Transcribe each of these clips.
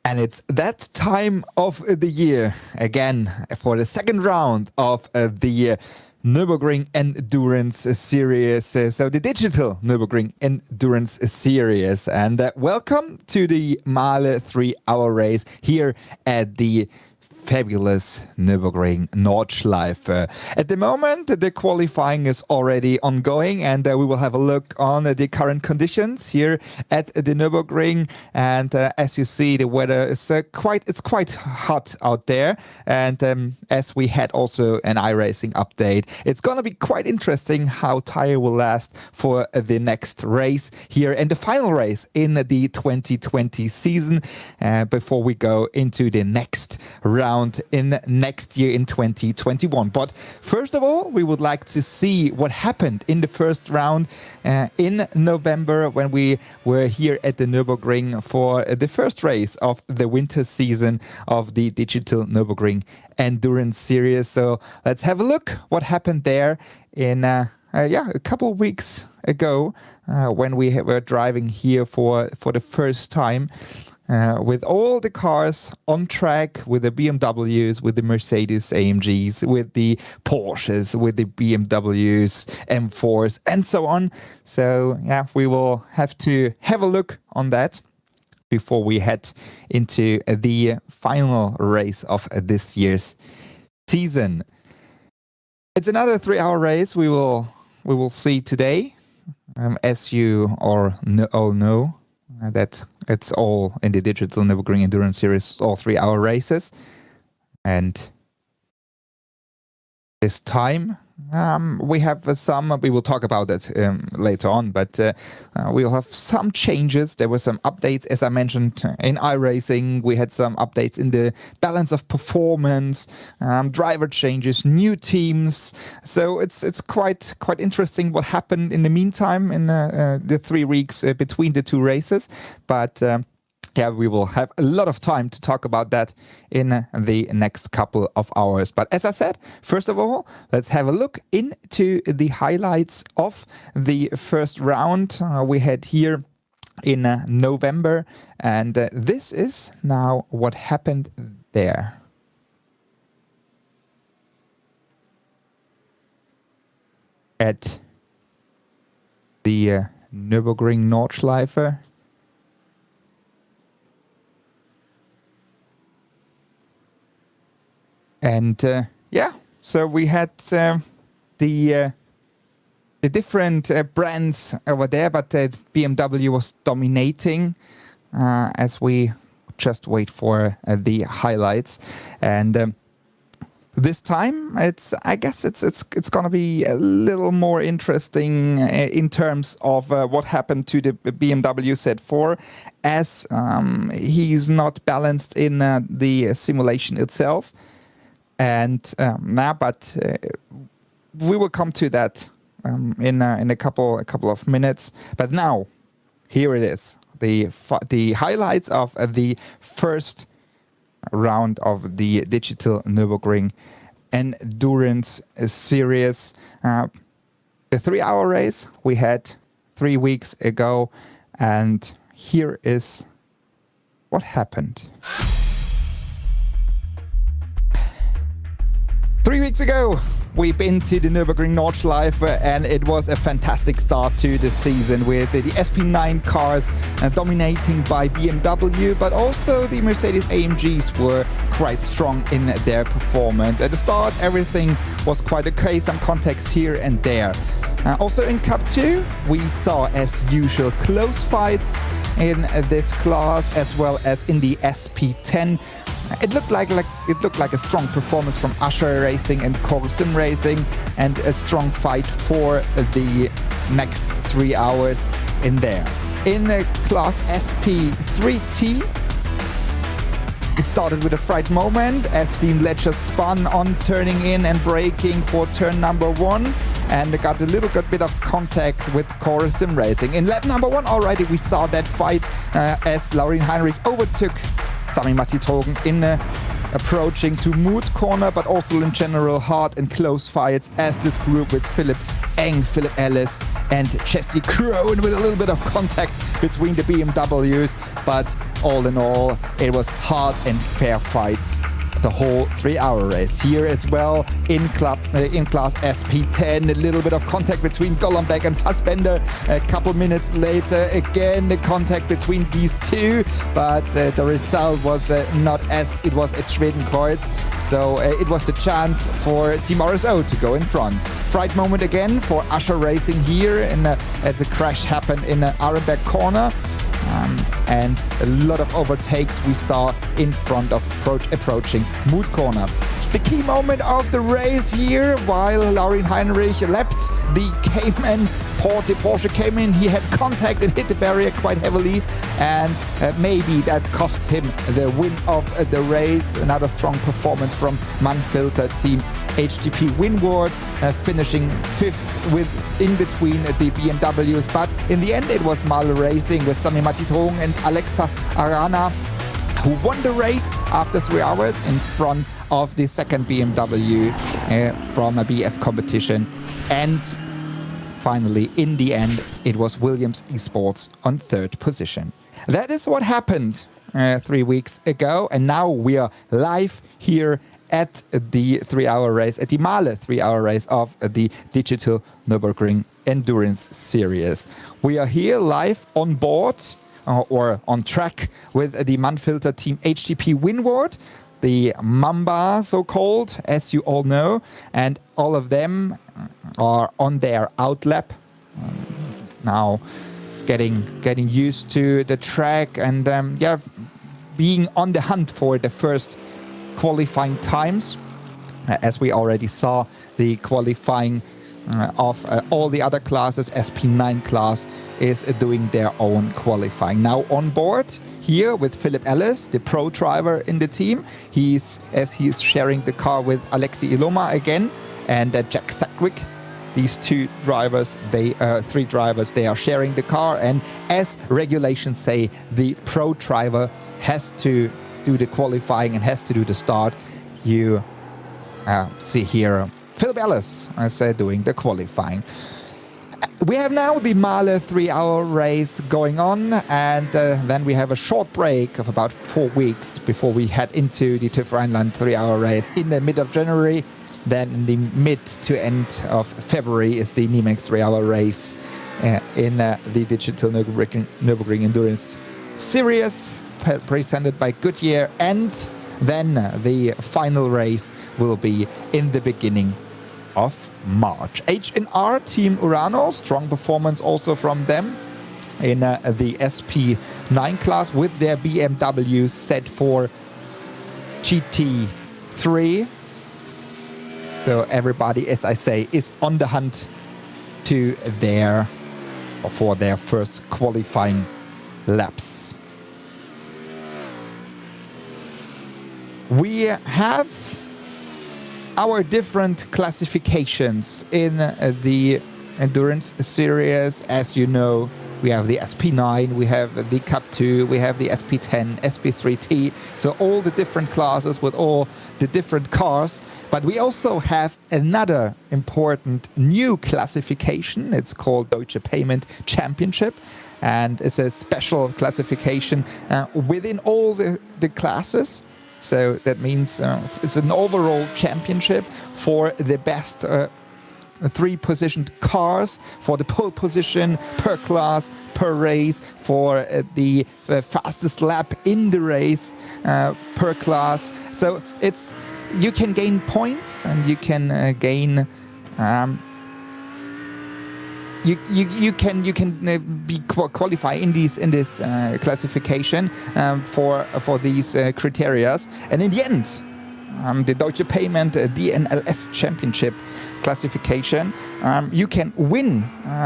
And it's that time of the year again for the second round of the Nürburgring Endurance Series. So the digital Nürburgring Endurance Series. And welcome to the MAHLE 3-hour race here at the fabulous Nürburgring Nordschleife. At the moment, the qualifying is already ongoing, and we will have a look on the current conditions here at the Nürburgring. And as you see, the weather is quite hot out there. And as we had also an iRacing update, it's going to be quite interesting how tire will last for the next race here and the final race in the 2020 season before we go into the next round in next year in 2021. But first of all, we would like to see what happened in the first round in November when we were here at the Nürburgring for the first race of the winter season of the digital Nürburgring Endurance Series. So let's have a look what happened there in a couple of weeks ago when we were driving here for the first time. With all the cars on track, with the BMWs, with the Mercedes AMGs, with the Porsches, with the BMWs, M4s, and so on. So yeah, we will have to have a look on that before we head into the final race of this year's season. It's another 3-hour race we will see today, as you all know. That it's all in the digital Nürburgring Endurance Series, all 3-hour races. And this time we have we will talk about it later on, but we will have some changes. There were some updates, as I mentioned, in iRacing. We had some updates in the balance of performance, driver changes, new teams. So it's quite interesting what happened in the meantime in the 3 weeks between the two races. But yeah, we will have a lot of time to talk about that in the next couple of hours. But as I said, first of all, let's have a look into the highlights of the first round we had here in November. And this is now what happened there. At the Nürburgring Nordschleife. And so we had the different brands over there, but BMW was dominating as we just wait for the highlights. And this time, I guess it's going to be a little more interesting in terms of what happened to the BMW Z4, as he's not balanced in the simulation itself. And but we will come to that in a couple of minutes. But now, here it is, the highlights of the first round of the digital Nürburgring Endurance Series. The 3-hour race we had 3 weeks ago, and here is what happened. 3 weeks ago, we've been to the Nürburgring Nordschleife, and it was a fantastic start to the season with the SP9 cars dominating by BMW, but also the Mercedes AMGs were quite strong in their performance. At the start, everything was quite okay, some context here and there. Also in Cup 2, we saw, as usual, close fights in this class, as well as in the SP10. It looked like a strong performance from Usher Racing and Sim Racing, and a strong fight for the next 3 hours in there. In the class SP3T, It started with a fright moment as Dean Ledger spun on turning in and braking for turn number 1 and got a little bit of contact with Core Sim Racing. In lap number 1 already we saw that fight as Laurin Heinrich overtook Sami Matitogen in approaching to Moot corner, but also in general hard and close fights as this group with Philip Eng, Philip Ellis and Jesse Crone with a little bit of contact between the BMWs, but all in all it was hard and fair fights the whole 3-hour race. Here as well in class SP10, a little bit of contact between Golombek and Fassbender. A couple minutes later, again the contact between these two, but the result was not as it was at Schwedenkreuz. So it was the chance for Team RSO to go in front. Fright moment again for Usher Racing here as a crash happened in Arenberg corner. And a lot of overtakes we saw in front of approaching Moot corner. The key moment of the race here, while Laurin Heinrich left the Cayman, the Porsche came in, he had contact and hit the barrier quite heavily, and maybe that cost him the win of the race. Another strong performance from Manfilter team HTP Windward, finishing 5th in between the BMWs, but in the end it was MAHLE Racing with Sami Matitogen and Alexa Arana who won the race after 3 hours in front of the second BMW from a BS competition. And finally, in the end, it was Williams Esports on 3rd position. That is what happened 3 weeks ago, and now we are live here at the 3-hour race, at the MAHLE 3-hour race of the Digital Nürburgring Endurance Series. We are here live on board or on track with the Manfilter team HTP Windward, the Mamba so-called, as you all know, and all of them are on their outlap now, getting used to the track and being on the hunt for the first qualifying times, as we already saw the qualifying of all the other classes. SP9 class is doing their own qualifying. Now on board here with Philip Ellis, the pro driver in the team. He's sharing the car with Alexi Iloma again and Jack Sackwick. These three drivers, they are sharing the car, and as regulations say, the pro driver has to do the qualifying and has to do the start. You see here Philip Ellis doing the qualifying. We have now the MAHLE 3-hour race going on, and then we have a short break of about 4 weeks before we head into the TÜV Rheinland 3-hour race in the mid of January. Then in the mid to end of February is the NIMEX 3-hour race in the Digital Nürburgring Endurance Series, presented by Goodyear, and then the final race will be in the beginning of March. H&R Team Urano, strong performance also from them in the SP9 class with their BMW set for GT3. So everybody, as I say, is on the hunt for their first qualifying laps. We have our different classifications in the Endurance Series. As you know, we have the SP9, we have the Cup 2, we have the SP10, SP3T. So all the different classes with all the different cars. But we also have another important new classification. It's called Deutsche Payment Championship. And it's a special classification within all the classes. So that means it's an overall championship for the best 3-positioned cars, for the pole position per class, per race, for the fastest lap in the race per class. So you can gain points and you can gain you can be qualify in this classification for these criteria, and in the end the Deutsche Payment DNLS Championship classification. You can win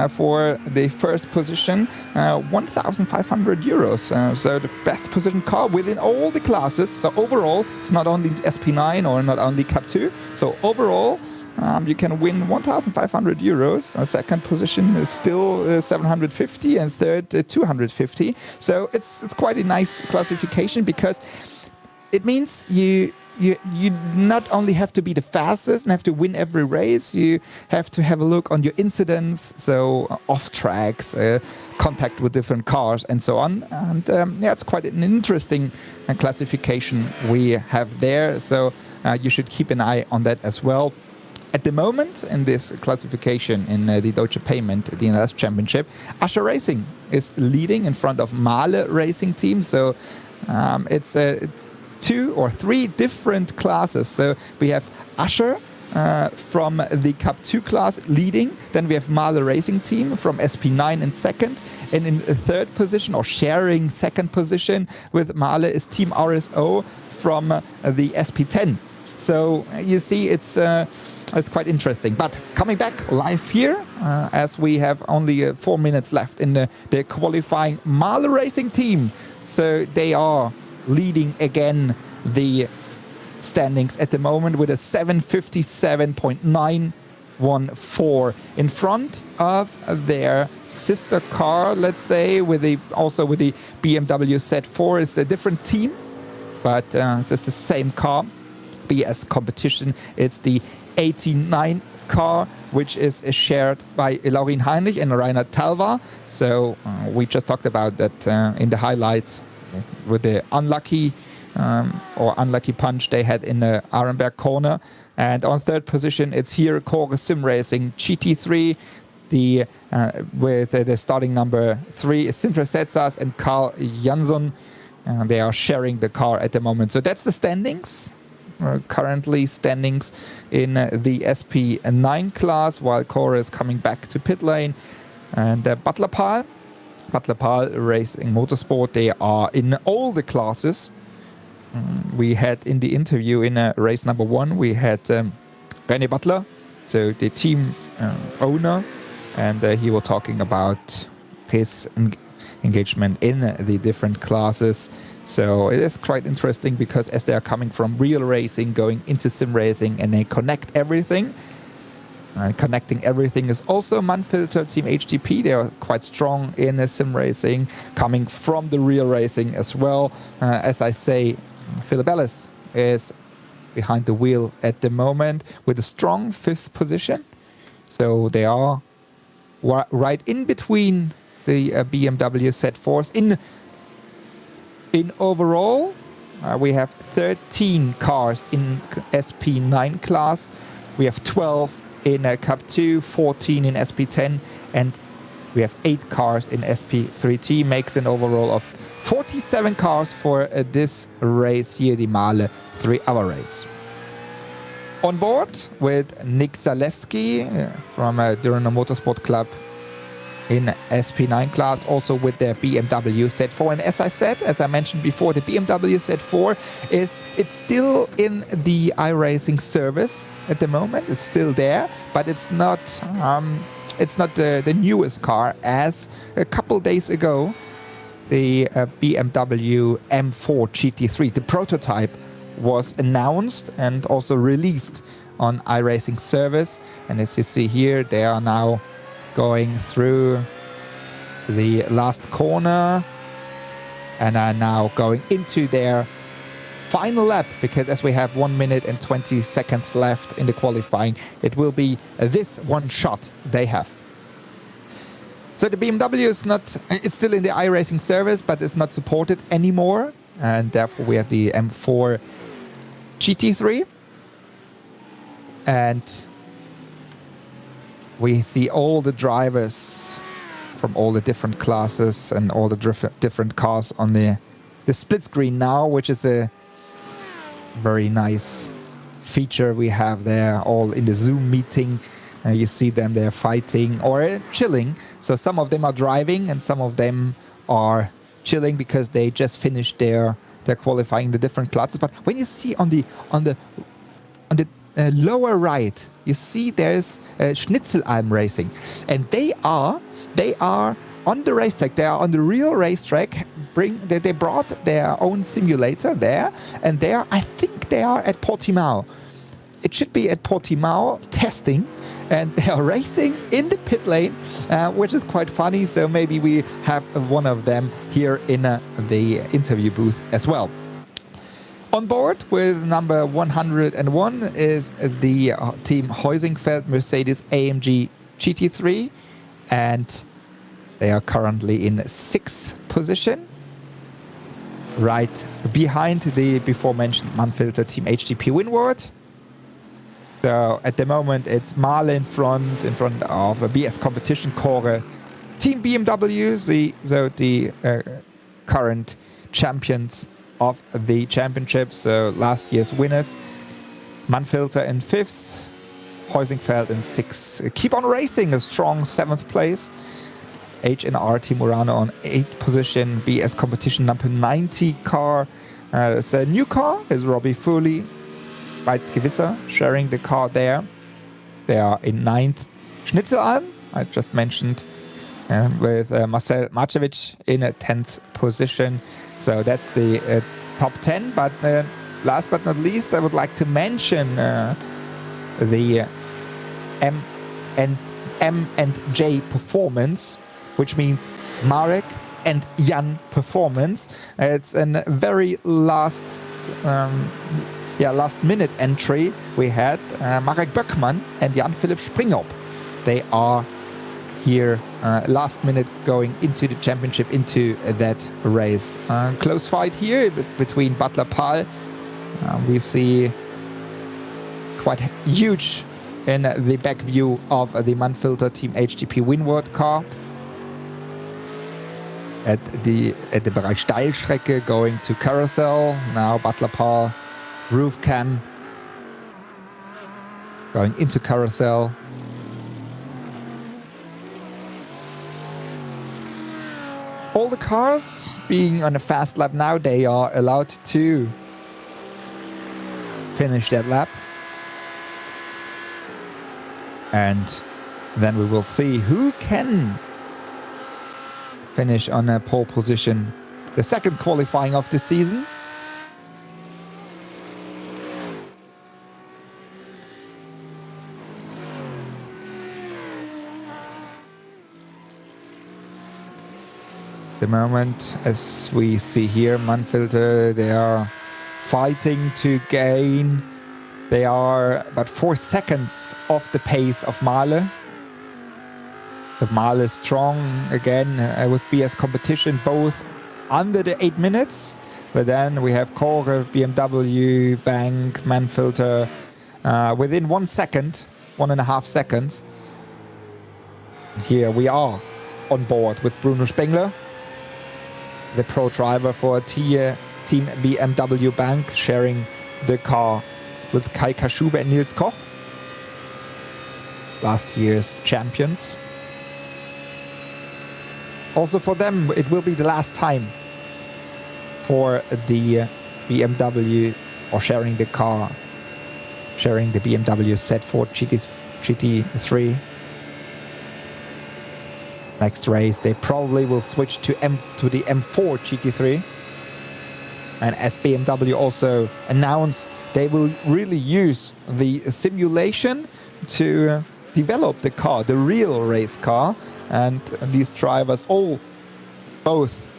for the first position 1,500 euros. So the best position car within all the classes. So overall, it's not only SP9 or not only Cup 2. So overall, you can win 1,500 euros. Second position is still 750 and third 250. So it's quite a nice classification because it means you not only have to be the fastest and have to win every race, you have to have a look on your incidents, so off tracks, contact with different cars and so on. And it's quite an interesting classification we have there. So you should keep an eye on that as well. At the moment, in this classification in the Deutsche Payment DNLS Championship, 3h Racing is leading in front of MAHLE Racing Team. So it's 2 or 3 different classes. So we have 3h from the Cup 2 class leading. Then we have MAHLE Racing Team from SP9 in second. And in third position, or sharing second position with MAHLE, is Team RSO from the SP10. So you see, it's quite interesting. But coming back live here, as we have only 4 minutes left in the qualifying, MAHLE Racing Team. So they are leading again the standings at the moment with a 757.914 in front of their sister car, let's say, with the BMW Z4. It's a different team, but it's the same car. BS competition. It's the 89 car, which is shared by Laurin Heinrich and Rainer Talva. So we just talked about that in the highlights with the unlucky punch they had in the Arenberg corner. And on third position, it's here Core Sim Racing GT3. With the starting number 3 is Sindre Setsas and Carl Jansson. They are sharing the car at the moment. So that's the standings. Currently standings in the SP9 class, while Core is coming back to pit lane. And Butler Pal Racing Motorsport, they are in all the classes. We had in the interview in race number 1, we had René Butler, so the team owner, and he was talking about his engagement in the different classes. So it is quite interesting because as they are coming from real racing, going into sim racing, and they connect everything. Connecting everything is also Manfilter Team HTP. They are quite strong in the sim racing, coming from the real racing as well. As I say, Philip Ellis is behind the wheel at the moment with a strong 5th position. So they are right in between the BMW Z4s. In overall, we have 13 cars in SP9 class. We have 12 in Cup 2, 14 in SP10, and we have 8 cars in SP3T. Makes an overall of 47 cars for this race here, the MAHLE 3-hour race. On board with Nick Zalewski from Durano Motorsport Club in SP9 class, also with their BMW Z4. And as I mentioned before, the BMW Z4 it's still in the iRacing service at the moment. It's still there, but it's not the newest car. As a couple days ago, the BMW M4 GT3, the prototype, was announced and also released on iRacing service. And as you see here, they are now going through the last corner and are now going into their final lap, because as we have 1 minute and 20 seconds left in the qualifying, it will be this one shot they have. So the BMW it's still in the iRacing service, but it's not supported anymore, and therefore we have the M4 GT3, and we see all the drivers from all the different classes and all the different cars on the split screen now, which is a very nice feature we have there, all in the Zoom meeting. You see them, they're fighting or chilling. So some of them are driving and some of them are chilling because they just finished their they're qualifying the different classes. But when you see on the lower right, you see there's Schnitzelalm Racing, and they are on the racetrack. They are on the real racetrack. They brought their own simulator there, and I think they are at Portimao. It should be at Portimao testing, and they are racing in the pit lane, which is quite funny. So maybe we have one of them here in the interview booth as well. On board with number 101 is the team Heusingfeld Mercedes AMG GT3, and they are currently in 6th position, right behind the before mentioned Manfilter team HTP Windward. So at the moment it's MAHLE in front of a BS competition core team BMW, the current champions of the championship, so last year's winners. Manfilter in 5th, Heusingfeld in 6th. Keep on Racing, a strong 7th place. H&R Team Urano on 8th position. BS competition number 90 car. It's a new car, is Robbie Foley. Weizgewisser sharing the car there. They are in 9th. Schnitzelalm, I just mentioned, with Marcel Marcevic in a 10th position. So that's the top 10. But last but not least, I would like to mention the M and J performance, which means Marek and Jan performance. It's a very last minute entry. We had Marek Böckmann and Jan Philipp Springop. They are here last minute going into the championship, into that race. Close fight here between Butler Pal. We see quite huge in the back view of the Manfilter Team HTP Windward car. At the Bereich Steilstrecke going to carousel. Now Butler Pal, roof cam going into carousel. All the cars being on a fast lap now, they are allowed to finish that lap. And then we will see who can finish on a pole position. The second qualifying of the season. The moment, as we see here, Manfilter, they are fighting to gain. They are about 4 seconds off the pace of MAHLE. The MAHLE is strong again with BS competition, both under the 8 minutes. But then we have Core, BMW, Bank, Manfilter within 1 second, 1.5 seconds. Here we are on board with Bruno Springer, the pro driver for Team BMW Bank, sharing the car with Kai Kashuba and Nils Koch, last year's champions. Also for them, it will be the last time for the BMW, or sharing the car, sharing the BMW Z4 GT3. Next race, they probably will switch to the M4 GT3. And as BMW also announced, they will really use the simulation to develop the car, the real race car. And these drivers, both,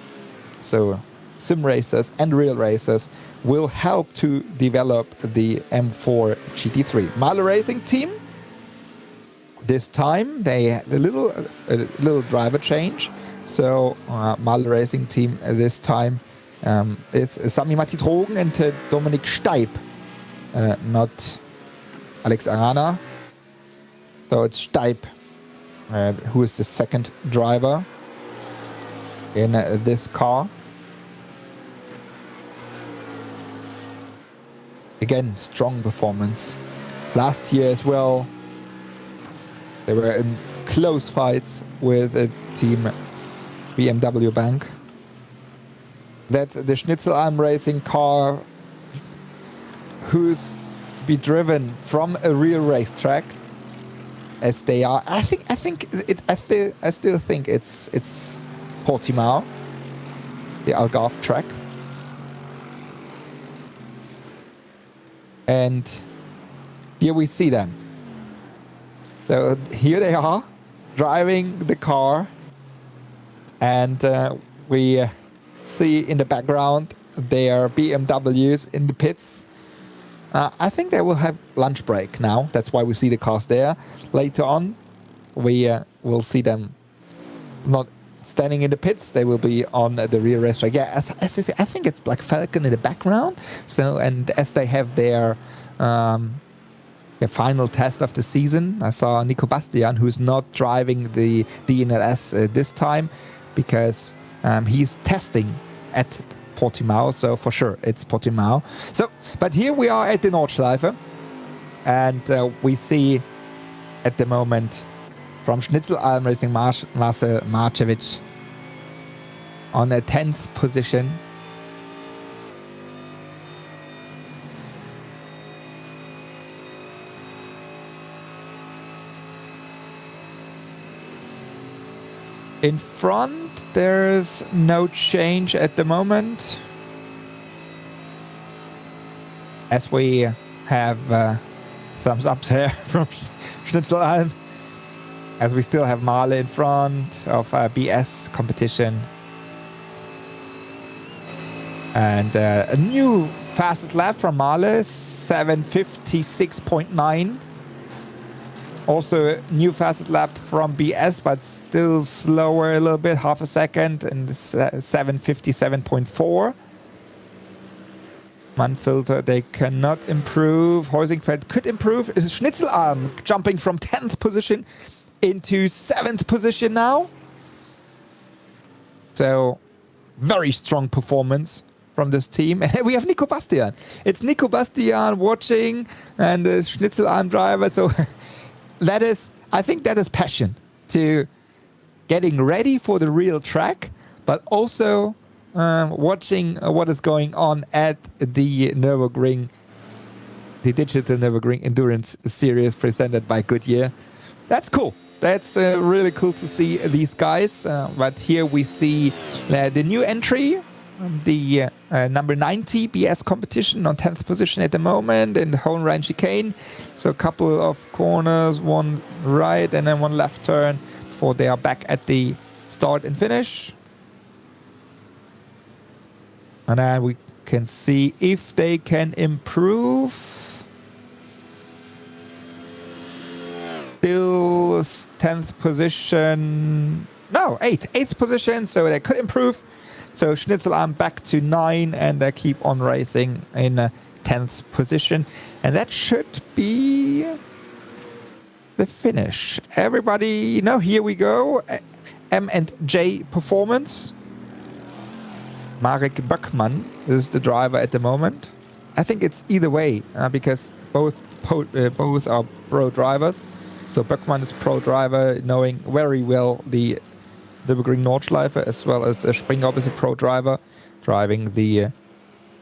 so sim racers and real racers, will help to develop the M4 GT3. MAHLE Racing Team, this time they had a little driver change. So MAHLE Racing Team this time is Sami Matitrogen and Dominik Steib, not Alex Arana. So it's Steib who is the second driver in this car. Again, strong performance. Last year as well, they were in close fights with a team BMW Bank. That's the Schnitzelalm Racing car who's be driven from a real racetrack, as they are. I still think it's Portimao, the Algarve track. And here we see them. So here they are, driving the car, and we see in the background their BMWs in the pits. I think they will have lunch break now. That's why we see the cars there. Later on, we will see them not standing in the pits. They will be on the rear racetrack. Yeah, as I say, I think it's Black Falcon in the background. So, and as they have their final test of the season, I saw Nico Bastian, who's not driving the DNLS this time because he's testing at Portimao, so for sure it's Portimao. So, but here we are at the Nordschleife, and we see at the moment from Schnitzelalm Racing Marcel Marcevic on a 10th position. In front, there's no change at the moment, as we have thumbs up there from Schnitzelalm, as we still have MAHLE in front of BS competition. And a new fastest lap from MAHLE, 7:56.9. Also a new fastest lap from BS, but still slower a little bit, half a second, and 7:57.4. Mannfilter, they cannot improve. Heusingfeld could improve. Schnitzelalm jumping from 10th position into 7th position now. So, very strong performance from this team. And we have Nico Bastian. It's Nico Bastian watching, and the Schnitzelalm driver. So, I think that is passion to getting ready for the real track, but also watching what is going on at the Nürburgring, the digital Nürburgring Endurance Series presented by Goodyear. That's cool. That's really cool to see these guys. But here we see the new entry, the number 90 BS competition on 10th position at the moment in the Hohenrhein chicane. So a couple of corners, one right and then one left turn before they are back at the start and finish. And then we can see if they can improve. Still 10th position. No, 8th position. So they could improve. So Schnitzelalm back to 9, and they keep on racing in 10th position. And that should be the finish. Everybody, here we go. M&J Performance. Marek Böckmann is the driver at the moment. I think it's either way because both are pro drivers. So Böckmann is pro driver, knowing very well the Nürburgring Nordschleife, as well as Springer is a pro driver, driving the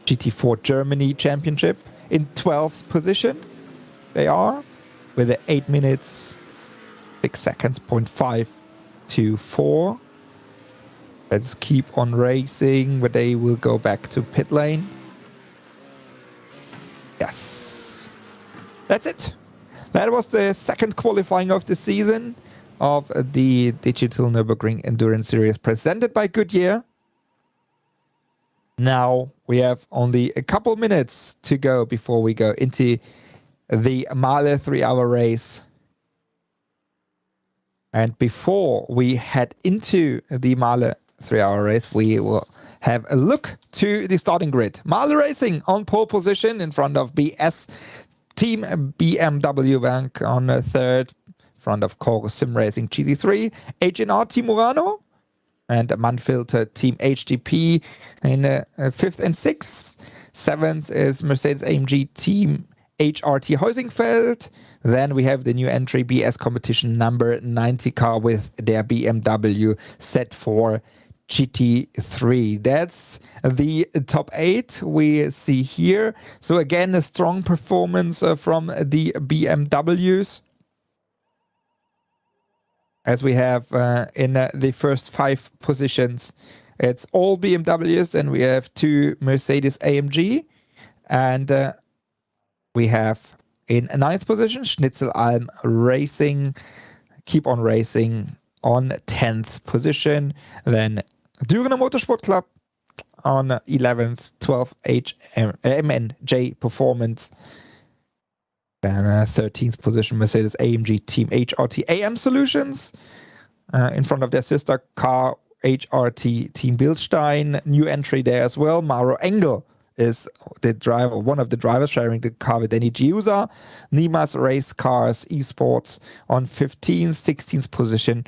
GT4 Germany Championship. In 12th position, they are, with 8 minutes, 6 seconds, 0.524. Let's keep on racing, but they will go back to pit lane. Yes. That's it. That was the second qualifying of the season of the Digital Nürburgring Endurance Series presented by Goodyear. Now we have only a couple minutes to go before we go into the MAHLE 3-hour race. And before we head into the MAHLE 3-hour race, we will have a look to the starting grid. MAHLE Racing on pole position in front of BS Team BMW Bank on third, front of Chorus Sim Racing GT3, HNR Team Murano, and Mannfilter Team HDP in 5th and 6th. 7th is Mercedes-AMG Team HRT Heusingfeld. Then we have the new entry BS competition number 90 car with their BMW set for GT3. That's the top 8 we see here. So again, a strong performance from the BMWs, as we have in the first 5 positions. It's all BMWs, and we have 2 Mercedes AMG, and we have in 9th position Schnitzelalm Racing, Keep On Racing on 10th position. Then Dürener Motorsport Club on 11th, 12th MNJ Performance. Then 13th position Mercedes AMG Team HRT AM Solutions, in front of their sister car HRT Team Bilstein. New entry there as well. Mauro Engel is the driver, one of the drivers, sharing the car with Danny Giusa. NIMEX Race Cars Esports on 15th, 16th position.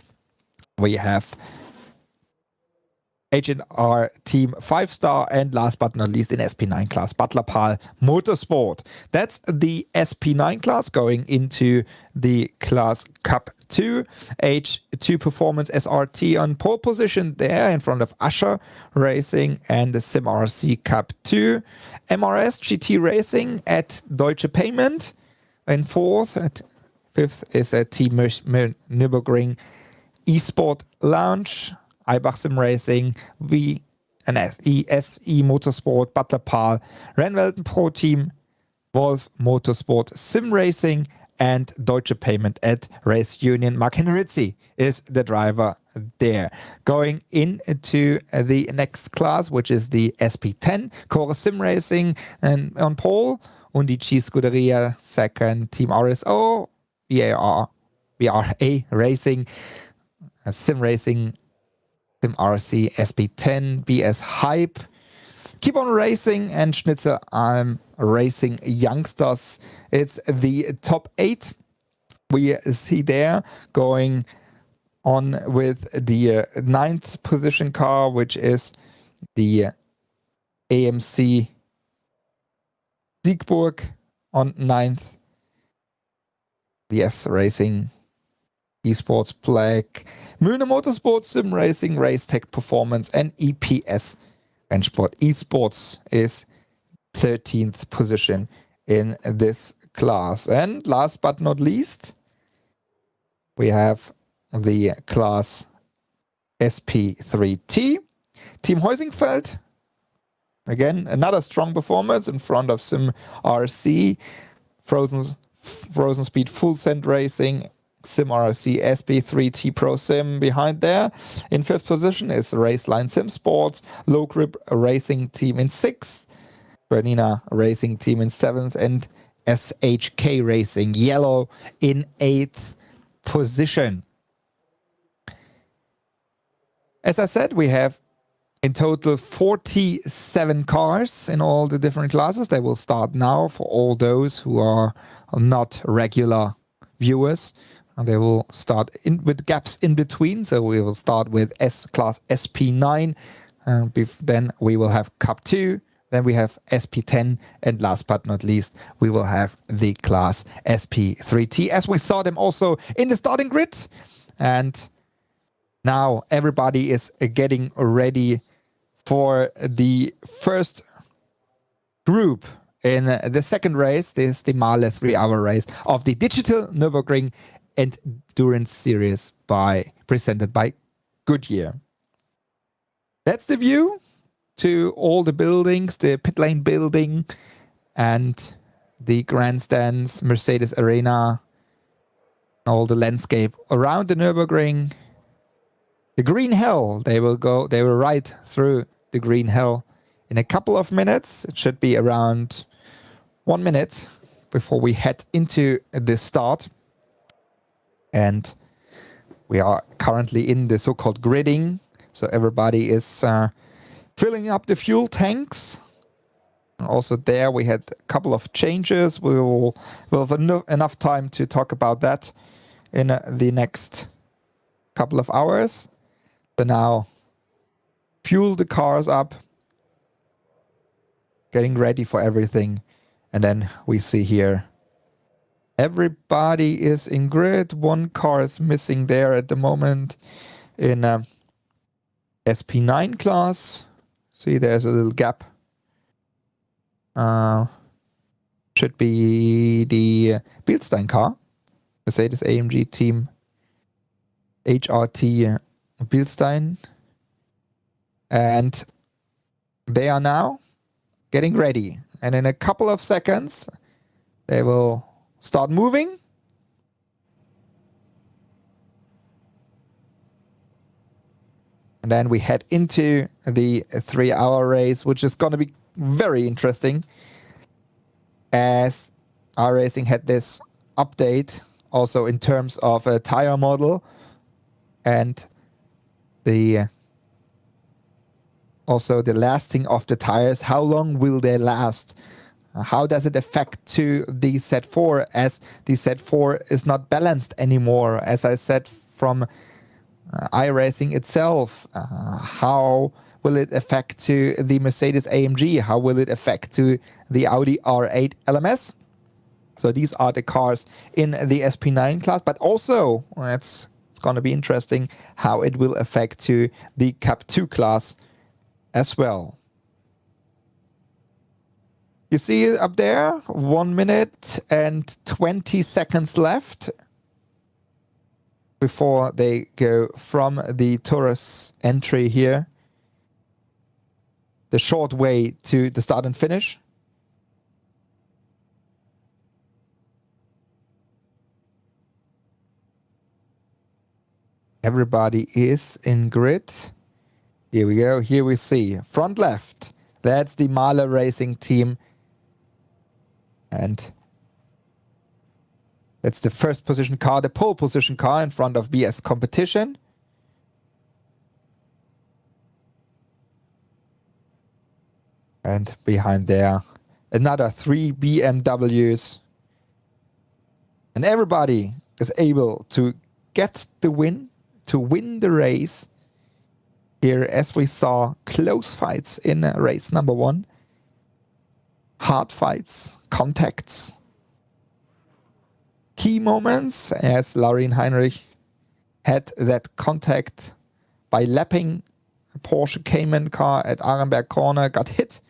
We have H&R Team 5-star, and last but not least in SP9 class, Butler-Pahl Motorsport. That's the SP9 class going into the Class Cup 2. H2 Performance SRT on pole position there in front of Usher Racing and the SimRC Cup 2. MRS GT Racing at Deutsche Payment in 4th. At 5th is a Team Nürburgring Esport Lounge. Eibach Sim Racing, SE Motorsport, Butler-Pahl, Rennwelten Pro Team, Wolf Motorsport Sim Racing, and Deutsche Payment at Race Union. Mark Henrizzi is the driver there. Going into the next class, which is the SP10, Core Sim Racing, and on pole, Undici Scuderia second, Team RSO, VRA Racing, Sim Racing, SimRC, SP10, BS Hype, Keep On Racing, and Schnitzelalm Racing Youngsters. It's the top 8 we see there. Going on with the 9th position car, which is the AMC Siegburg on 9th. BS Racing Esports Black, Mühne Motorsport Sim Racing, Race Tech Performance, and EPS Rennsport Esports is 13th position in this class. And last but not least, we have the class SP3T. Team Heusingfeld, again, another strong performance in front of Sim RC, Frozen Speed Full Send Racing, SimRC SP3T Pro Sim behind there. In 5th position is Raceline Sim Sports, Low Grip Racing Team in 6th, Bernina Racing Team in 7th, and SHK Racing Yellow in 8th position. As I said, we have in total 47 cars in all the different classes. They will start now for all those who are not regular viewers. And they will start with gaps in between. So we will start with class SP9. Then we will have Cup 2. Then we have SP10. And last but not least, we will have the class SP3T, as we saw them also in the starting grid. And now everybody is getting ready for the first group in the second race. This is the MAHLE 3-hour race of the Digital Nürburgring Endurance Series presented by Goodyear. That's the view to all the buildings, the pit lane building and the grandstands, Mercedes Arena, all the landscape around the Nürburgring. The Green Hell, they will ride through the Green Hell in a couple of minutes. It should be around 1 minute before we head into the start. And we are currently in the so-called gridding. So everybody is filling up the fuel tanks. And also there we had a couple of changes. We'll have enough time to talk about that in the next couple of hours. So now fuel the cars up, getting ready for everything. And then we see here everybody is in grid. One car is missing there at the moment in SP9 class. See, there's a little gap. Should be the Bilstein car. Mercedes AMG team HRT Bilstein. And they are now getting ready. And in a couple of seconds, they will start moving. And then we head into the 3-hour race, which is going to be very interesting, as iRacing had this update also in terms of a tire model and the also the lasting of the tires. How long will they last? How does it affect to the Z4, as the Z4 is not balanced anymore, as I said, from iRacing itself? How will it affect to the Mercedes AMG? How will it affect to the Audi R8 LMS? So these are the cars in the SP9 class, but also it's going to be interesting how it will affect to the Cup 2 class as well. You see it up there, 1 minute and 20 seconds left before they go from the Taurus entry here, the short way to the start and finish. Everybody is in grid. Here we go. Here we see front left. That's the MAHLE Racing team. And that's the first position car, the pole position car in front of BS Competition. And behind there, another 3 BMWs. And everybody is able to get the win, to win the race. Here, as we saw, close fights in race number 1. Hard fights, contacts. Key moments, as Laurin Heinrich had that contact by lapping a Porsche Cayman car at Arenberg Corner, got hit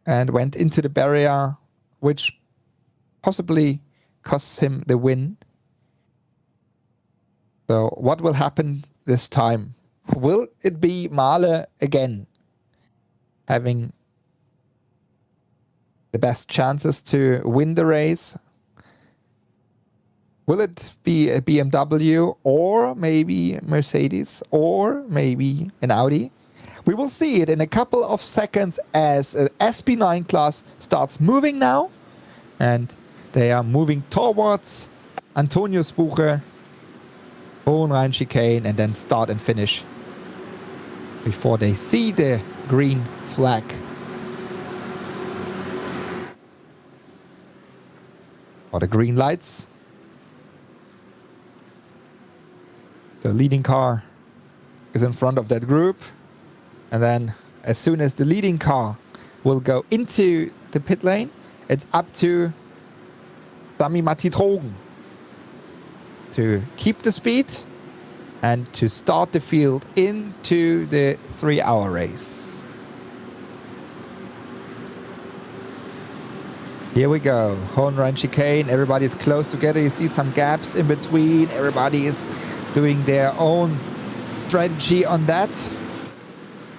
and went into the barrier, which possibly costs him the win. So what will happen this time? Will it be MAHLE again having the best chances to win the race? Will it be a BMW or maybe Mercedes or maybe an Audi? We will see it in a couple of seconds as an SP9 class starts moving now. And they are moving towards Antoniusbuche, Hohenrhein chicane, and then start and finish before they see the green flag. Or the green lights. The leading car is in front of that group. And then as soon as the leading car will go into the pit lane, it's up to Sami Matitrogen to keep the speed and to start the field into the 3-hour race. Here we go, Hohenrhein chicane, everybody is close together, you see some gaps in between, everybody is doing their own strategy on that.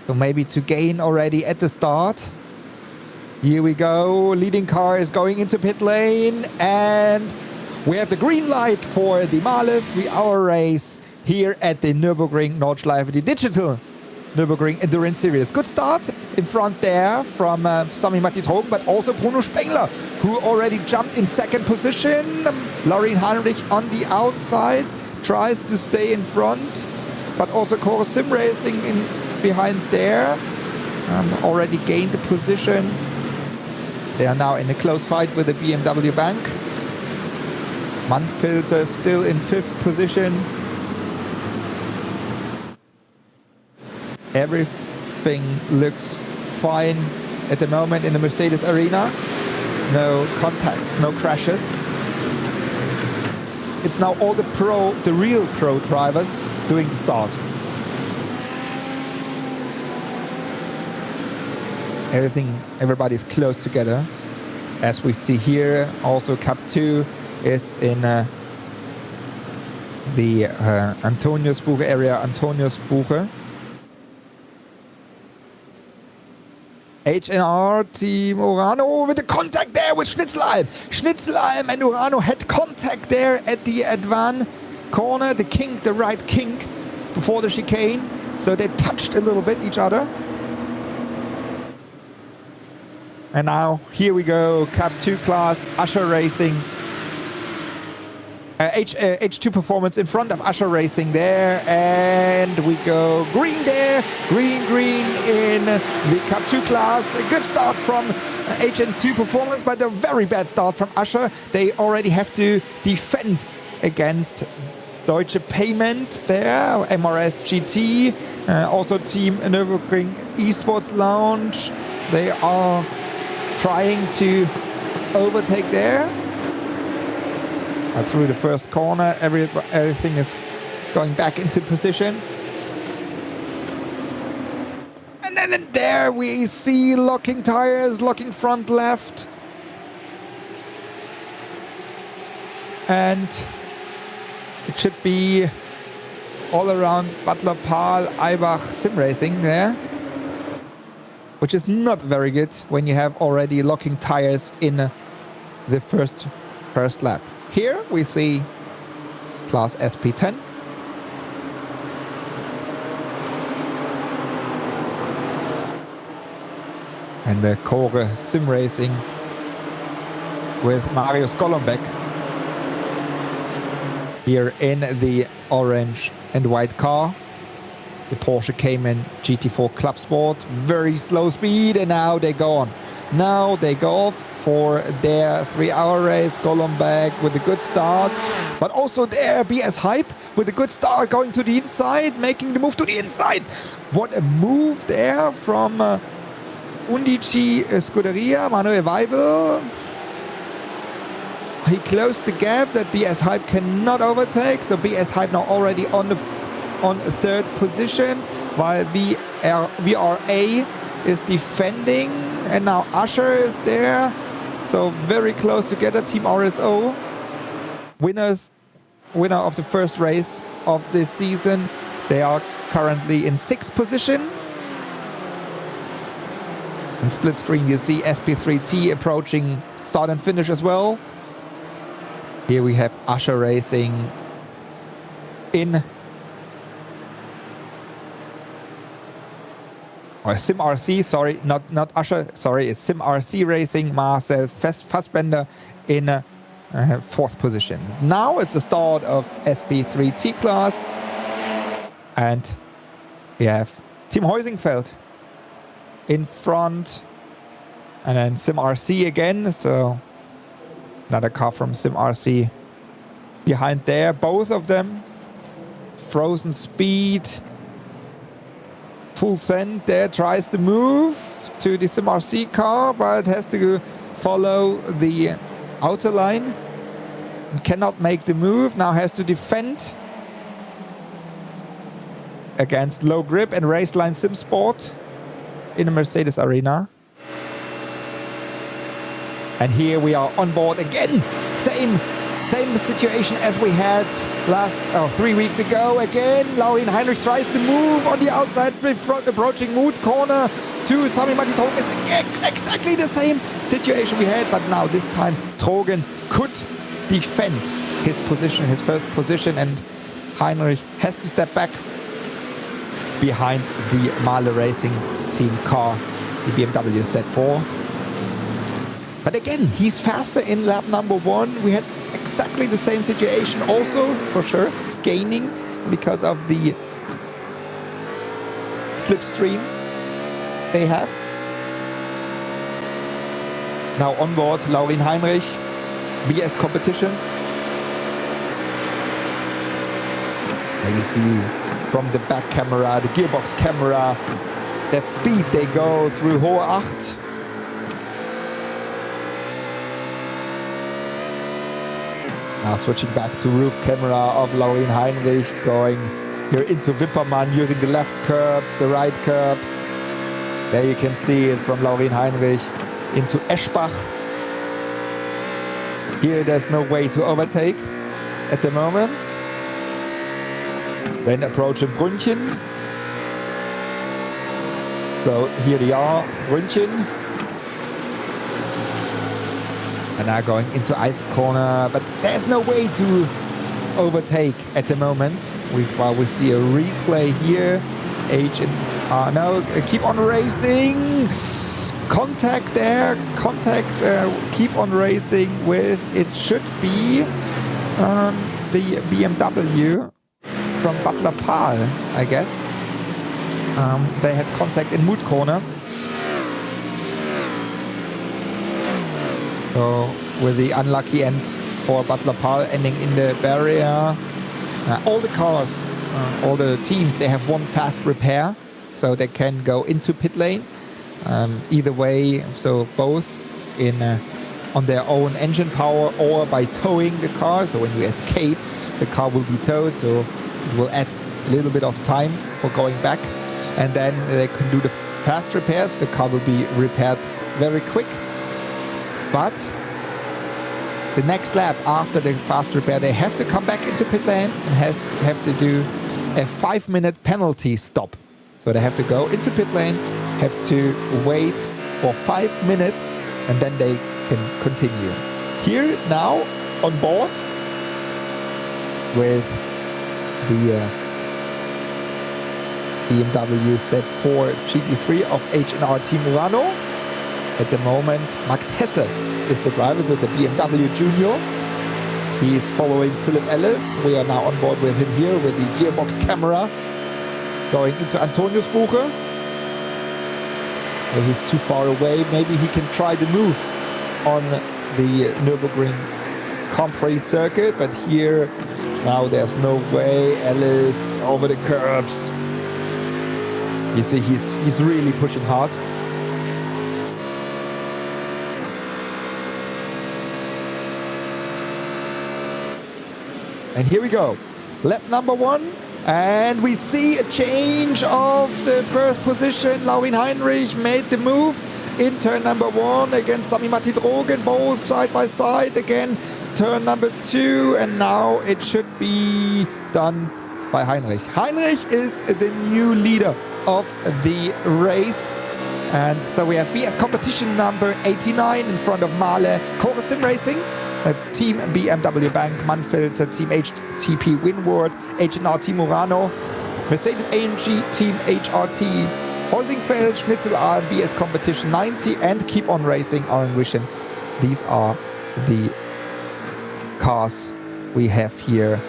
So maybe to gain already at the start. Here we go, leading car is going into pit lane, and we have the green light for the MAHLE 3-hour race here at the Nürburgring Nordschleife, the digital Nürburgring Endurance Series. Good start in front there from Sami Matitrogen, but also Bruno Springer, who already jumped in second position. Laurin Heinrich on the outside tries to stay in front, but also Chorus Sim Racing in behind there already gained the position. They are now in a close fight with the BMW Bank. Manfilter still in 5th position. Everything looks fine at the moment in the Mercedes arena. No contacts, no crashes. It's now all the real pro drivers doing the start. everybody's close together. As we see here, also Cup 2 is in the Antoniusbuche area, Antoniusbuche. H&R Team Urano with the contact there with Schnitzelheim. Schnitzelheim and Urano had contact there at the advan corner, the kink, the right kink before the chicane. So they touched a little bit each other. And now here we go, Cup 2 class, Usher Racing. H2 performance in front of Usher Racing there, and we go green there, green in the Cup 2 class. A good start from HN2 performance, but a very bad start from Usher. They already have to defend against Deutsche Payment there, MRS GT, also Team Nürburgring Esports Lounge. They are trying to overtake there. Through the first corner, everything is going back into position. And then there we see locking tires, locking front left. And it should be all around Butler, Pahl, Eibach sim racing there. Which is not very good when you have already locking tires in the first lap. Here we see class SP10. And the Core sim racing with Marius Golombek here in the orange and white car. The Porsche Cayman GT4 Club Sport, very slow speed, and now they go on. Now they go off for their 3-hour race. Golombek with a good start, but also there BS Hype with a good start, going to the inside, making the move to the inside. What a move there from Undici Scuderia, Manuel Weibel. He closed the gap that BS Hype cannot overtake, so BS Hype now already on third position, while VRA is defending, and now Usher is there. So very close together. Team RSO, winner of the first race of this season. They are currently in 6th position. In split screen you see SP3T approaching start and finish as well. Here we have Usher Racing in Sim RC, sorry, not Usher, sorry, it's Sim RC Racing, Marcel Fassbender in 4th position. Now it's the start of SP3T class, and we have Team Heusingfeld in front, and then Sim RC again, so another car from Sim RC behind there, both of them. Frozen Speed, full send there, tries to move to the Sim RC car, but has to follow the outer line and cannot make the move. Now has to defend against low grip and Raceline Sim Sport in the Mercedes Arena. And here we are on board again. Same situation as we had 3 weeks ago. Again, Laurin Heinrich tries to move on the outside, approaching Mood corner to Sami Matitog. It's exactly the same situation we had, but now this time Trogen could defend his position, his first position, and Heinrich has to step back behind the MAHLE Racing Team car, the BMW Z4. But again, he's faster in lap number 1. We had exactly the same situation also, for sure, gaining because of the slipstream they have. Now on board, Laurin Heinrich, BS competition. There you see from the back camera, the gearbox camera, that speed they go through Hohe Acht. Now switching back to roof camera of Laurin Heinrich, going here into Wippermann using the left curb, the right curb. There you can see it from Laurin Heinrich into Eschbach. Here there's no way to overtake at the moment. Then approaching Brünnchen. So here they are, Brünnchen. And now going into ice corner, but there's no way to overtake at the moment. While we see a replay here. No, keep on racing. Contact there, keep on racing with, it should be the BMW from Butler Pahl, I guess. They had contact in Moot corner. So with the unlucky end for Butler Pahl ending in the barrier. All the cars, all the teams, they have one fast repair, so they can go into pit lane. Either way, so both in on their own engine power or by towing the car. So when you escape, the car will be towed, so it will add a little bit of time for going back. And then they can do the fast repairs. The car will be repaired very quick. But the next lap after the fast repair, they have to come back into pit lane and have to do a 5-minute penalty stop. So they have to go into pit lane, have to wait for 5 minutes, and then they can continue. Here now on board with the BMW Z4 GT3 of H&R Team Urano. At the moment, Max Hesse is the driver, so the BMW Junior. He is following Philip Ellis. We are now on board with him here with the gearbox camera. Going into Antonius Buche. Well, he's too far away. Maybe he can try the move on the Nürburgring Grand Prix circuit, but here now there's no way. Ellis over the curbs. You see, he's really pushing hard. And here we go. Lap number 1. And we see a change of the first position. Laurin Heinrich made the move in turn number 1 against Sami Matti Drogen, both side by side. Again, turn number 2. And now it should be done by Heinrich. Heinrich is the new leader of the race. And so we have BS competition number 89 in front of MAHLE, Core Sim Racing, Team BMW Bank, Manfilter, Team HTP Winward, H&R Team Urano, Mercedes AMG, Team HRT, Heusingfeld, Schnitzel A, BS Competition 90, and Keep On Racing are in Vision. These are the cars we have here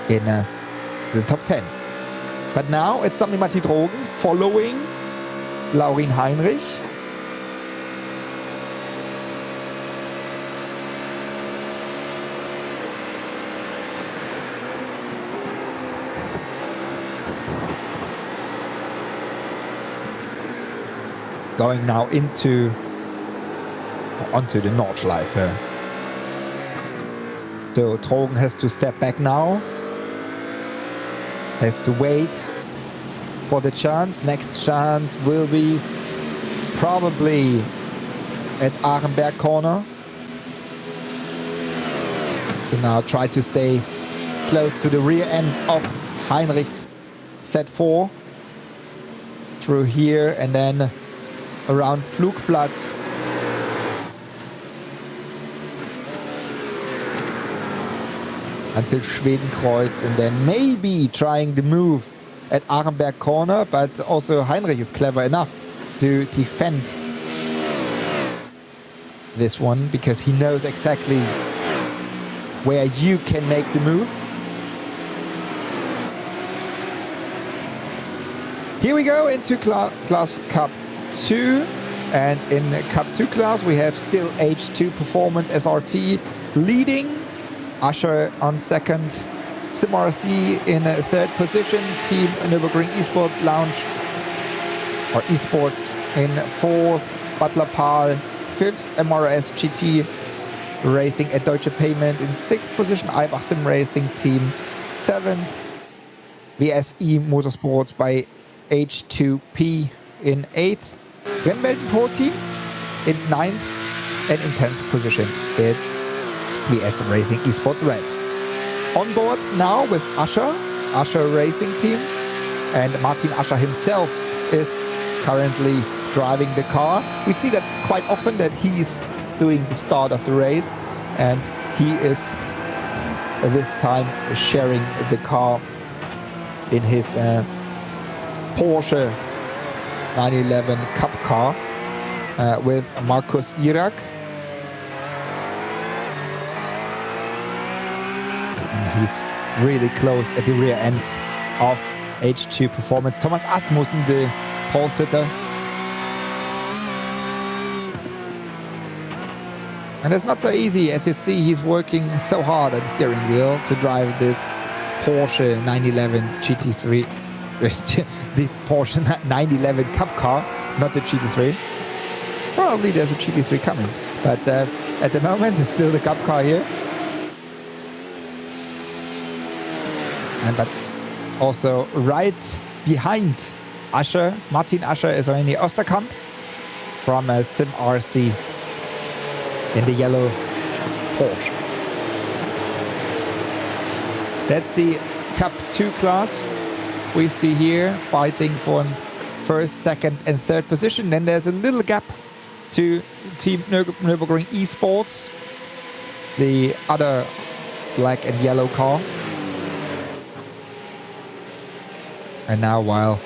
in the top 10. But now it's Sami Matti Drogen following Laurin Heinrich. Going now onto the Nordschleife. So Drogen has to step back now. Has to wait for the chance. Next chance will be probably at Arenberg corner. So now try to stay close to the rear end of Heinrich's Z4. Through here and then around Flugplatz. Until Schwedenkreuz, and then maybe trying the move at Arenberg corner, but also Heinrich is clever enough to defend this one because he knows exactly where you can make the move. Here we go into Class Cup 2, and in Cup 2 class we have still H2 Performance SRT leading. Usher on second, SimRC in third position, Team Nürburgring Esport Lounge or Esports in fourth, Butler Pahl fifth, MRS GT Racing at Deutsche Payment in sixth position, Eibach Sim Racing Team seventh, VSE Motorsports by H2P in 8th. Rennwelten Pro Team in 9th. And in 10th position, it's VS Racing Esports Red. On board now with Usher Racing Team. And Martin Usher himself is currently driving the car. We see that quite often that he's doing the start of the race. And he is this time sharing the car in his Porsche 911 Cup car with Markus Irak. And he's really close at the rear end of H2 Performance. Thomas Asmussen, the pole sitter. And it's not so easy. As you see, he's working so hard at the steering wheel to drive this Porsche 911 GT3. This Porsche 911 Cup car, not the GT3. Probably there's a GT3 coming. But at the moment, it's still the Cup car here. But also right behind Usher, Martin Usher is René Osterkamp from Sim RC in the yellow Porsche. That's the Cup 2 class. We see here fighting for first, second and third position. Then there's a little gap to Team Nürburgring Esports, the other black and yellow car. And now while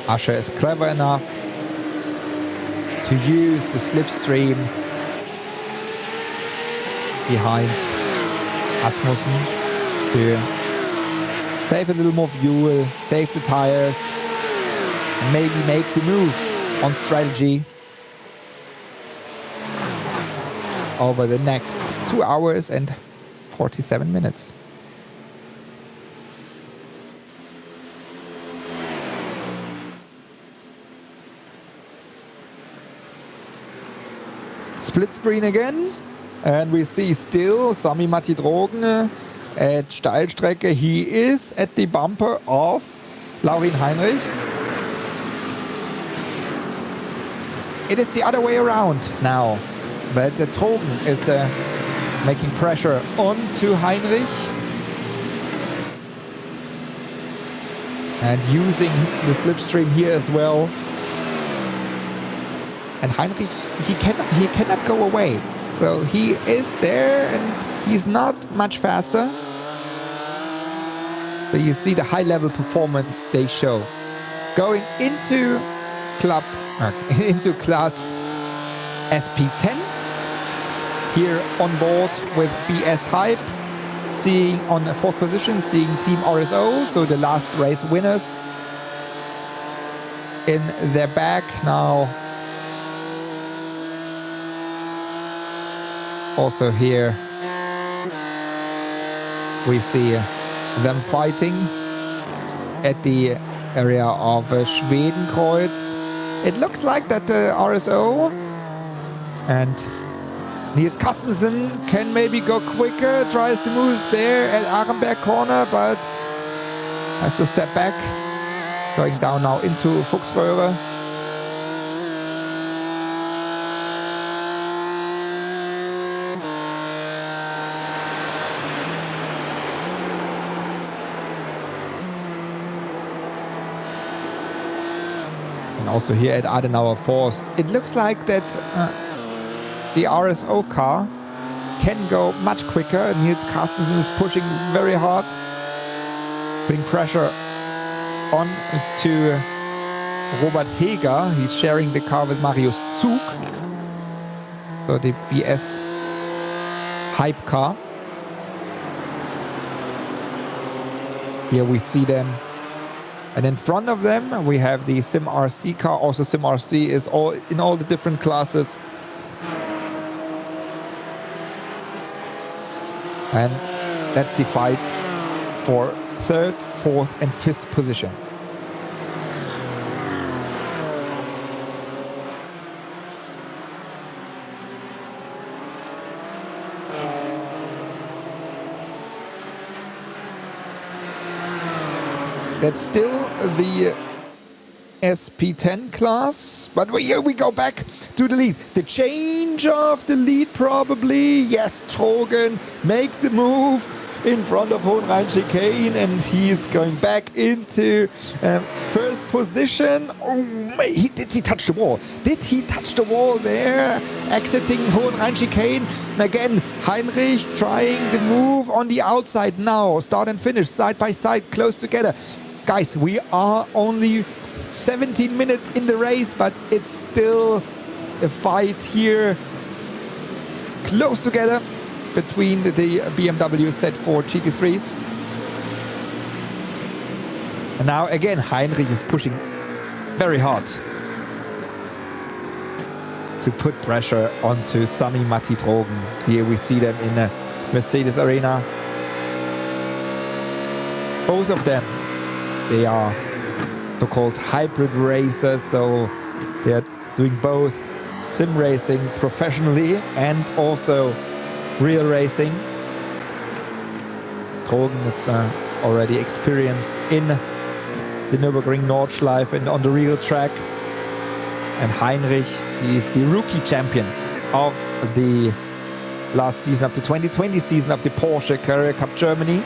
Usher is clever enough to use the slipstream behind Asmussen to save a little more fuel, save the tires, and maybe make the move on strategy over the next 2 hours and 47 minutes. Split screen again, and we see still Sami Matti Drogen at Steilstrecke. He is at the bumper of Laurin Heinrich. It is the other way around now, but Drogen is making pressure onto Heinrich and using the slipstream here as well. And Heinrich, he cannot go away. So he is there and he's not much faster. But you see the high level performance they show. Going into class SP10. Here on board with BS Hype. Seeing on the 4th position, seeing Team RSO, so the last race winners in their back now. Also here we see them fighting at the area of Schwedenkreuz. It looks like that the RSO and Niels Carstensen can maybe go quicker, tries to move there at Arenberg corner, but has to step back, going down now into Fuchsröhre. Also here at Adenauer Forst, it looks like that the RSO car can go much quicker. Niels Carstensen is pushing very hard, putting pressure on to Robert Heger. He's sharing the car with Marius Zug, so the BS Hype car. Here we see them. And in front of them, we have the Sim RC car. Also, Sim RC is in all the different classes. And that's the fight for 3rd, 4th, and 5th position. That's still the SP10 class. But here we go back to the lead. The change of the lead probably. Yes, Trogen makes the move in front of Hohenrhein-Chicane, and he's going back into first position. Oh, did he touch the wall? Did he touch the wall there? Exiting Hohenrhein-Chicane. Again, Heinrich trying the move on the outside now. Start and finish, side by side, close together. Guys, we are only 17 minutes in the race, but it's still a fight here. Close together between the BMW Z4 GT3s. And now again, Heinrich is pushing very hard to put pressure onto Sami Matti Trogen. Here we see them in the Mercedes Arena. Both of them, they are so-called hybrid racers, so they are doing both sim racing professionally and also real racing. Trogen is already experienced in the Nürburgring Nordschleife and on the real track. And Heinrich, he is the rookie champion of the last season, of the 2020 season of the Porsche Carrera Cup Germany.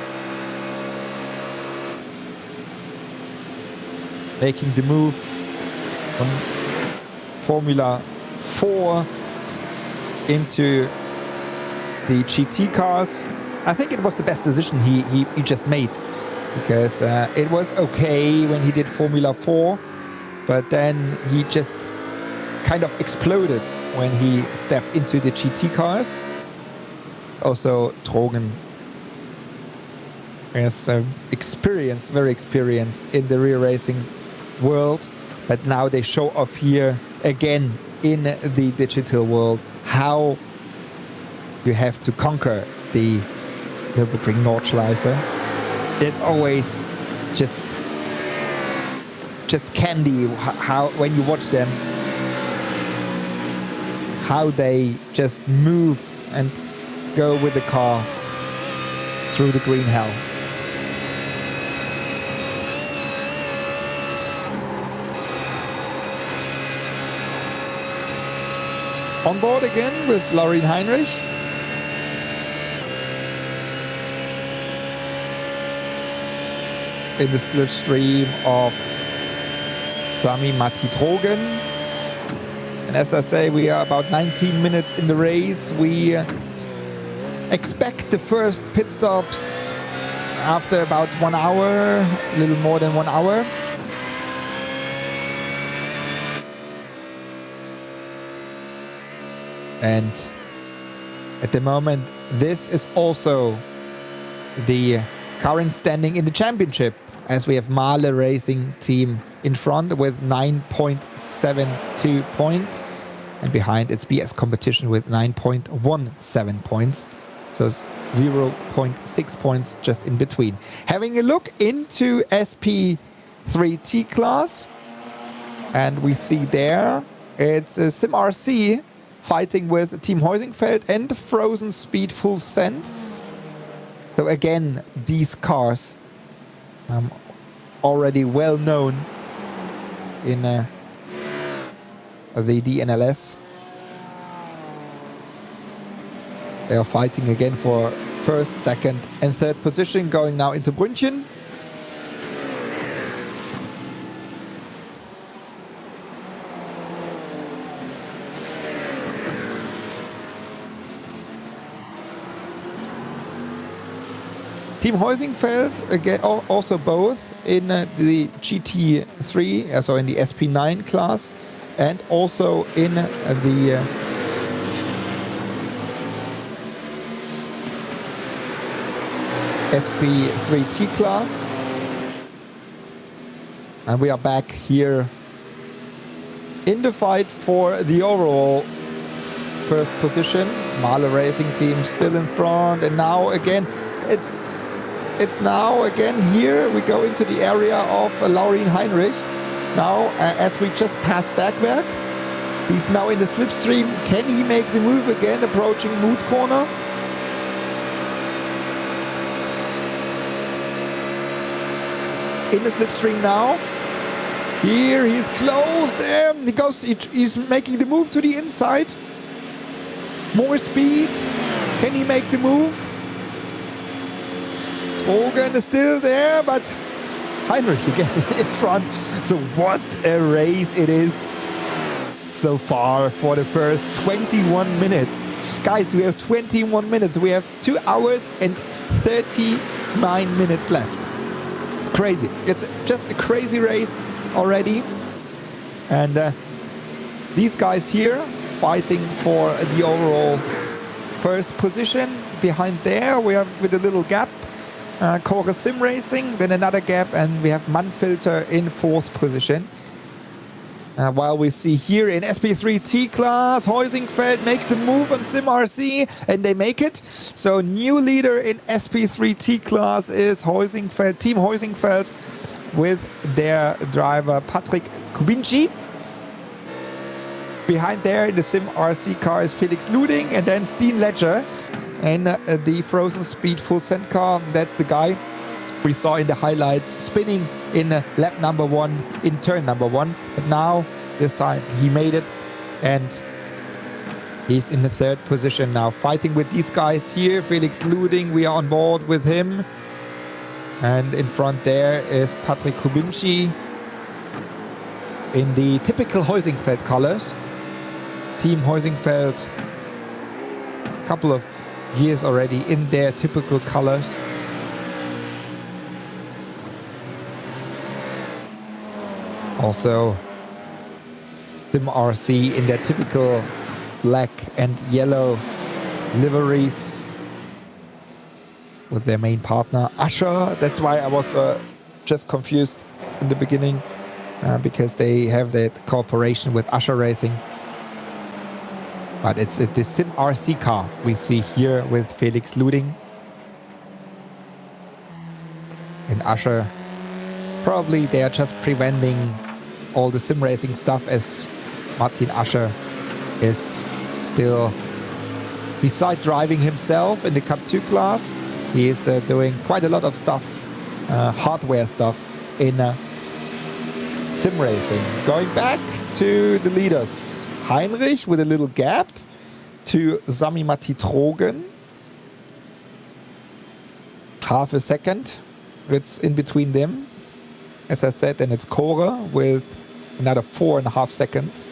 Making the move from Formula 4 into the GT cars. I think it was the best decision he just made, because it was okay when he did Formula 4, but then he just kind of exploded when he stepped into the GT cars. Also, Trogen is experienced, very experienced in the real racing world, but now they show off here again in the digital world how you have to conquer the Nürburgring Nordschleife. It's always just candy how when you watch them, how they just move and go with the car through the green hell. On board again with Laurin Heinrich. In the slipstream of Sami Matti Trogen. And as I say, we are about 19 minutes in the race. We expect the first pit stops after about 1 hour, a little more than 1 hour. And at the moment, this is also the current standing in the championship, as we have MAHLE Racing Team in front with 9.72 points, and behind it's BS Competition with 9.17 points. So it's 0.6 points just in between. Having a look into SP3T class, and we see there it's a Sim RC fighting with Team Heusingfeld and Frozen Speed Full Send. So again, these cars already well known in the DNLS. They are fighting again for first, second and third position, going now into Brünchen. Team Heusingfeld, again, also both in the GT3, so in the SP9 class, and also in the SP3T class. And we are back here in the fight for the overall first position. MAHLE Racing Team still in front, and now again, it's now again here we go into the area of Laurin Heinrich. Now, as we just passed Bergwerk, he's now in the slipstream. Can he make the move again, approaching Moot Corner? In the slipstream now. Here he's close. He's making the move to the inside. More speed. Can he make the move? Trogen is still there, but Heinrich again in front. So what a race it is so far for the first 21 minutes. Guys, we have 21 minutes. We have 2 hours and 39 minutes left. Crazy. It's just a crazy race already. And these guys here fighting for the overall first position. Behind there we have, with a little gap, Cora Sim Racing, then another gap, and we have Mannfilter in 4th position. While we see here in SP3T class, Heusingfeld makes the move on Sim RC, and they make it. So new leader in SP3T class is Heusingfeld, Team Heusingfeld, with their driver Patrick Kubinci. Behind there in the Sim RC car is Felix Luding, and then Steen Ledger in the Frozen Speed full send car. That's the guy we saw in the highlights spinning in lap number 1 in turn number 1. But now, this time, he made it, and he's in the 3rd position now, fighting with these guys here. Felix Luding, we are on board with him. And in front there is Patrick Kubinci in the typical Heusingfeld colors. Team Heusingfeld, a couple of years already in their typical colors. Also, Sim RC in their typical black and yellow liveries with their main partner, Usher. That's why I was just confused in the beginning, because they have that cooperation with Usher Racing. But it's the Sim RC car we see here with Felix Luding. And Usher, probably they are just preventing all the sim racing stuff, as Martin Usher is still, beside driving himself in the Cup 2 class, he is doing quite a lot of stuff, hardware stuff in sim racing. Going back to the leaders, Heinrich with a little gap to Sami-Matti Trogen. Half a second, it's in between them. As I said, then it's Cora with another 4.5 seconds.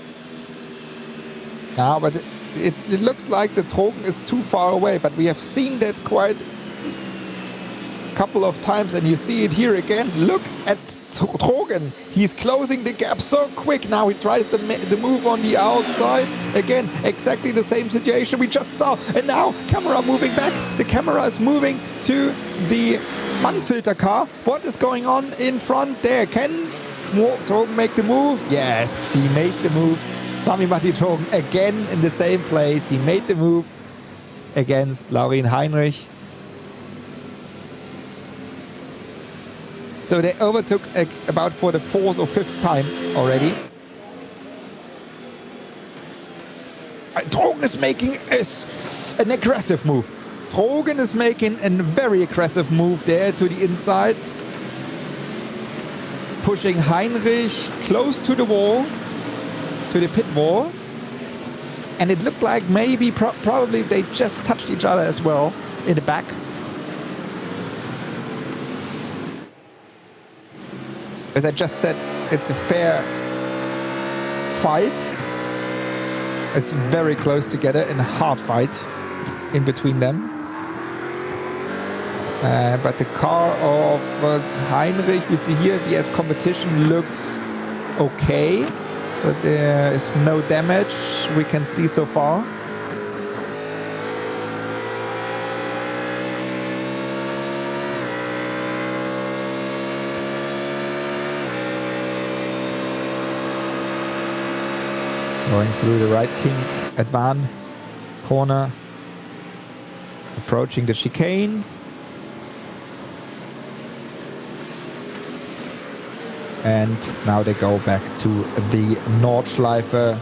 Now, but it looks like the Trogen is too far away, but we have seen that quite a couple of times, and you see it here again. Look at Trogen. He's closing the gap so quick. Now he tries the move on the outside. Again, exactly the same situation we just saw. And now, camera moving back. The camera is moving to the Mannfilter car. What is going on in front there? Can Trogen make the move? Yes, he made the move. Sami-Matti Trogen again in the same place. He made the move against Laurin Heinrich. So they overtook about for the 4th or 5th time already. Trogen is making an aggressive move. Trogen is making a very aggressive move there to the inside. Pushing Heinrich close to the wall, to the pit wall. And it looked like maybe, probably they just touched each other as well in the back. As I just said, it's a fair fight. It's very close together and a hard fight in between them. But the car of Heinrich, we see here, the S competition looks okay. So there is no damage we can see so far. Going through the right kink at Van corner, approaching the chicane. And now they go back to the Nordschleife,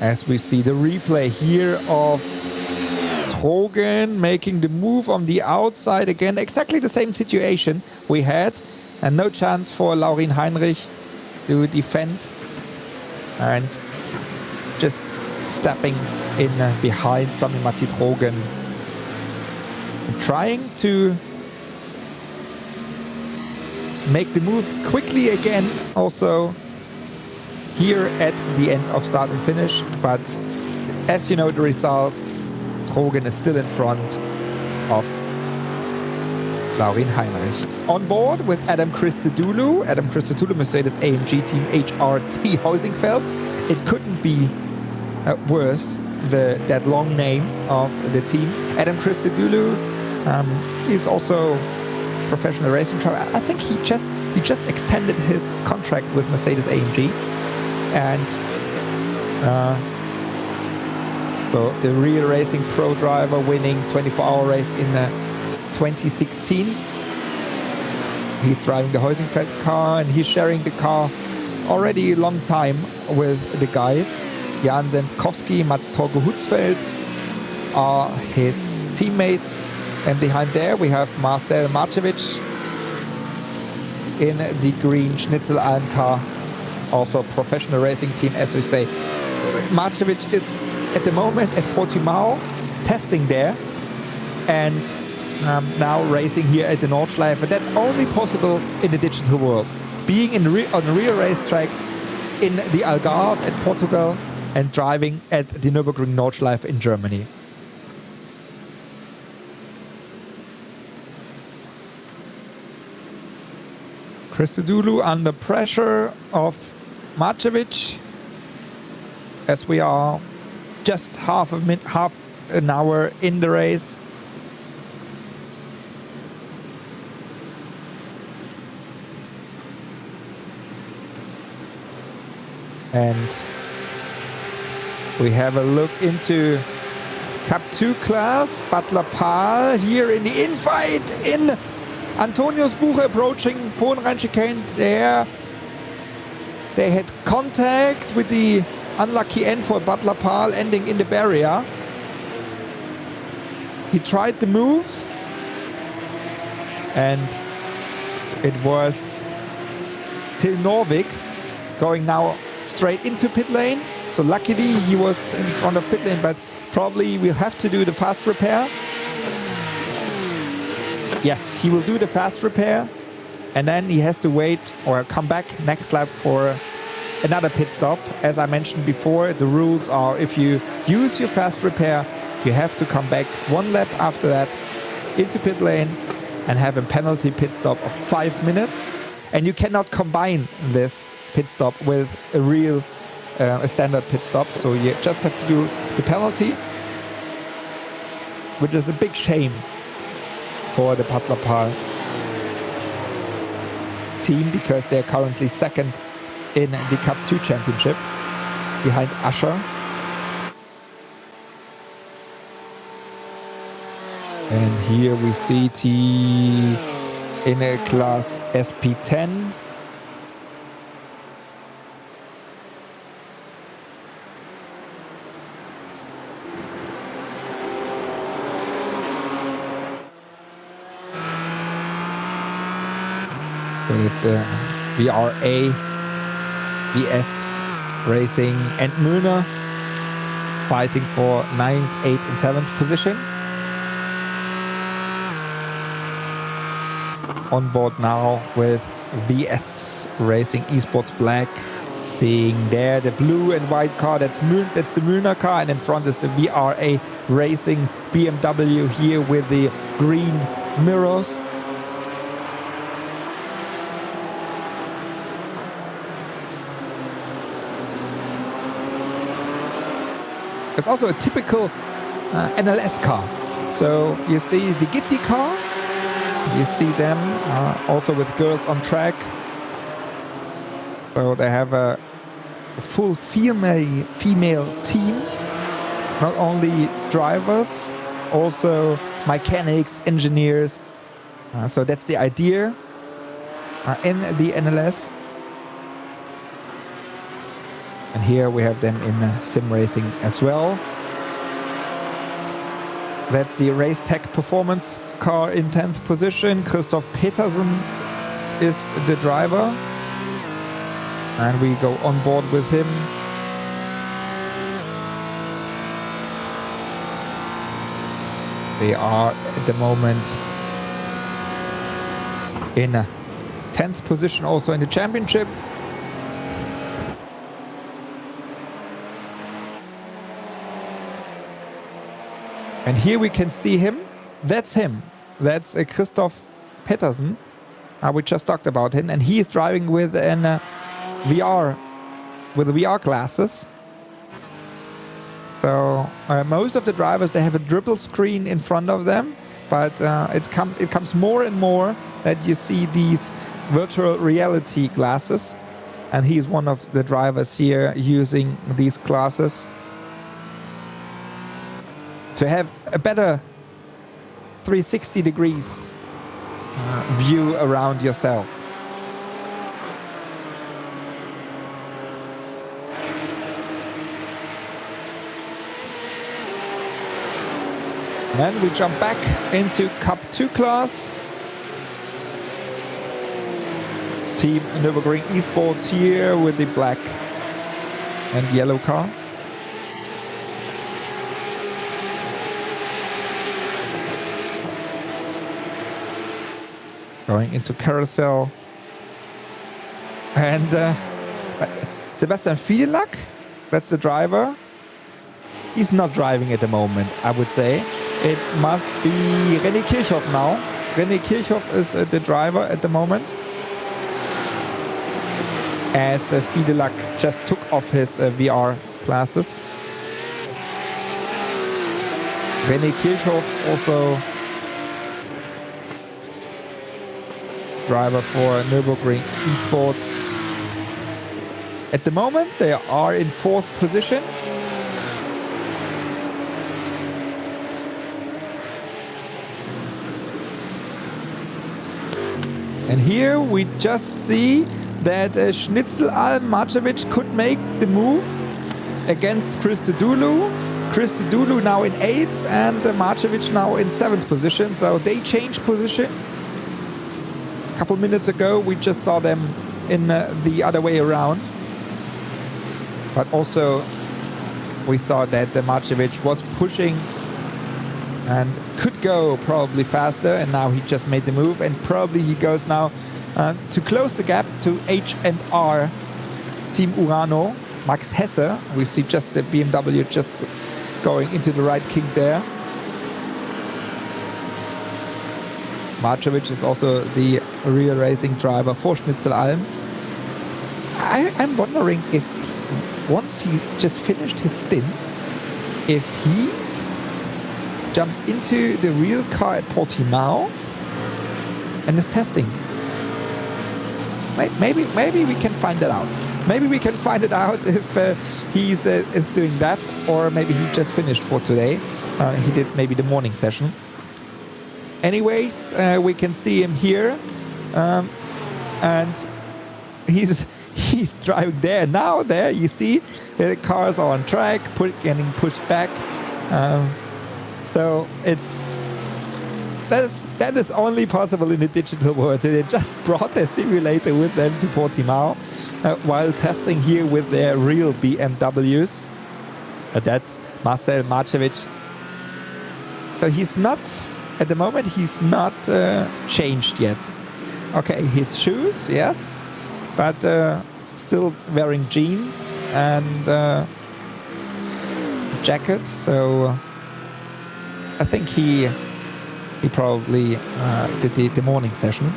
as we see the replay here of Trogen making the move on the outside again. Exactly the same situation we had, and no chance for Laurin Heinrich. to defend and just stepping in behind Sami Matti Drogen, trying to make the move quickly again, also here at the end of start and finish. But as you know the result, Drogen is still in front of Laurin Heinrich. On board with Adam Christodoulou, Mercedes-AMG Team HRT Housingfeld. It couldn't be worse, that long name of the team. Adam Christodoulou is also professional racing driver. I think he just extended his contract with Mercedes-AMG, and so the real racing pro driver, winning 24-hour race in 2016. He's driving the Housingfeld car, and he's sharing the car already a long time with the guys. Jan Sendkowski, Mats Torgo Hutzfeld are his teammates. And behind there we have Marcel Marcevic in the green Schnitzel Alm car, also professional racing team, as we say. Marcevic is at the moment at Portimao, testing there, and now racing here at the Nordschleife. That's only possible in the digital world. Being on a real racetrack in the Algarve at Portugal and driving at the Nürburgring Nordschleife in Germany. Christodoulou under pressure of Marcevic, as we are just half an hour in the race. And we have a look into Cup 2 class. Butler Pahl here in the infight in Antonius Buche approaching Hohenrhein chicane. There they had contact with the unlucky end for Butler Pahl, ending in the barrier. He tried the move, and it was Till Norvik going now straight into pit lane. So luckily he was in front of pit lane, but probably we'll have to do the fast repair. Yes, he will do the fast repair, and then he has to wait or come back next lap for another pit stop. As I mentioned before, the rules are if you use your fast repair, you have to come back one lap after that into pit lane and have a penalty pit stop of 5 minutes. And you cannot combine this pit stop with a real a standard pit stop. So you just have to do the penalty, which is a big shame for the Butler Pahl team, because they're currently second in the Cup 2 championship behind Usher. And here we see T in a class SP10. So it's VRA, VS Racing and Mühlner fighting for 9th, 8th and 7th position. On board now with VS Racing Esports Black. Seeing there the blue and white car, that's the Mühlner car, and in front is the VRA Racing BMW here with the green mirrors. It's also a typical NLS car. So you see the Gitti car, you see them also with girls on track. So they have a full female team, not only drivers, also mechanics, engineers. So that's the idea in the NLS. And here we have them in sim racing as well. That's the Race Tech Performance car in 10th position. Christoph Petersen is the driver. And we go on board with him. They are at the moment in a 10th position also in the championship. And here we can see him. That's him. That's Christoph Petersen. We just talked about him. And he is driving with an VR, with the VR glasses. So most of the drivers, they have a dribble screen in front of them. But it comes more and more that you see these virtual reality glasses. And he is one of the drivers here using these glasses to have a better 360 degrees view around yourself. Then we jump back into Cup 2 class. Team Nürburgring Esports here with the black and yellow car. Going into carousel. And Sebastian Fiedelak, that's the driver. He's not driving at the moment, I would say. It must be René Kirchhoff now. René Kirchhoff is the driver at the moment. As Fiedelak just took off his VR glasses. René Kirchhoff also driver for Nürburgring Esports. At the moment, they are in 4th position. And here we just see that Schnitzel Marcevic could make the move against Christodoulou. Christodoulou now in 8th and Marcevic now in 7th position. So they changed position. A couple minutes ago, we just saw them in the other way around. But also, we saw that Marcevic was pushing and could go probably faster. And now he just made the move. And probably he goes now to close the gap to H&R Team Urano. Max Hesse. We see just the BMW just going into the right kink there. Marcevic is also the real racing driver for Schnitzel Alm. I'm wondering if once he just finished his stint, if he jumps into the real car at Portimao and is testing. Maybe we can find that out. Maybe we can find it out if he's is doing that, or maybe he just finished for today. He did maybe the morning session. Anyways, we can see him here, and he's driving there. Now there you see the cars are on track, getting pushed back. So that is only possible in the digital world. So they just brought their simulator with them to Portimao while testing here with their real BMWs. That's Marcel Marcevic. So he's not. At the moment, he's not changed yet. Okay, his shoes, yes, but still wearing jeans and jacket. So I think he probably did the morning session.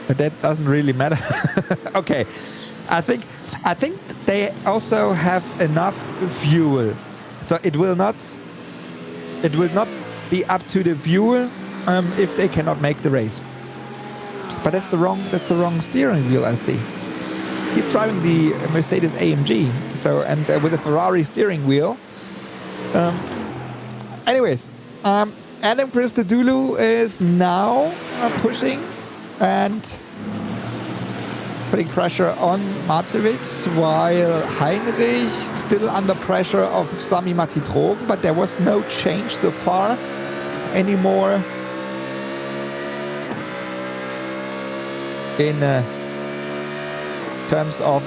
But that doesn't really matter. Okay, I think they also have enough fuel, so it will not be up to the fuel if they cannot make the race. But that's the wrong steering wheel, I see. He's driving the Mercedes AMG, so and with a Ferrari steering wheel. Anyways, Adam Christodoulou is now pushing and putting pressure on Marcevic, while Heinrich still under pressure of Sami Matitrogen, but there was no change so far anymore. in terms of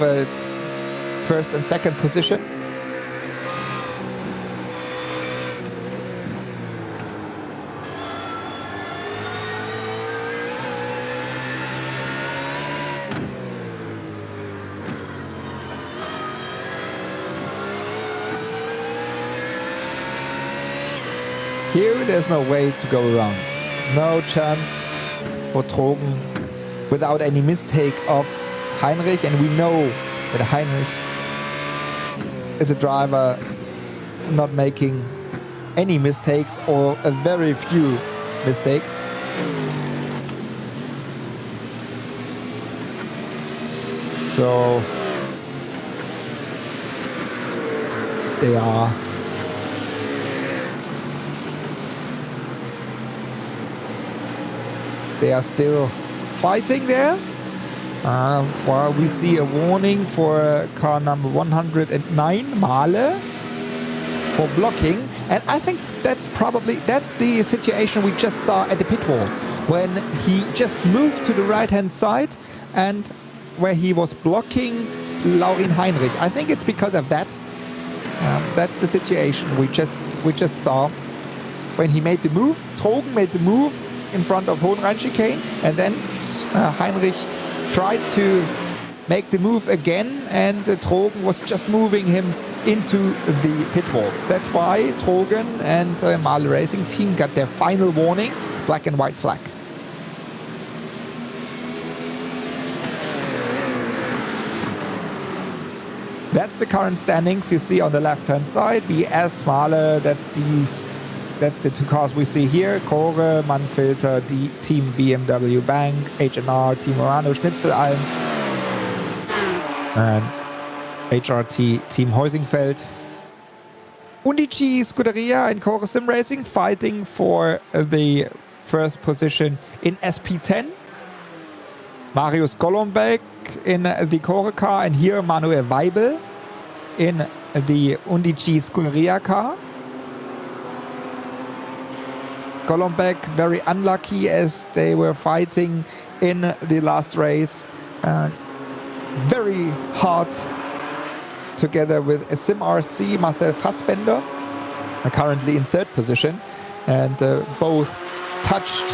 first and second position. Here, there's no way to go around. No chance for Trogen without any mistake of Heinrich. And we know that Heinrich is a driver not making any mistakes or a very few mistakes. So they are still fighting there. While we see a warning for car number 109, MAHLE, for blocking. And I think that's the situation we just saw at the pit wall, when he just moved to the right-hand side and where he was blocking Laurin Heinrich. I think it's because of that. That's the situation we just saw when he made the move. Trogen made the move in front of Hohenrhein chicane, and then Heinrich tried to make the move again, and Trogen was just moving him into the pit wall. That's why Trogen and MAHLE Racing Team got their final warning, black and white flag. That's the current standings you see on the left-hand side. BS, MAHLE, that's the two cars we see here. Kore, Mannfilter, Team BMW Bank, H&R, Team Orano, Schnitzelalm, and HRT, Team Heusingfeld. Untitled Scuderia and Kore Sim Racing fighting for the first position in SP10. Marius Golombek in the Kore car, and here Manuel Weibel in the Untitled Scuderia car. Golombek very unlucky as they were fighting in the last race. Very hard together with Sim RC Marcel Fassbender, currently in third position. And both touched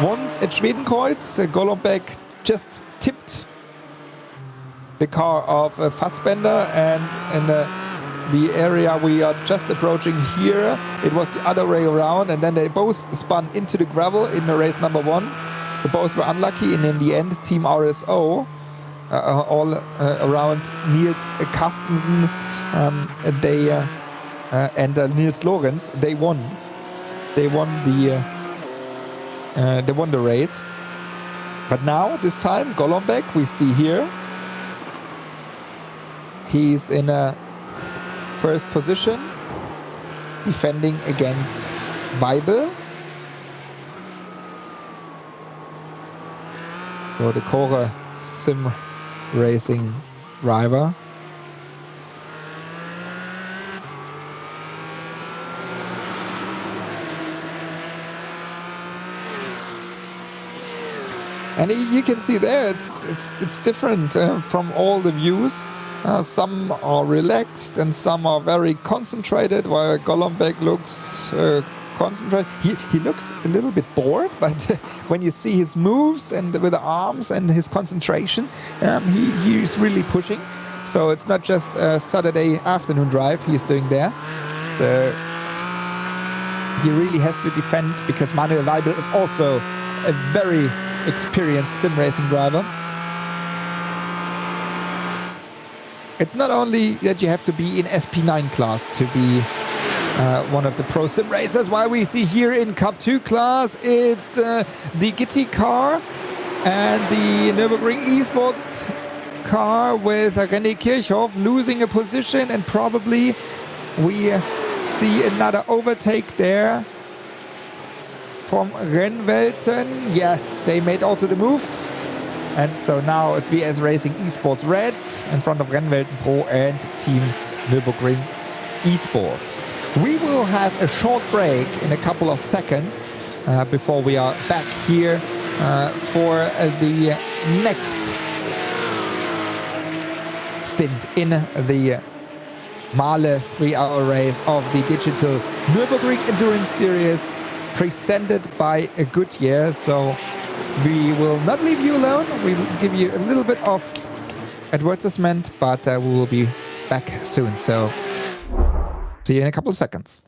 once at Schwedenkreuz. Golombek just tipped the car of Fassbender, and in the area we are just approaching here, it was the other way around, and then they both spun into the gravel in the race number one. So both were unlucky, and in the end, Team RSO, all around Niels Carstensen and Nils Lorenz, they won. They won the race. But now, this time, Golombek, we see here, he's in a first position, defending against Weibel. So the Kore Sim Racing driver. And you can see there, it's different from all the views. Some are relaxed and some are very concentrated, while Golombek looks concentrated. He looks a little bit bored, but when you see his moves and with the arms and his concentration, he's really pushing. So it's not just a Saturday afternoon drive he's doing there. So he really has to defend, because Manuel Weibel is also a very experienced sim racing driver. It's not only that you have to be in SP9 class to be one of the pro sim racers. While we see here in Cup 2 class, it's the Gitti car and the Nürburgring eSport car with René Kirchhoff losing a position, and probably we see another overtake there from Rennwelten. Yes, they made also the move. And so now it's VS Racing Esports Red in front of Rennwelten Pro and Team Nürburgring Esports. We will have a short break in a couple of seconds before we are back here for the next stint in the MAHLE 3-hour race of the digital Nürburgring Endurance Series presented by Goodyear. So we will not leave you alone. We will give you a little bit of advertisement, but we will be back soon. So see you in a couple of seconds.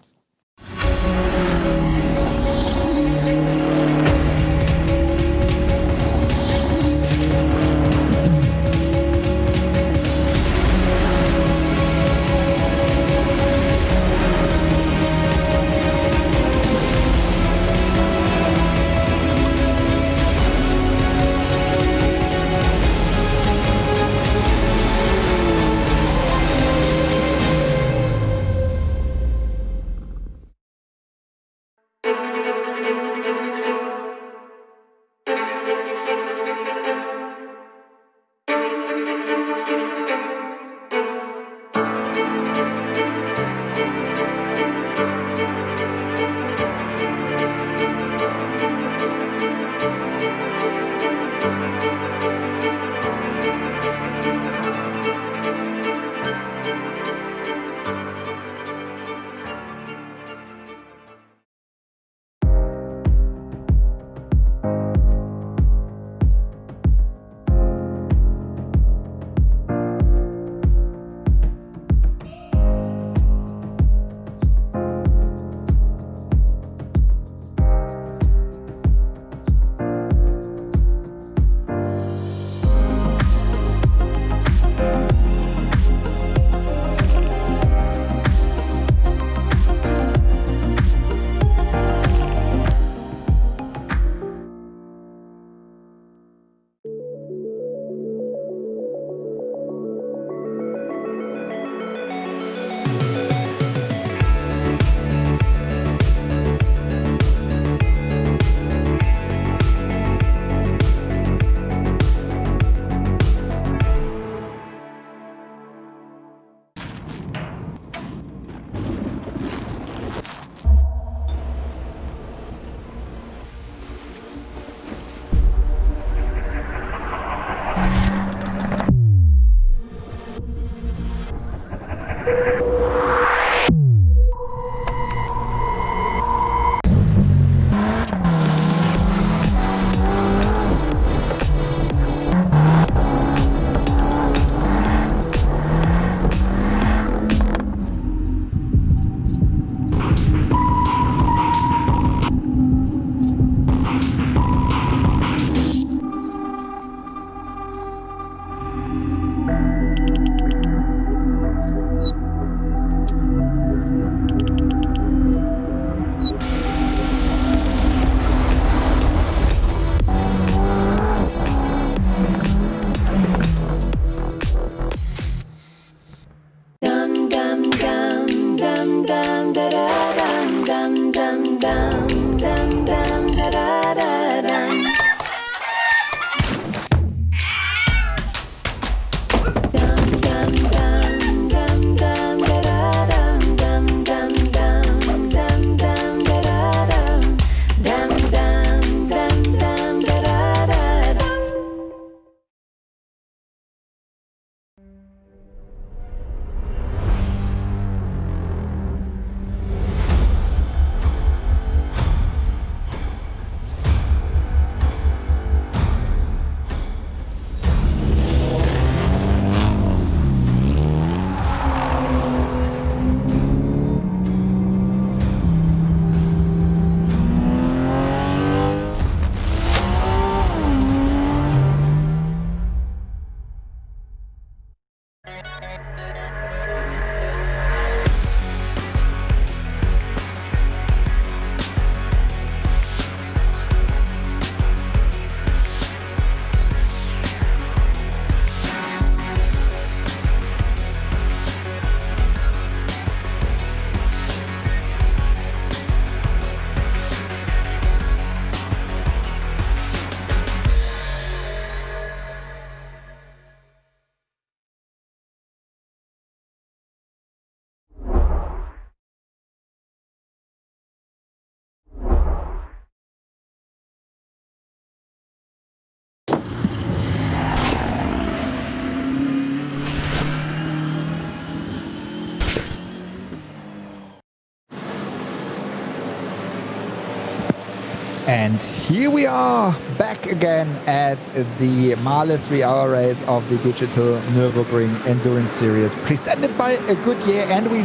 And here we are back again at the MAHLE 3-hour race of the digital Nürburgring Endurance Series presented by Goodyear, and we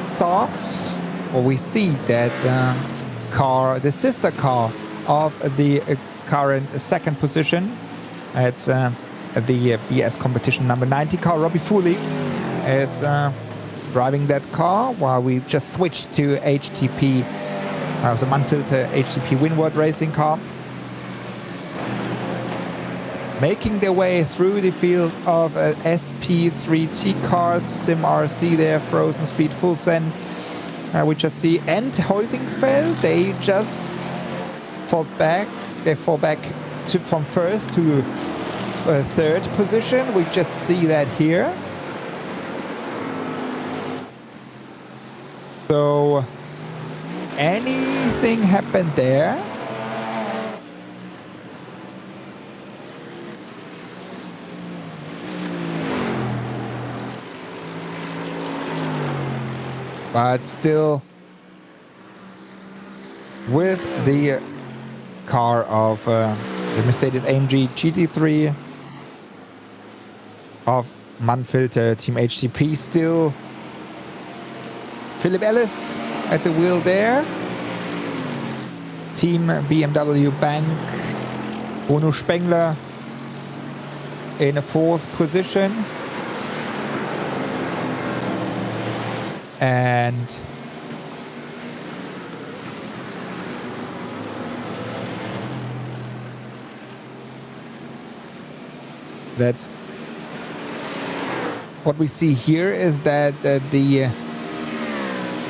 see that the sister car of the current second position, it's the BS competition number 90 car, Robbie Foley is driving that car while we just switched to HTP. The Manfilter HTP Windward racing car, making their way through the field of SP3T cars, Sim RC there, Frozen Speed Full Send. We just see, and Heusingfeld, they just fall back. They fall back from first to third position. We just see that here. So anything happened there? But still, with the car of the Mercedes AMG GT3 of Manfilter Team HTP, still Philip Ellis at the wheel there. Team BMW Bank, Bruno Springer in a fourth position. And that's what we see here, is that the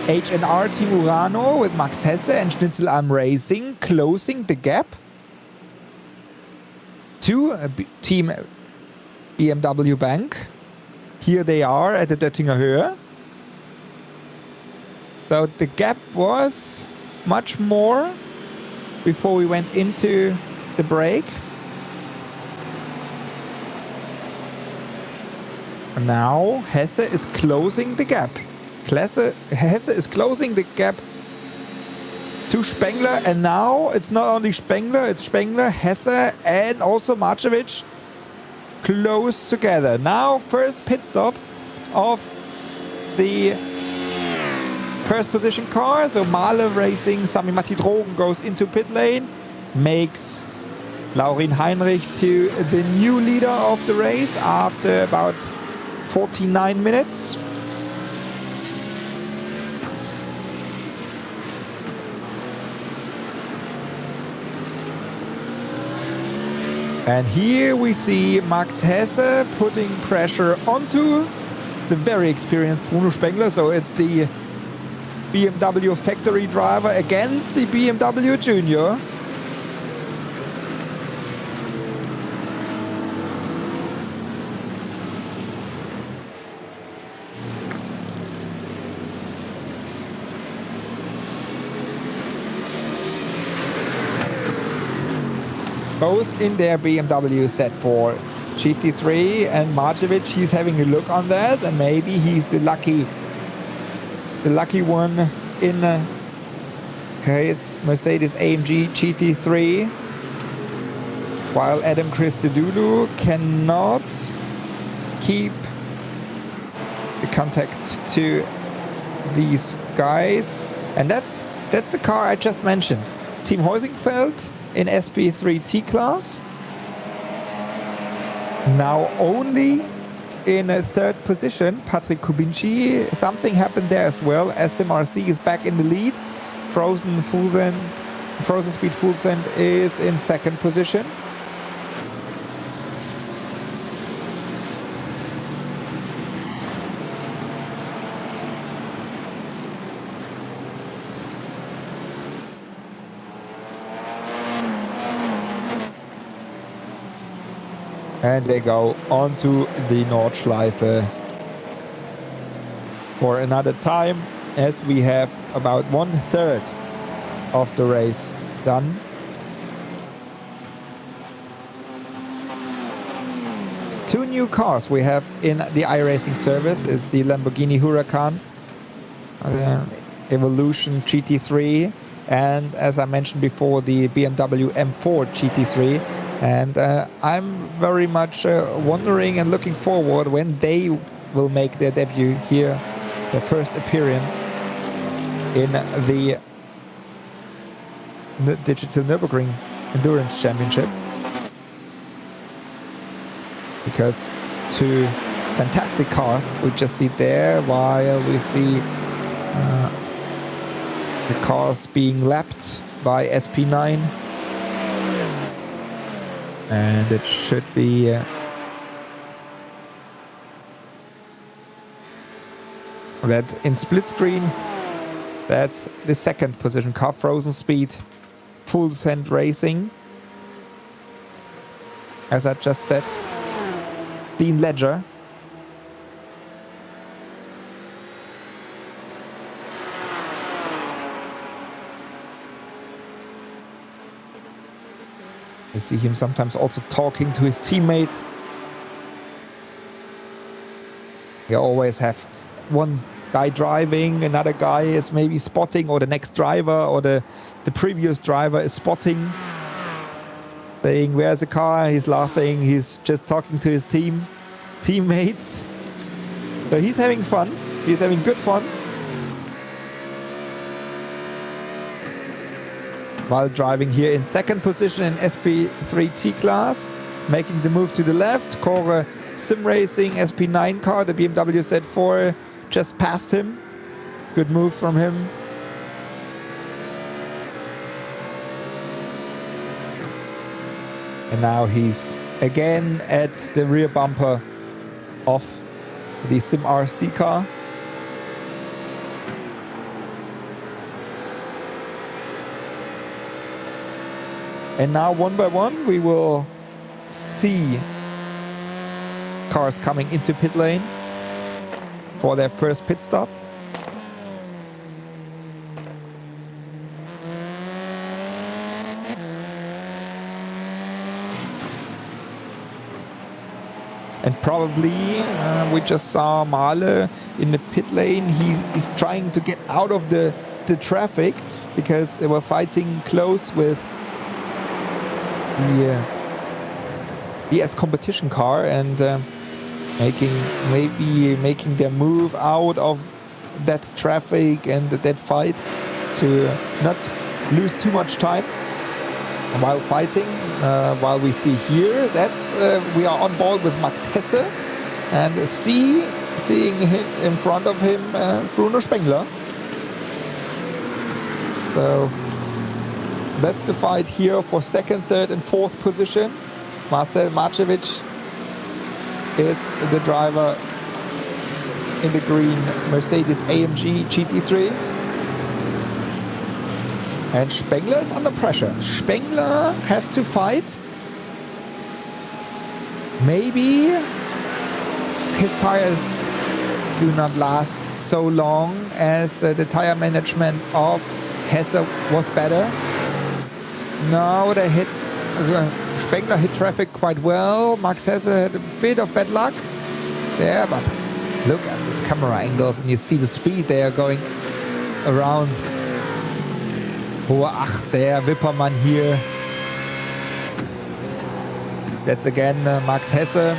H&R Team Urano with Max Hesse and Schnitzelarm Racing closing the gap to Team BMW Bank. Here they are at the Döttinger Höhe. So the gap was much more before we went into the break. And now Hesse is closing the gap. Hesse is closing the gap to Spengler, and now it's not only Spengler, it's Spengler, Hesse, and also Marcevic close together. Now first pit stop of the first position car. So MAHLE Racing, Sami Matti Drogen goes into pit lane, makes Laurin Heinrich to the new leader of the race after about 49 minutes. And here we see Max Hesse putting pressure onto the very experienced Bruno Spengler. So it's the BMW factory driver against the BMW Junior. Both in their BMW Z4 GT3, and Marcevic, he's having a look on that, and maybe he's the lucky one in his Mercedes AMG GT3, while Adam Christodoulou cannot keep the contact to these guys. And that's the car I just mentioned, Team Heusingfeld in SP3T class, now only in a third position. Patrick Kubinci, something happened there as well. SMRC is back in the lead. Frozen Speed Full Send is in second position. And they go onto the Nordschleife for another time, as we have about 1/3 of the race done. Two new cars we have in the iRacing service is the Lamborghini Huracan Evolution GT3 and as I mentioned before, the BMW M4 GT3. And I'm very much wondering and looking forward when they will make their debut here, their first appearance in the Digital Nürburgring Endurance Championship. Because two fantastic cars we just see there, while we see the cars being lapped by SP9. And it should be that in split screen, that's the second position car, Frozen Speed, Full Send Racing. As I just said, Dean Ledger. We see him sometimes also talking to his teammates. You always have one guy driving, another guy is maybe spotting, or the next driver or the previous driver is spotting, saying, where's the car? He's laughing, he's just talking to his teammates. So he's having fun, he's having good fun. While driving here in second position in SP3T class, making the move to the left. Core Sim Racing SP9 car, the BMW Z4 just passed him. Good move from him. And now he's again at the rear bumper of the Sim RC car. And now one by one we will see cars coming into pit lane for their first pit stop. And probably we just saw MAHLE in the pit lane. He's trying to get out of the traffic because they were fighting close with the BS competition car, and making their move out of that traffic and that fight to not lose too much time while fighting. While we see here, that's we are on board with Max Hesse, and seeing him in front of him Bruno Springer. So that's the fight here for second, third and fourth position. Marcel Marcevic is the driver in the green Mercedes AMG GT3. And Spengler is under pressure. Spengler has to fight. Maybe his tires do not last so long as the tire management of Hesse was better. Now they hit, Spengler hit traffic quite well. Max Hesse had a bit of bad luck there, but look at these camera angles and you see the speed they are going around. Hohe Acht, der Wippermann here. That's again Max Hesse.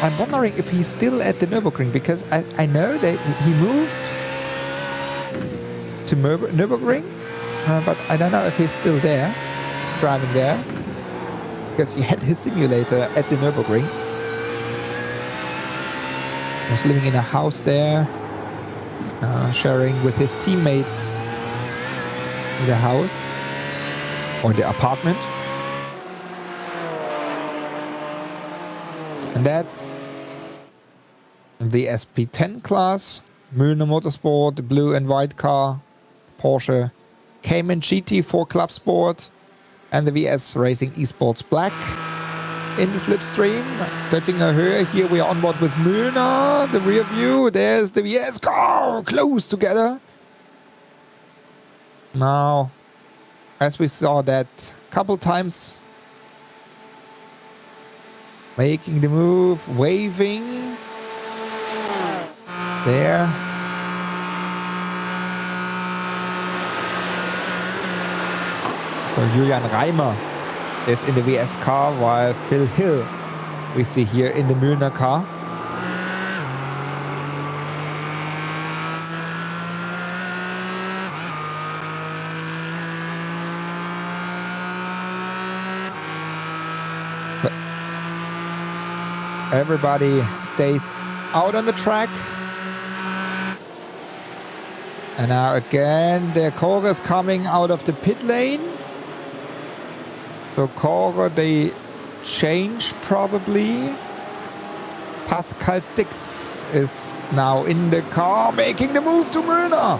I'm wondering if he's still at the Nürburgring, because I know that he moved to Nürburgring. But I don't know if he's still there, driving there, because he had his simulator at the Nürburgring. He was living in a house there, sharing with his teammates the house or the apartment. And that's the SP10 class, Mühlner Motorsport, the blue and white car, Porsche Cayman GT4 Club Sport, and the VS Racing Esports Black in the slipstream. Döttinger Höhe, here we are on board with Mühlner, the rear view, there's the VS car, close together. Now, as we saw that couple times, making the move, waving, there. So Julian Reimer is in the VS car, while Phil Hill we see here in the Mühlner car. Everybody stays out on the track. And now again, the Kore is coming out of the pit lane. So Kore, they change probably. Pascal Stix is now in the car, making the move to Mühlner.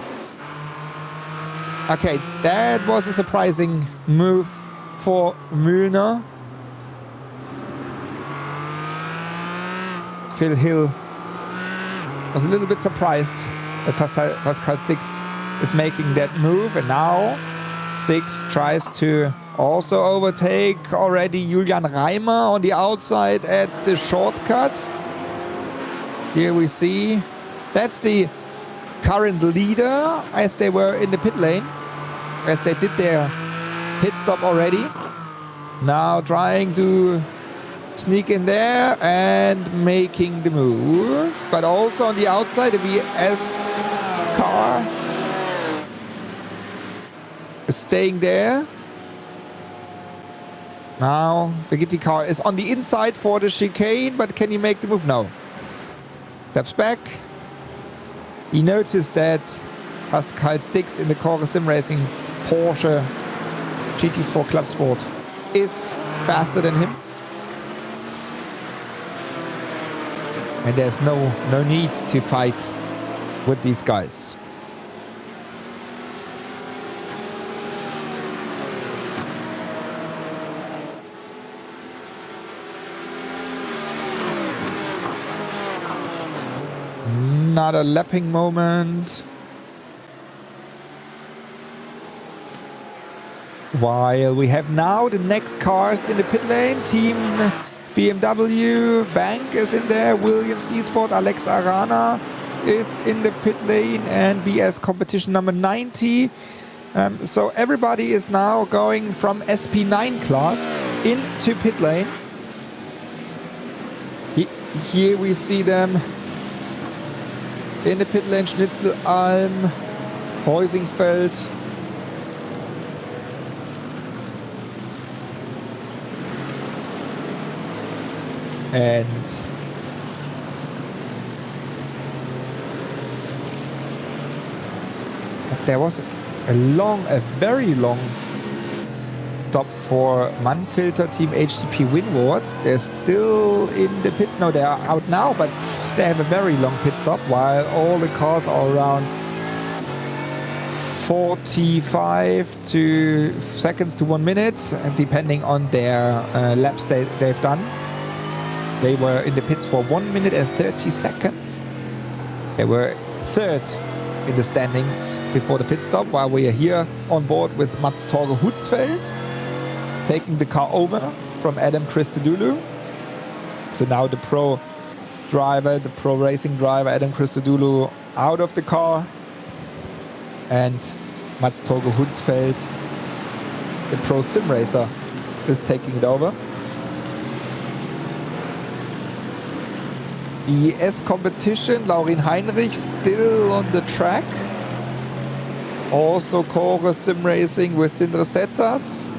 Okay, that was a surprising move for Mühlner. Phil Hill was a little bit surprised that Pascal Stix is making that move, and now Stix tries to also overtake already Julian Reimer on the outside at the shortcut. Here we see that's the current leader as they were in the pit lane, as they did their pit stop already. Now trying to sneak in there and making the move, but also on the outside the VS car is staying there. Now the Goodyear car is on the inside for the chicane, but can he make the move? No. Steps back. He noticed that Pascal Stix in the Kore Sim Racing Porsche GT4 Club Sport is faster than him. And there's no need to fight with these guys. Another lapping moment. While we have now the next cars in the pit lane. Team BMW, Bank is in there, Williams Esport, Alex Arana is in the pit lane, and BS competition number 90. So everybody is now going from SP9 class into pit lane. Here we see them in the pit lane: Schnitzel, Alm, Heusingfeld. And there was a very long stop for Mannfilter Team HTP Winward. They're still in the pits. No, they are out now, but they have a very long pit stop, while all the cars are around 45 seconds to 1 minute, depending on their laps they've done. They were in the pits for 1 minute and 30 seconds. They were third in the standings before the pit stop, while we are here on board with Mats Torge Hutzfeld, taking the car over from Adam Christodoulou. So now the pro racing driver, Adam Christodoulou, out of the car, and Mats Torge Hutzfeld, the pro sim racer, is taking it over. BS competition, Laurin Heinrich still on the track. Also Kore Sim Racing with Sindre Setsas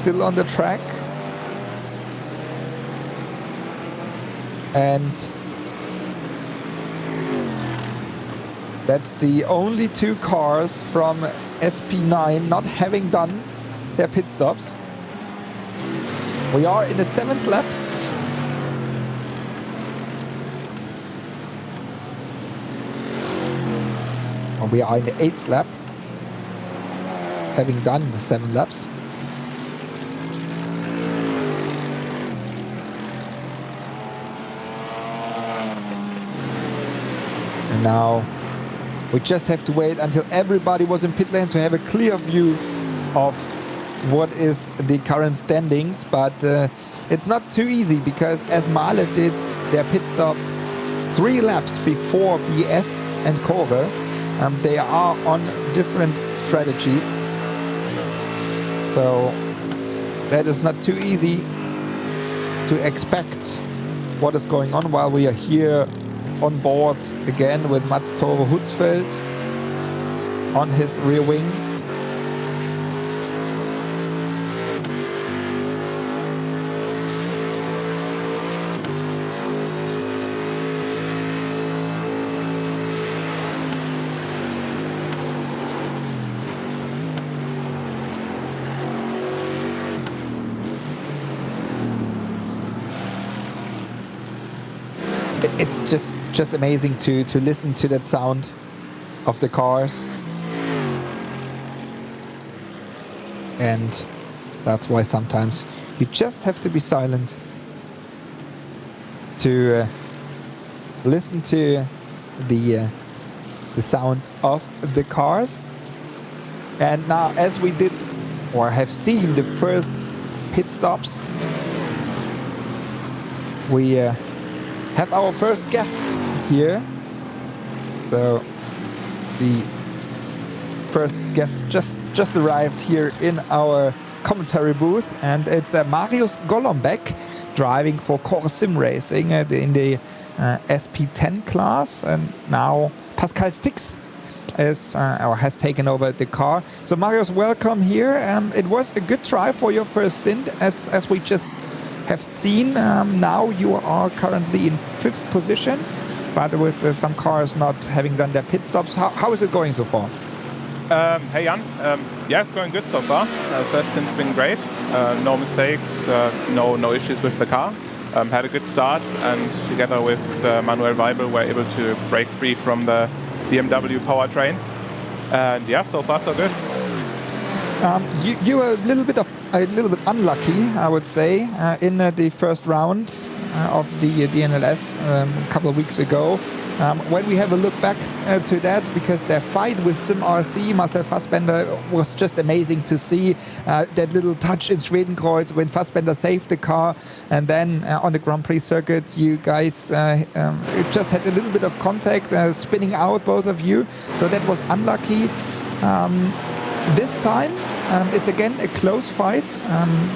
still on the track. And that's the only two cars from SP9 not having done their pit stops. We are in the 7th lap. We are in the 8th lap, having done 7 laps. And now we just have to wait until everybody was in pit lane to have a clear view of what is the current standings. But it's not too easy, because as MAHLE did their pit stop 3 laps before BS and Kore, they are on different strategies. So that is not too easy to expect what is going on while we are here on board again with Mats Tore Hutzfeld on his rear wing. It's just amazing to listen to that sound of the cars, and that's why sometimes you just have to be silent to listen to the sound of the cars. And now, as we did or have seen the first pit stops, we have our first guest here. So the first guest just arrived here in our commentary booth, and it's Marius Golombek driving for Core Sim Racing in the SP10 class, and now Pascal Stix has taken over the car. So Marius, welcome here. It was a good try for your first stint, as we just have seen. Now you are currently in 5th position, but with some cars not having done their pit stops. How is it going so far? Hey Jan, yeah, it's going good so far. First stint's been great. No mistakes, no issues with the car. Had a good start, and together with Manuel Weibel we're able to break free from the BMW powertrain. And yeah, so far so good. You were a little bit unlucky, I would say, in the first round of the NLS a couple of weeks ago. When we have a look back to that, because their fight with SimRC, Marcel Fassbender, was just amazing to see. That little touch in Schwedenkreuz when Fassbender saved the car, and then on the Grand Prix circuit, you guys just had a little bit of contact, spinning out, both of you. So that was unlucky. This time, it's again a close fight.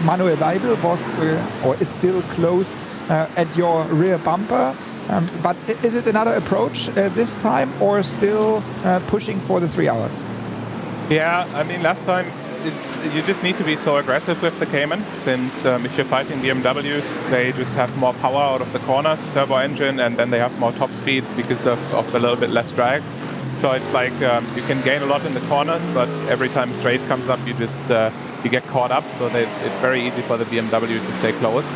Manuel Weibel was, or is still close at your rear bumper. But is it another approach this time, or still pushing for the 3 hours? Yeah, I mean, last time you just need to be so aggressive with the Cayman, since if you're fighting BMWs, they just have more power out of the corners, turbo engine, and then they have more top speed because of a little bit less drag. So it's like you can gain a lot in the corners, but every time straight comes up, you just you get caught up. So it's very easy for the BMW to stay close.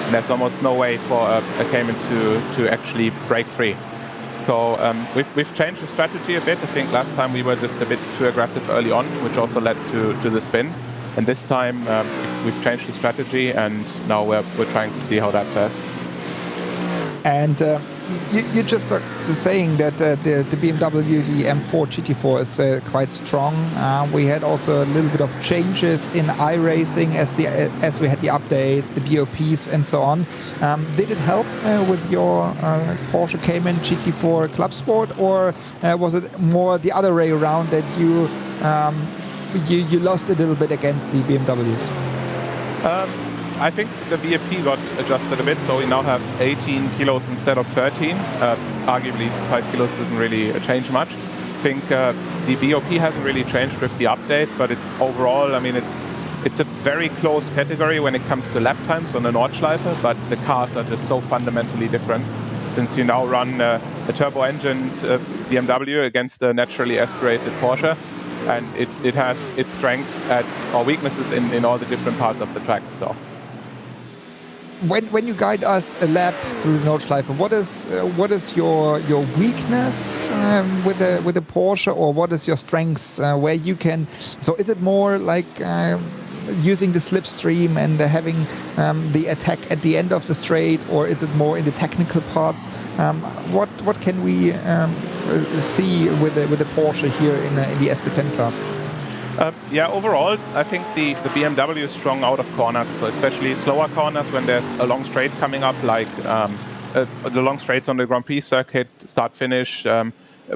And there's almost no way for a Cayman to actually break free. So we've changed the strategy a bit. I think last time we were just a bit too aggressive early on, which also led to the spin. And this time we've changed the strategy, and now we're trying to see how that fares. And you just are saying that the BMW, the M4 GT4 is quite strong. We had also a little bit of changes in iRacing as we had the updates, the BOPs, and so on. Did it help with your Porsche Cayman GT4 Club Sport, or was it more the other way around, that you lost a little bit against the BMWs? I think the VAP got adjusted a bit, so we now have 18 kilos instead of 13. Arguably 5 kilos doesn't really change much. I think the BOP hasn't really changed with the update, but it's overall, I mean, it's a very close category when it comes to lap times on the Nordschleife, but the cars are just so fundamentally different, since you now run a turbo-engined BMW against a naturally aspirated Porsche, and it has its strengths or weaknesses in all the different parts of the track. So. When you guide us a lap through the Nordschleife, what is your weakness with the Porsche, or what is your strengths where you can? So is it more like using the slipstream and having the attack at the end of the straight, or is it more in the technical parts? What can we see with the Porsche here in the SP10 class? Yeah, overall, I think the BMW is strong out of corners, so especially slower corners when there's a long straight coming up, like the long straights on the Grand Prix circuit, start-finish,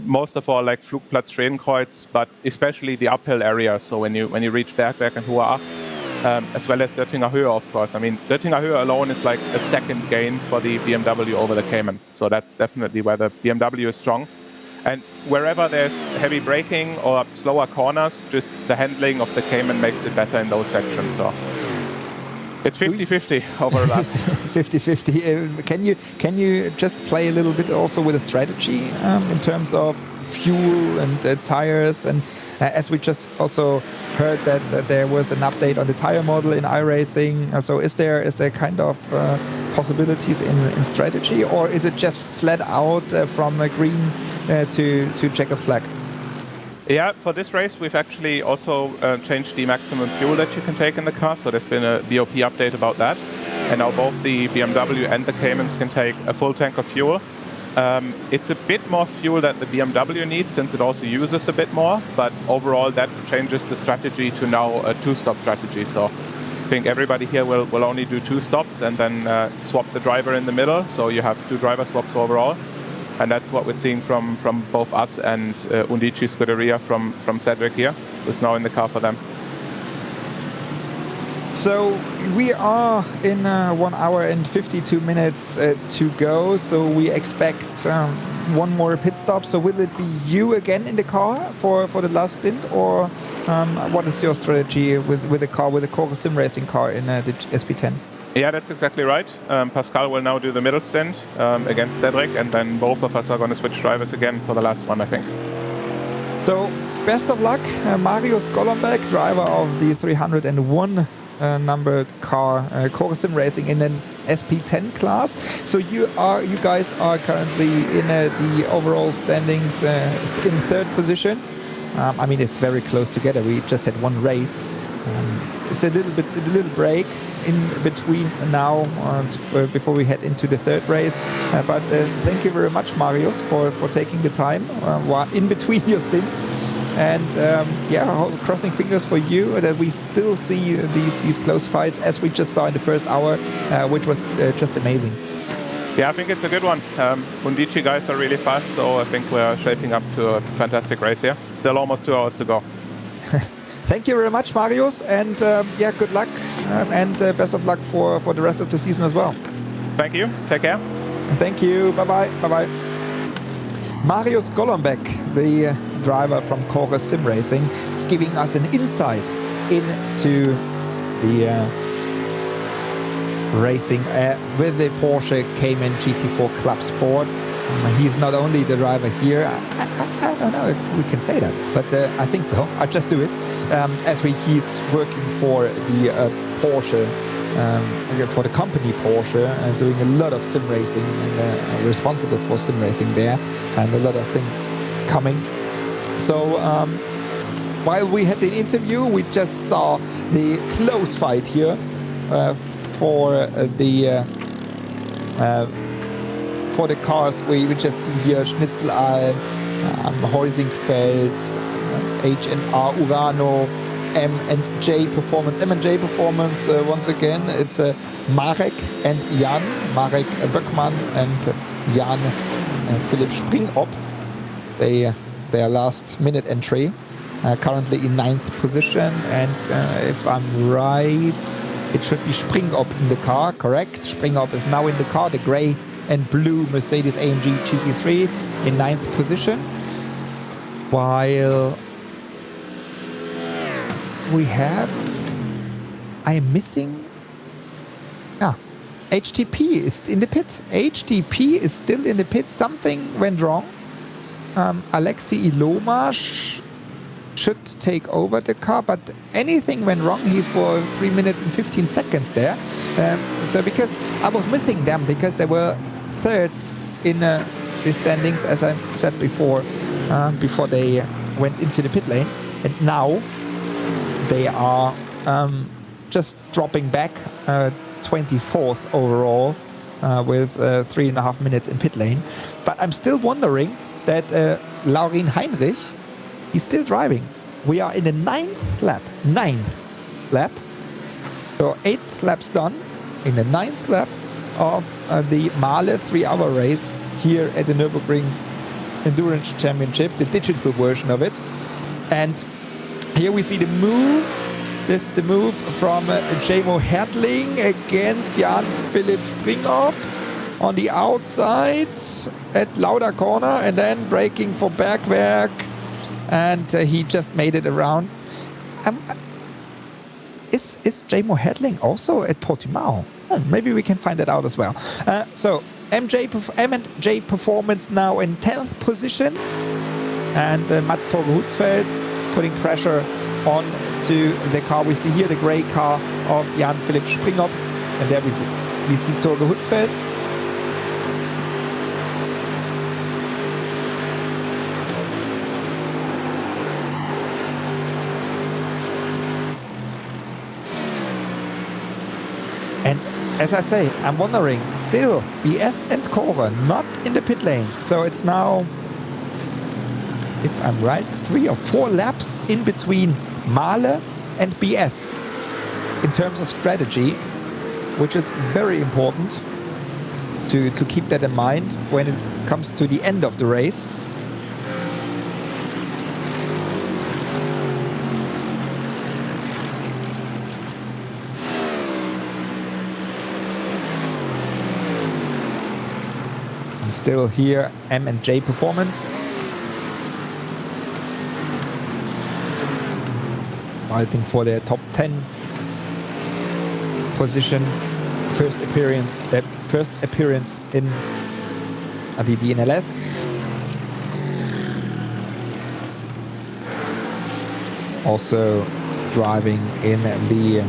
most of all like Flugplatz, Schwedenkreuz, but especially the uphill area. So when you reach Bergwerk and Hohe Acht, as well as 3h-Höhe, of course. I mean, 3h-Höhe alone is like a second gain for the BMW over the Cayman. So that's definitely where the BMW is strong. And wherever there's heavy braking or slower corners, just the handling of the Cayman makes it better in those sections. So it's 50-50 over the last. 50-50. Can you just play a little bit also with a strategy in terms of fuel and tires? And as we just also heard that there was an update on the tire model in iRacing. So is there kind of possibilities in strategy, or is it just flat out from green to checkered flag? Yeah, for this race, we've actually also changed the maximum fuel that you can take in the car. So there's been a BOP update about that. And now both the BMW and the Caymans can take a full tank of fuel. It's a bit more fuel that the BMW needs, since it also uses a bit more. But overall, that changes the strategy to now a two-stop strategy. So I think everybody here will only do 2 stops and then swap the driver in the middle. So you have 2 driver swaps overall. And that's what we're seeing from both us and Undici Scuderia from Cedric here, who's now in the car for them. So we are in 1 hour and 52 minutes to go. So we expect one more pit stop. So will it be you again in the car for the last stint, or what is your strategy with the car, with the Chorus Sim Racing car in the SP10? Yeah, that's exactly right. Pascal will now do the middle stint against Cedric, and then both of us are going to switch drivers again for the last one, I think. So, best of luck, Marius Golombek, driver of the 301 numbered car, Chorus Sim Racing in an SP10 class. So you guys are currently in the overall standings in 3rd position. I mean, it's very close together. We just had one race. It's a little break in between now before we head into the 3rd race. But thank you very much, Marius, for taking the time while in between your stints. And crossing fingers for you that we still see these close fights as we just saw in the first hour, which was just amazing. Yeah, I think it's a good one. Undici guys are really fast, so I think we're shaping up to a fantastic race here. Still almost 2 hours to go. Thank you very much, Marius, and good luck and best of luck for the rest of the season as well. Thank you. Take care. Thank you. Bye-bye. Bye-bye. Marius Golombek, the driver from Chorus Sim Racing, giving us an insight into the racing with the Porsche Cayman GT4 Club Sport. He's not only the driver here, I don't know if we can say that, but I think so. I'll just do it. He's working for the Porsche, for the company Porsche, and doing a lot of sim racing and responsible for sim racing there, and a lot of things coming. So while we had the interview, we just saw the close fight here for the cars. We just see here Schnitzelalm, Heusingfeld, H&R Urano, M&J Performance. Once again, it's Marek and Jan, Marek Böckmann and Jan Philipp Springop. Their last minute entry, currently in 9th position, and if I'm right, it should be Springop in the car, correct? Springop is now in the car, the grey and blue Mercedes AMG GT3 in 9th position, while we have, I am missing, HTP is in the pit. HTP is still in the pit. Something went wrong. Alexei Iloma should take over the car, but anything went wrong. He's for 3 minutes and 15 seconds there. So because I was missing them, because they were 3rd in the standings, as I said before they went into the pit lane, and now they are just dropping back 24th overall with 3.5 minutes in pit lane. But I'm still wondering that Laurin Heinrich, he's still driving. We are in the 9th lap. So 8 laps done in the 9th lap of the MAHLE 3-hour race here at the Nürburgring Endurance Championship, the digital version of it. And here we see the move This is the move from Jamo Hertling against Jan-Philipp Springop on the outside at Lauda corner and then braking for Bergwerk, and he just made it around. Is Jamo Hertling also at Portimao? Maybe we can find that out as well. So M&J Performance now in 10th position, and Mats Torge Hutzfeld putting pressure on to the car. We see here the grey car of Jan-Philipp Springop, and there we see Torge Hutzfeld. And as I say, I'm wondering, still, BS and Cora not in the pit lane. So it's now, if I'm right, 3 or 4 laps in between MAHLE and BS in terms of strategy, which is very important to keep that in mind when it comes to the end of the race. And still here, M&J Performance fighting for their top 10 position. First appearance in the DNLS. Also driving in the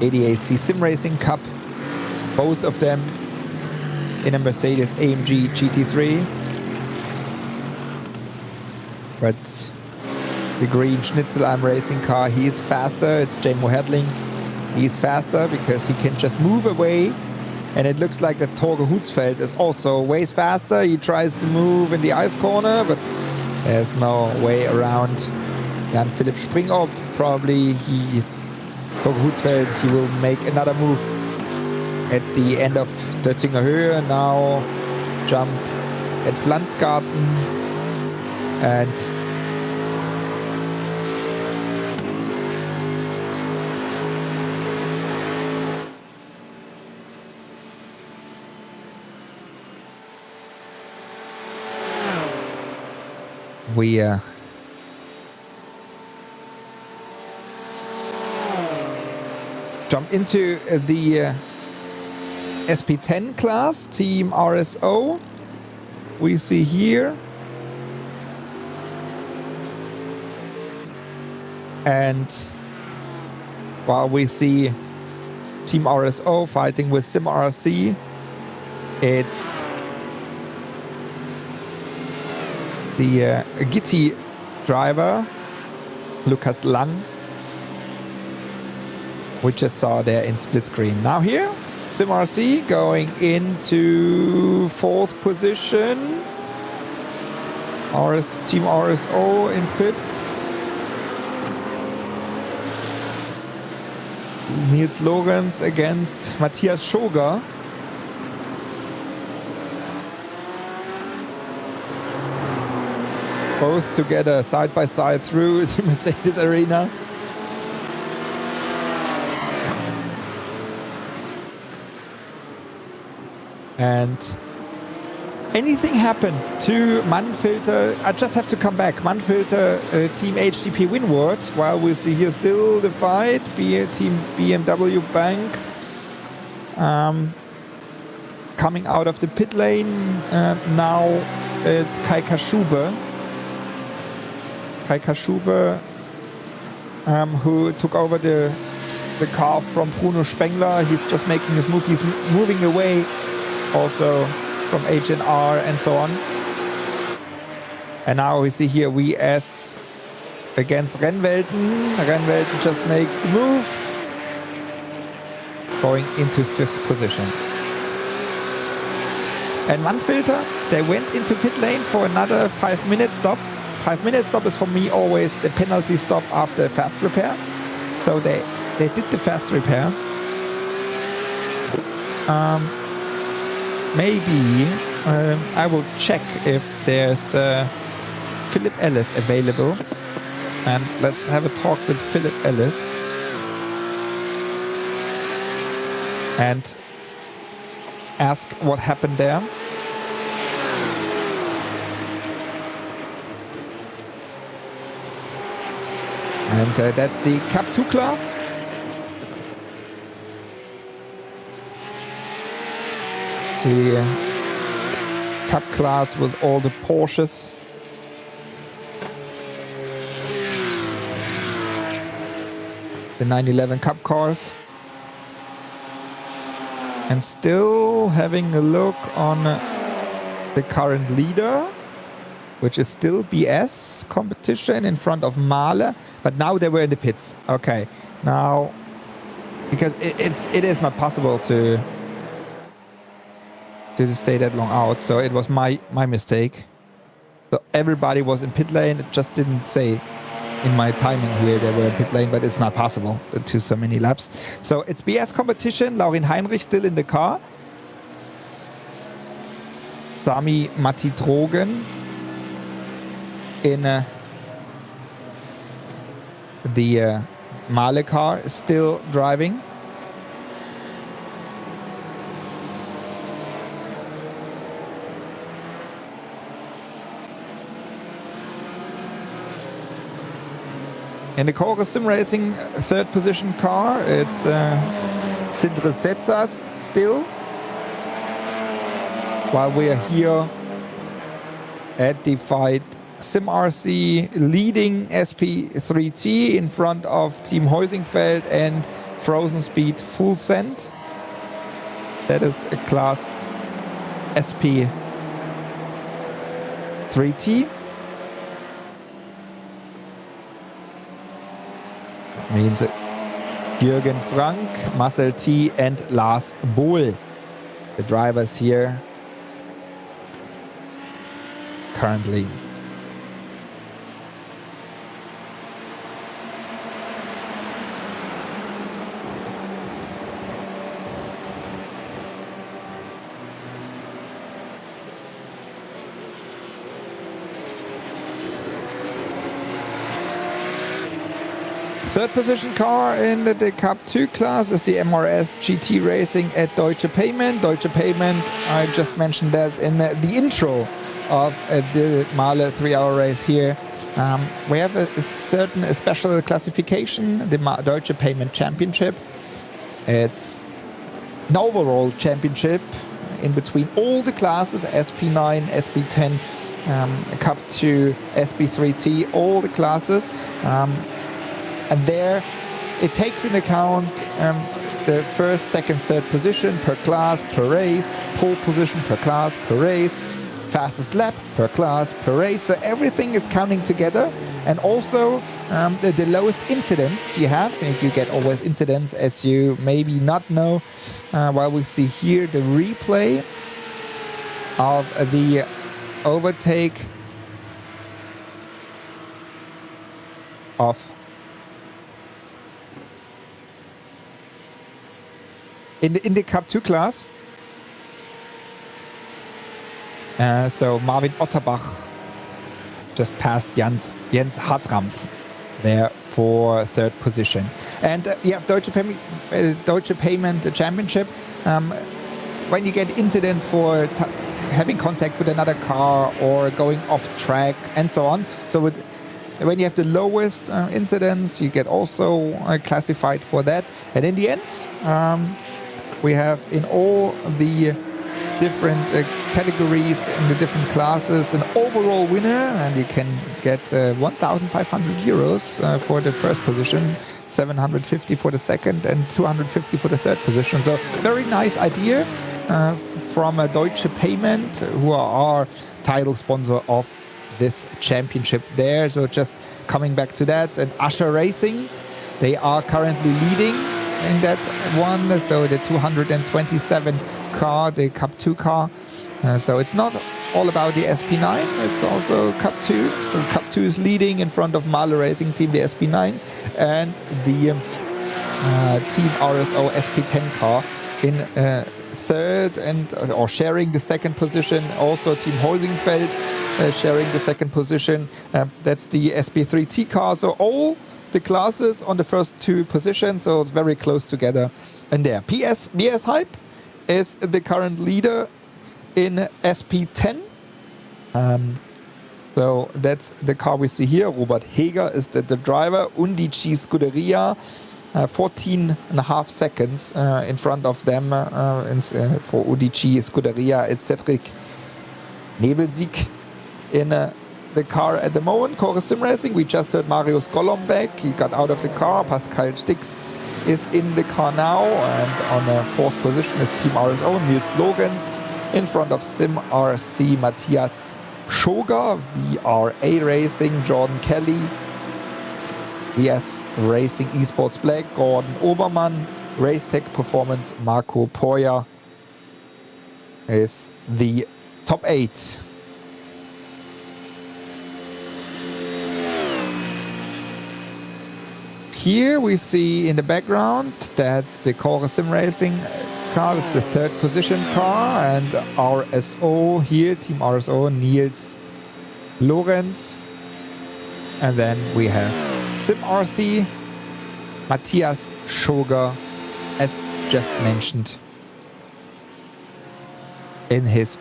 ADAC Sim Racing Cup. Both of them in a Mercedes AMG GT3. But the green Schnitzelalm racing car, he is faster. It's Jamo Hertling. He's faster because he can just move away. And it looks like that Torge Hutzfeld is also way faster. He tries to move in the ice corner, but there's no way around Jan-Philipp Springop. Probably Torge Hutzfeld, he will make another move at the end of Döttinger Höhe. Now jump at Pflanzgarten. And we jump into the SP10 class, Team RSO. We see here. And while we see Team RSO fighting with Sim RC, it's the Gitti driver, Lukas Lang, we just saw there in split screen. Now here, Sim RC going into 4th position. Team RSO in 5th. Nils Lorenz against Matthias Schoger. Both together side by side through the Mercedes arena. And anything happened to Mannfilter, I just have to come back. Mannfilter Team HTP Winward, while we see here still the fight, Team BMW Bank coming out of the pit lane. Now it's Kai Kaschube. Kai Kaschube, who took over the car from Bruno Spengler. He's just making his move. He's moving away also from HNR and so on. And now we see here WS against Rennwelten. Rennwelten just makes the move, going into 5th position. And Mannfilter, they went into pit lane for another 5-minute stop. 5-minute stop is for me always the penalty stop after a fast repair. So they did the fast repair. Maybe I will check if there's Philip Ellis available. And let's have a talk with Philip Ellis. and ask what happened there. And that's the Cup 2 class. The Cup class with all the Porsches. The 911 Cup cars. And still having a look on the current leader, which is still BS competition in front of MAHLE, but now they were in the pits. Okay, now because it is not possible to stay that long out, so it was my mistake. So everybody was in pit lane. It just didn't say in my timing here they were in pit lane, but it's not possible to so many laps. So it's BS competition. Laurin Heinrich still in the car. Sami Matti Drogen in the MAHLE car is still driving. In the Chorus Sim Racing third position car, it's Sindre Setzas still. While we are here at the fight, Sim RC leading SP3T in front of Team Heusingfeld and Frozen Speed Full Send. That is a class SP3T. Means Jürgen Frank, Marcel T and Lars Bohl, the drivers here currently. Third position car in the Cup 2 class is the MRS GT Racing at Deutsche Payment. Deutsche Payment, I just mentioned that in the intro of the MAHLE 3-hour race here. We have a special classification, the Deutsche Payment Championship. It's an overall championship in between all the classes, SP9, SP10, Cup 2, SP3T, all the classes. And there, it takes into account the first, second, third position per class, per race, pole position per class, per race, fastest lap per class, per race. So everything is counting together. And also the lowest incidence you have. And you get always incidents, as you maybe not know. While we see here the replay of the overtake of in the Cup 2 class. So Marvin Otterbach just passed Jens Hartrampf there for third position. And Deutsche Payment Championship, when you get incidents for having contact with another car or going off track and so on. So when you have the lowest incidents, you get also classified for that. And in the end, we have in all the different categories in the different classes an overall winner, and you can get 1,500 euros for the first position, 750 for the second, and 250 for the third position. So very nice idea from Deutsche Payment, who are our title sponsor of this championship there. So just coming back to that, and Usher Racing, they are currently leading in that one. So the 227 car, the Cup 2 car. So it's not all about the SP9, it's also Cup 2. So Cup 2 is leading in front of MAHLE Racing Team, the SP9, and the Team RSO SP10 car in third or sharing the second position. Also Team Heusingfeld sharing the second position. That's the SP3T car. So all the classes on the first 2 positions, so it's very close together in there. BS Hype is the current leader in SP10. So that's the car we see here. Robert Heger is the driver. Undici Scuderia, 14.5 seconds in front of them. For Undici Scuderia, it's Cedric Nebelsieg in the car at the moment. Chorus Sim Racing, we just heard Marius Golombek. He got out of the car. Pascal Stix is in the car now. And on the 4th position is Team RSO, Nils Lorenz. In front of Sim RC, Matthias Schoger. VRA Racing, Jordan Kelly. VS Racing Esports Black, Gordon Obermann. Racetech Performance, Marco Poya is the top 8. Here we see in the background, that's the Chorus Sim Racing car. It's the 3rd position car. And RSO here, Team RSO, Niels Lorenz. And then we have Sim RC, Matthias Schoger, as just mentioned, in his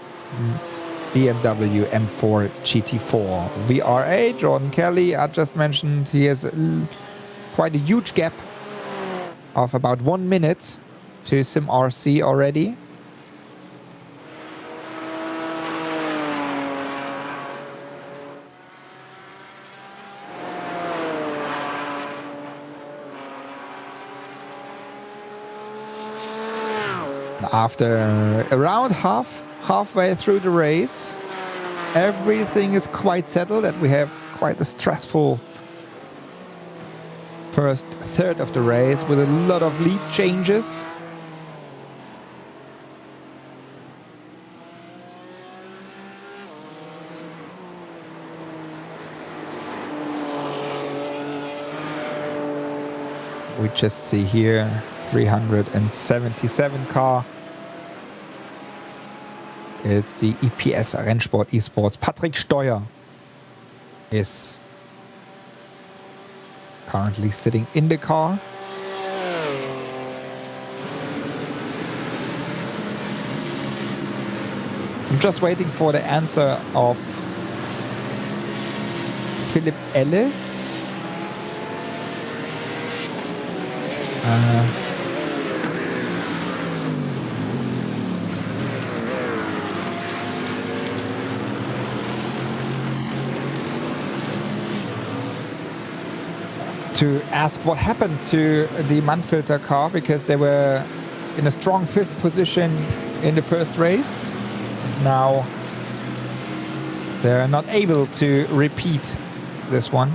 BMW M4 GT4. VRA, Jordan Kelly, I just mentioned, he has quite a huge gap of about 1 minute to Sim RC already. After around halfway through the race, everything is quite settled, and we have quite a stressful first third of the race with a lot of lead changes. We just see here 377 car. It's the EPS Rennsport Esports. Patrick Steuer is currently sitting in the car. I'm just waiting for the answer of Philip Ellis. To ask what happened to the Manfilter car, because they were in a strong 5th position in the first race. Now they're not able to repeat this one.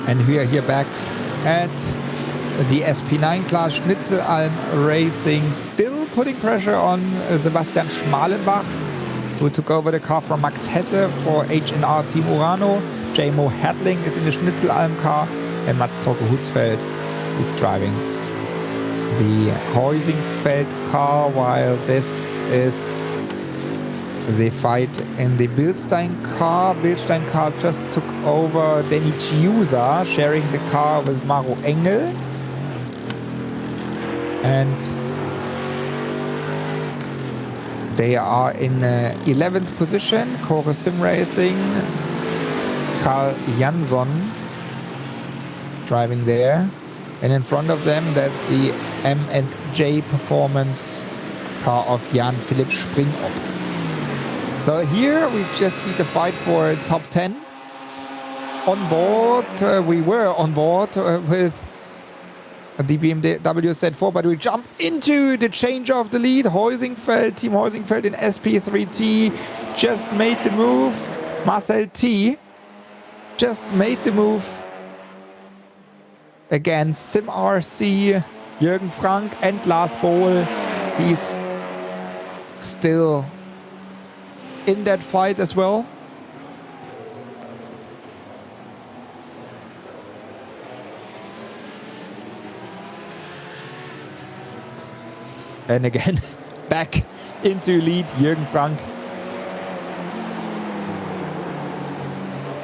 And we are here back at the SP9 class. Schnitzelalm Racing still putting pressure on Sebastian Schmalenbach, who took over the car from Max Hesse for H&R Team Urano. J-Mo Hadling is in the Schnitzelalm car, and Mats Torke Hutzfeld is driving the Heusingfeld car, while this is the fight in the Bilstein car. Bilstein car just took over Danny Chiusa, sharing the car with Maro Engel. And they are in 11th position. Chorus Sim Racing, Karl Jansson driving there. And in front of them, that's the M&J Performance car of Jan Philipp Springop. So here we just see the fight for top 10. On board, we were on board with the BMW Z4, but we jump into the change of the lead. Heusingfeld, Team Heusingfeld in SP3T just made the move. Marcel T just made the move against Sim RC, Jürgen Frank and Lars Bohl. He's still in that fight as well. And again, back into lead, Jürgen Frank.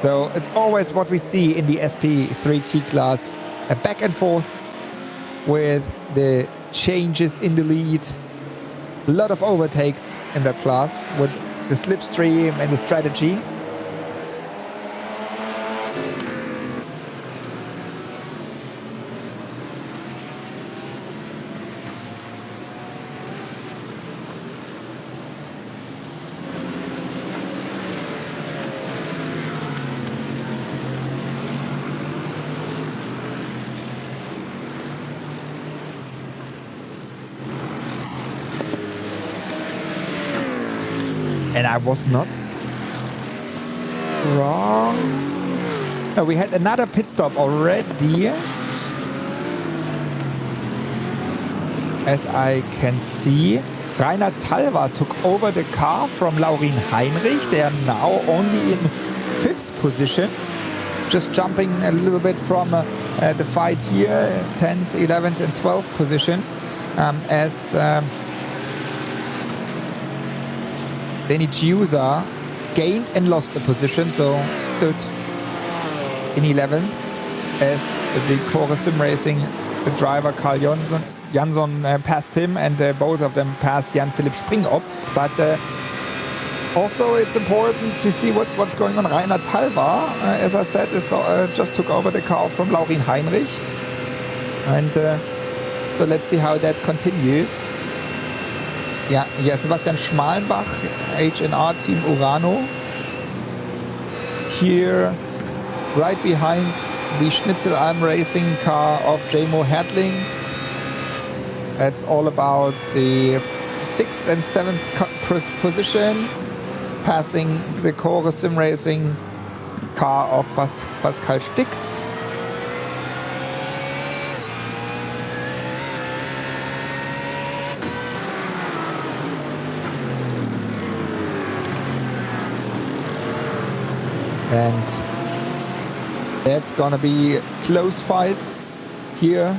So it's always what we see in the SP3T class, a back and forth with the changes in the lead. A lot of overtakes in that class with the slipstream and the strategy. And I was not wrong. No, we had another pit stop already. As I can see, Rainer Talva took over the car from Laurin Heinrich. They are now only in 5th position. Just jumping a little bit from the fight here, 10th, 11th and 12th position. As Danny Giusa gained and lost a position, so stood in 11th as the Core Sim Racing, the driver Carl Jansson passed him, and both of them passed Jan-Philipp Springop. But also it's important to see what's going on. Rainer Talva, as I said, just took over the car from Laurin Heinrich. And so let's see how that continues. Yeah, Sebastian Schmalenbach, HNR Team Urano. Here, right behind the Schnitzelalm Racing car of J-Mo Hertling. That's all about the 6th and 7th position, passing the Core Sim Racing car of Pascal Stix. And that's gonna be a close fight here,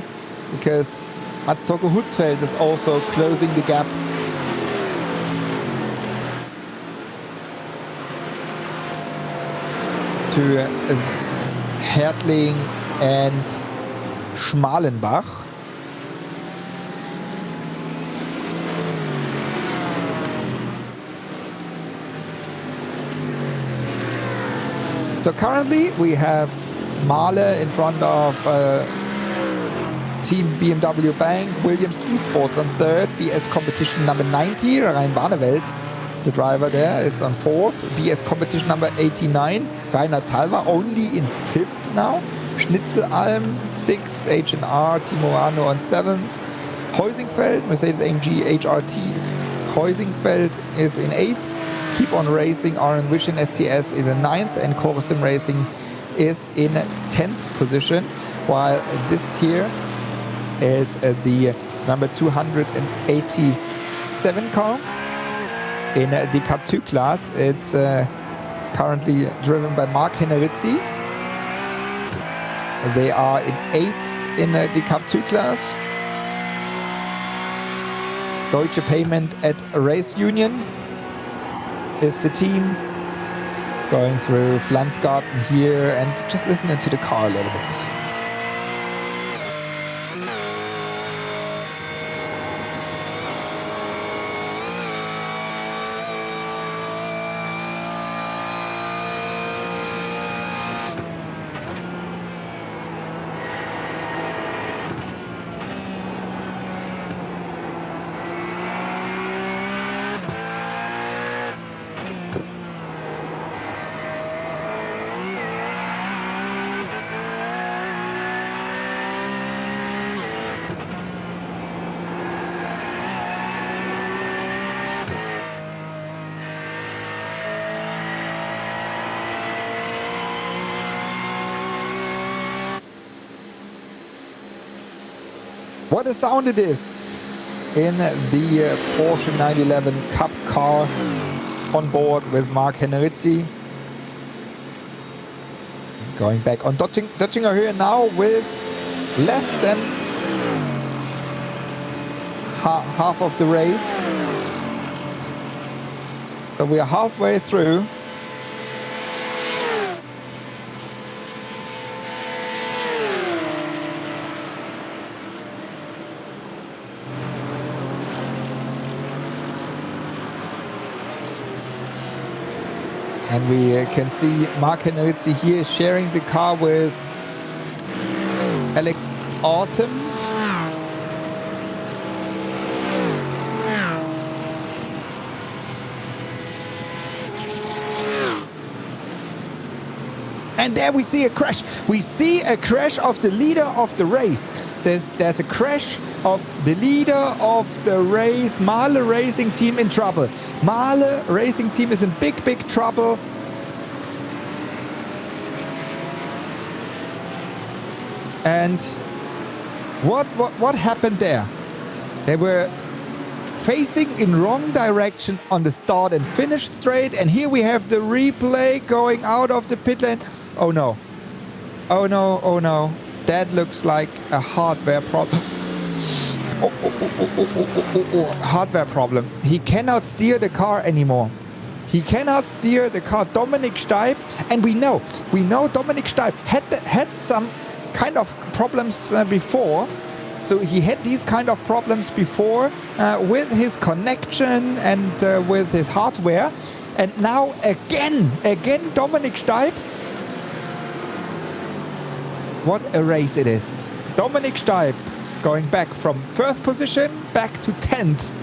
because Mats Toko Hutzfeld is also closing the gap. To Hertling and Schmalenbach. So currently we have MAHLE in front of Team BMW Bank, Williams Esports on 3rd, BS Competition number 90, Rein Barneveld is the driver there, is on 4th, BS Competition number 89, Rainer Talva only in 5th now, Schnitzelalm 6th, H&R, Team Urano on 7th, Heusingfeld, Mercedes-AMG HRT, Heusingfeld is in 8th, Keep On Racing, RN Vision STS is in 9th, and Core Sim Racing is in 10th position, while this here is the number 287 car in the Cup 2 class. It's currently driven by Mark Hennerizzi. They are in 8th in the Cup 2 class. Deutsche Payment at Race Union is the team. Going through Flansgarten here and just listening to the car a little bit. What a sound it is in the Porsche 911 Cup car. on board with Mark Henrici. Going back on Döttinger here now with less than half of the race. So we are halfway through. And we can see Mark Henrici here sharing the car with Alex Autumn. And there we see a crash. We see a crash of the leader of the race. There's a crash of the leader of the race. MAHLE Racing Team in trouble. MAHLE Racing Team is in big trouble. And what happened there? They were facing in wrong direction on the start and finish straight, and here we have the replay going out of the pit lane. Oh no. Oh no, oh no. That looks like a hardware problem. Hardware problem. He cannot steer the car anymore. He cannot steer the car. Dominik Steib, and we know Dominik Steib had some kind of problems before. So he had these kind of problems before with his connection and with his hardware. And now again Dominik Steib. What a race it is. Dominik Steib going back from first position back to 10th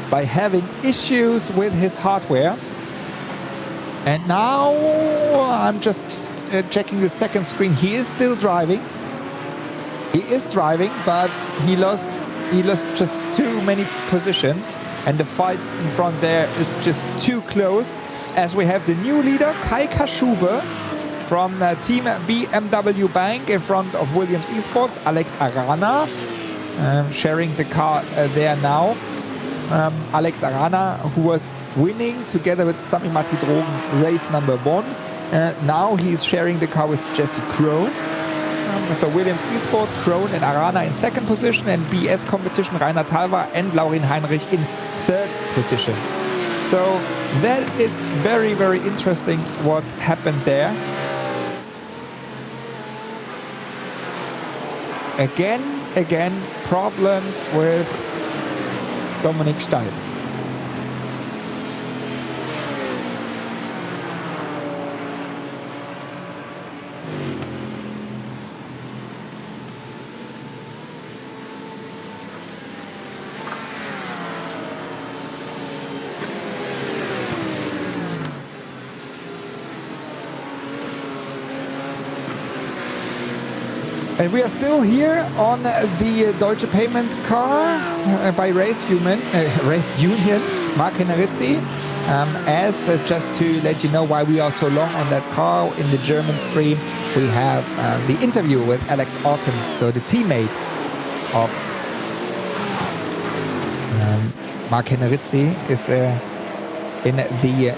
by having issues with his hardware. And now I'm just checking the second screen. He is still driving. He is driving, but he lost just too many positions, and the fight in front there is just too close, as we have the new leader Kai Kaschube from Team BMW Bank in front of Williams Esports, Alex Arana sharing the car there now. Alex Arana, who was winning together with Sami Matti Drogen race number 1. Now he's sharing the car with Jesse Krohn. So Williams Esports, Krohn and Arana in second position, and BS competition Rainer Talwa and Laurin Heinrich in third position. So that is very, very interesting what happened there. Again, problems with Dominik Steib. And we are still here on the Deutsche Payment car by Race Union, Mark Henrici. As just to let you know why we are so long on that car in the German stream, we have the interview with Alex Autumn, so the teammate of Mark Henrici is in the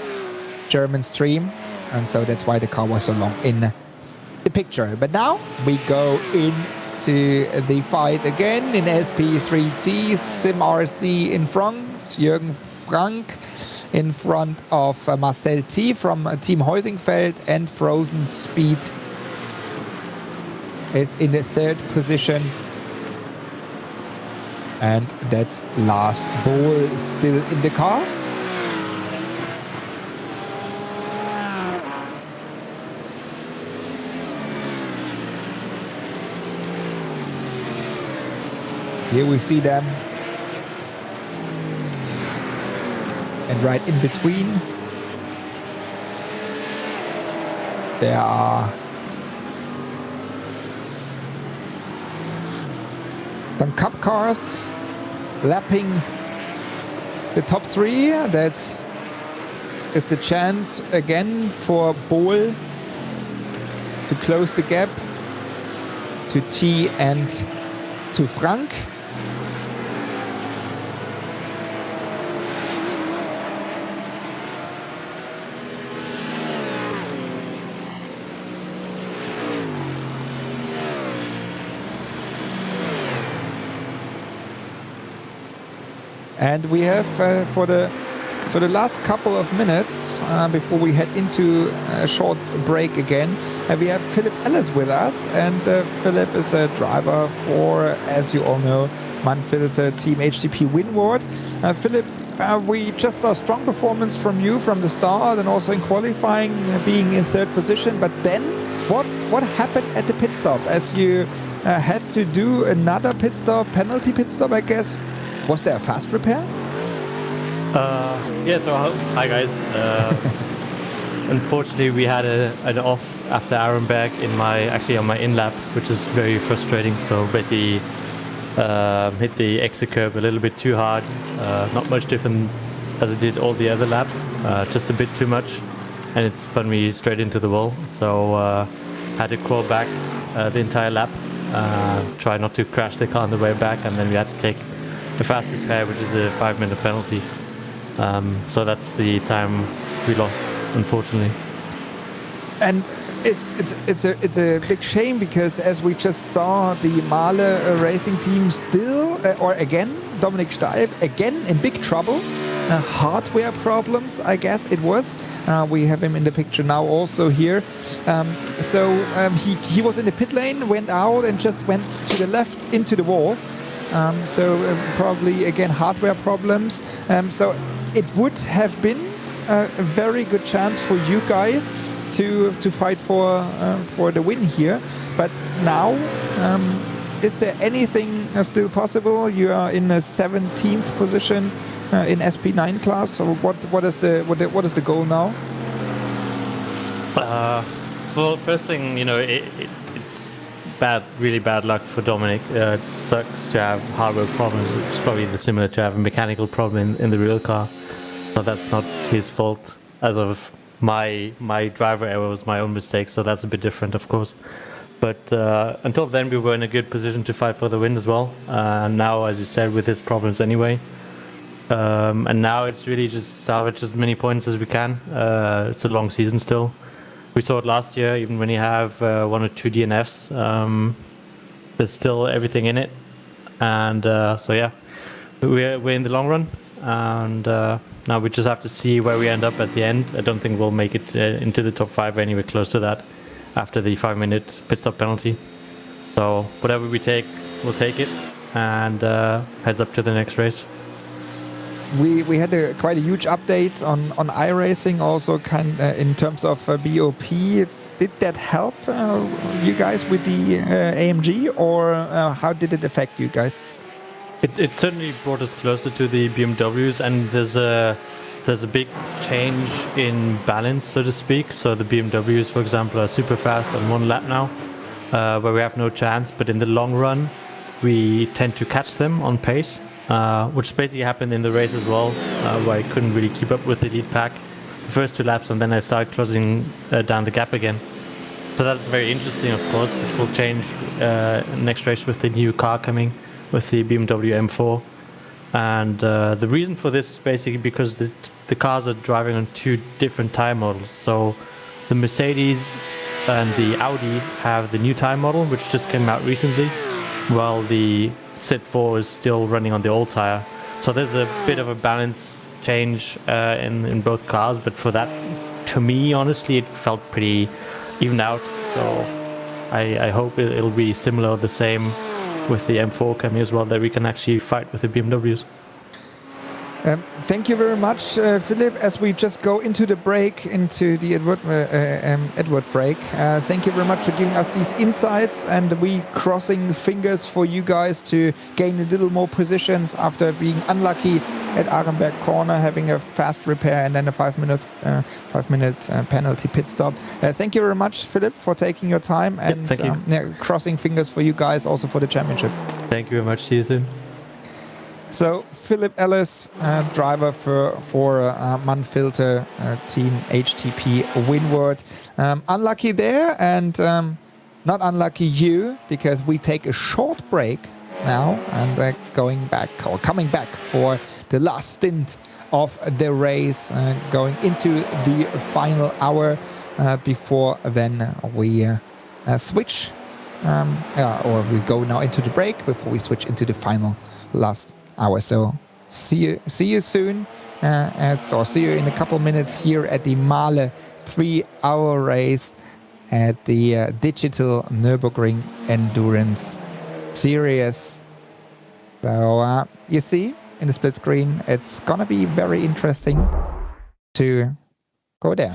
German stream, and so that's why the car was so long in the picture. But now we go into the fight again in SP3T. Sim RC in front, Jürgen Frank in front of Marcel T from Team Heusingfeld, and Frozen Speed is in the third position. And that's Lars Bohl still in the car. Here we see them. And right in between, there are some cup cars lapping the top three. That is the chance again for Bohl to close the gap to T and to Frank. And we have for the last couple of minutes before we head into a short break again, we have Philip Ellis with us, and Philip is a driver for, as you all know, Mannfilter Team HTP Windward. Philip, we just saw strong performance from you from the start and also in qualifying, being in third position. But then, what happened at the pit stop as you had to do another pit stop, penalty pit stop, I guess? Was there a fast repair? Yeah, so hi guys. Unfortunately, we had an off after Arenberg on my in lap, which is very frustrating. So basically, hit the exit curb a little bit too hard. Not much different as it did all the other laps, just a bit too much, and it spun me straight into the wall. So had to crawl back the entire lap, try not to crash the car on the way back, and then we had to take a fast repair, which is a 5-minute penalty. So that's the time we lost, unfortunately. And it's a big shame, because as we just saw, the MAHLE racing team still, Dominik Steif again in big trouble. Hardware problems, I guess it was. We have him in the picture now also here. He was in the pit lane, went out and just went to the left into the wall. Probably again hardware problems. So it would have been a very good chance for you guys to fight for the win here. But now, is there anything still possible? You are in a 17th position in SP9 class. So what is the goal now? Well, first thing, it's really bad luck for Dominik. It sucks to have hardware problems. It's probably similar to have a mechanical problem in the real car. But that's not his fault. As of my driver error was my own mistake, so that's a bit different, of course. But until then, we were in a good position to fight for the win as well. Now, as you said, with his problems anyway. And now it's really just salvage as many points as we can. It's a long season still. We saw it last year, even when you have 1 or 2 DNFs. There's still everything in it. And so yeah, we're in the long run. And now we just have to see where we end up at the end. I don't think we'll make it into the top 5 or anywhere close to that after the 5-minute pit stop penalty. So whatever we take, we'll take it, and heads up to the next race. We had quite a huge update on iRacing also, in terms of BOP. Did that help you guys with the AMG, or how did it affect you guys? It certainly brought us closer to the BMWs, and there's a big change in balance, so to speak. So the BMWs, for example, are super fast on 1 lap now, where we have no chance. But in the long run, we tend to catch them on pace, which basically happened in the race as well, where I couldn't really keep up with the lead pack the first 2 laps, and then I started closing down the gap again. So that's very interesting, of course, which will change next race with the new car coming, with the BMW M4. And the reason for this is basically because the cars are driving on 2 different tire models. So the Mercedes and the Audi have the new tire model, which just came out recently, while the Z4 is still running on the old tire. So there's a bit of a balance change in both cars, but for that, to me, honestly, it felt pretty even out. So I hope it'll be similar or the same with the M4 coming as well, that we can actually fight with the BMWs. Thank you very much, Philip. As we just go into the break, into the Edward break, thank you very much for giving us these insights, and we crossing fingers for you guys to gain a little more positions after being unlucky at Arenberg corner, having a fast repair and then a 5-minute penalty pit stop. Thank you very much, Philip, for taking your time, and thank you. Crossing fingers for you guys also for the championship. Thank you very much. See you soon. So Philip Ellis, driver for Mannfilter Team HTP Windward. Unlucky there, and not unlucky you, because we take a short break now and coming back for the last stint of the race, going into the final hour. Before then we switch, or we go now into the break before we switch into the final last hour. So see you soon, or see you in a couple minutes here at the MAHLE 3-hour race at the digital Nürburgring Endurance Series. So you see in the split screen, it's gonna be very interesting to go there.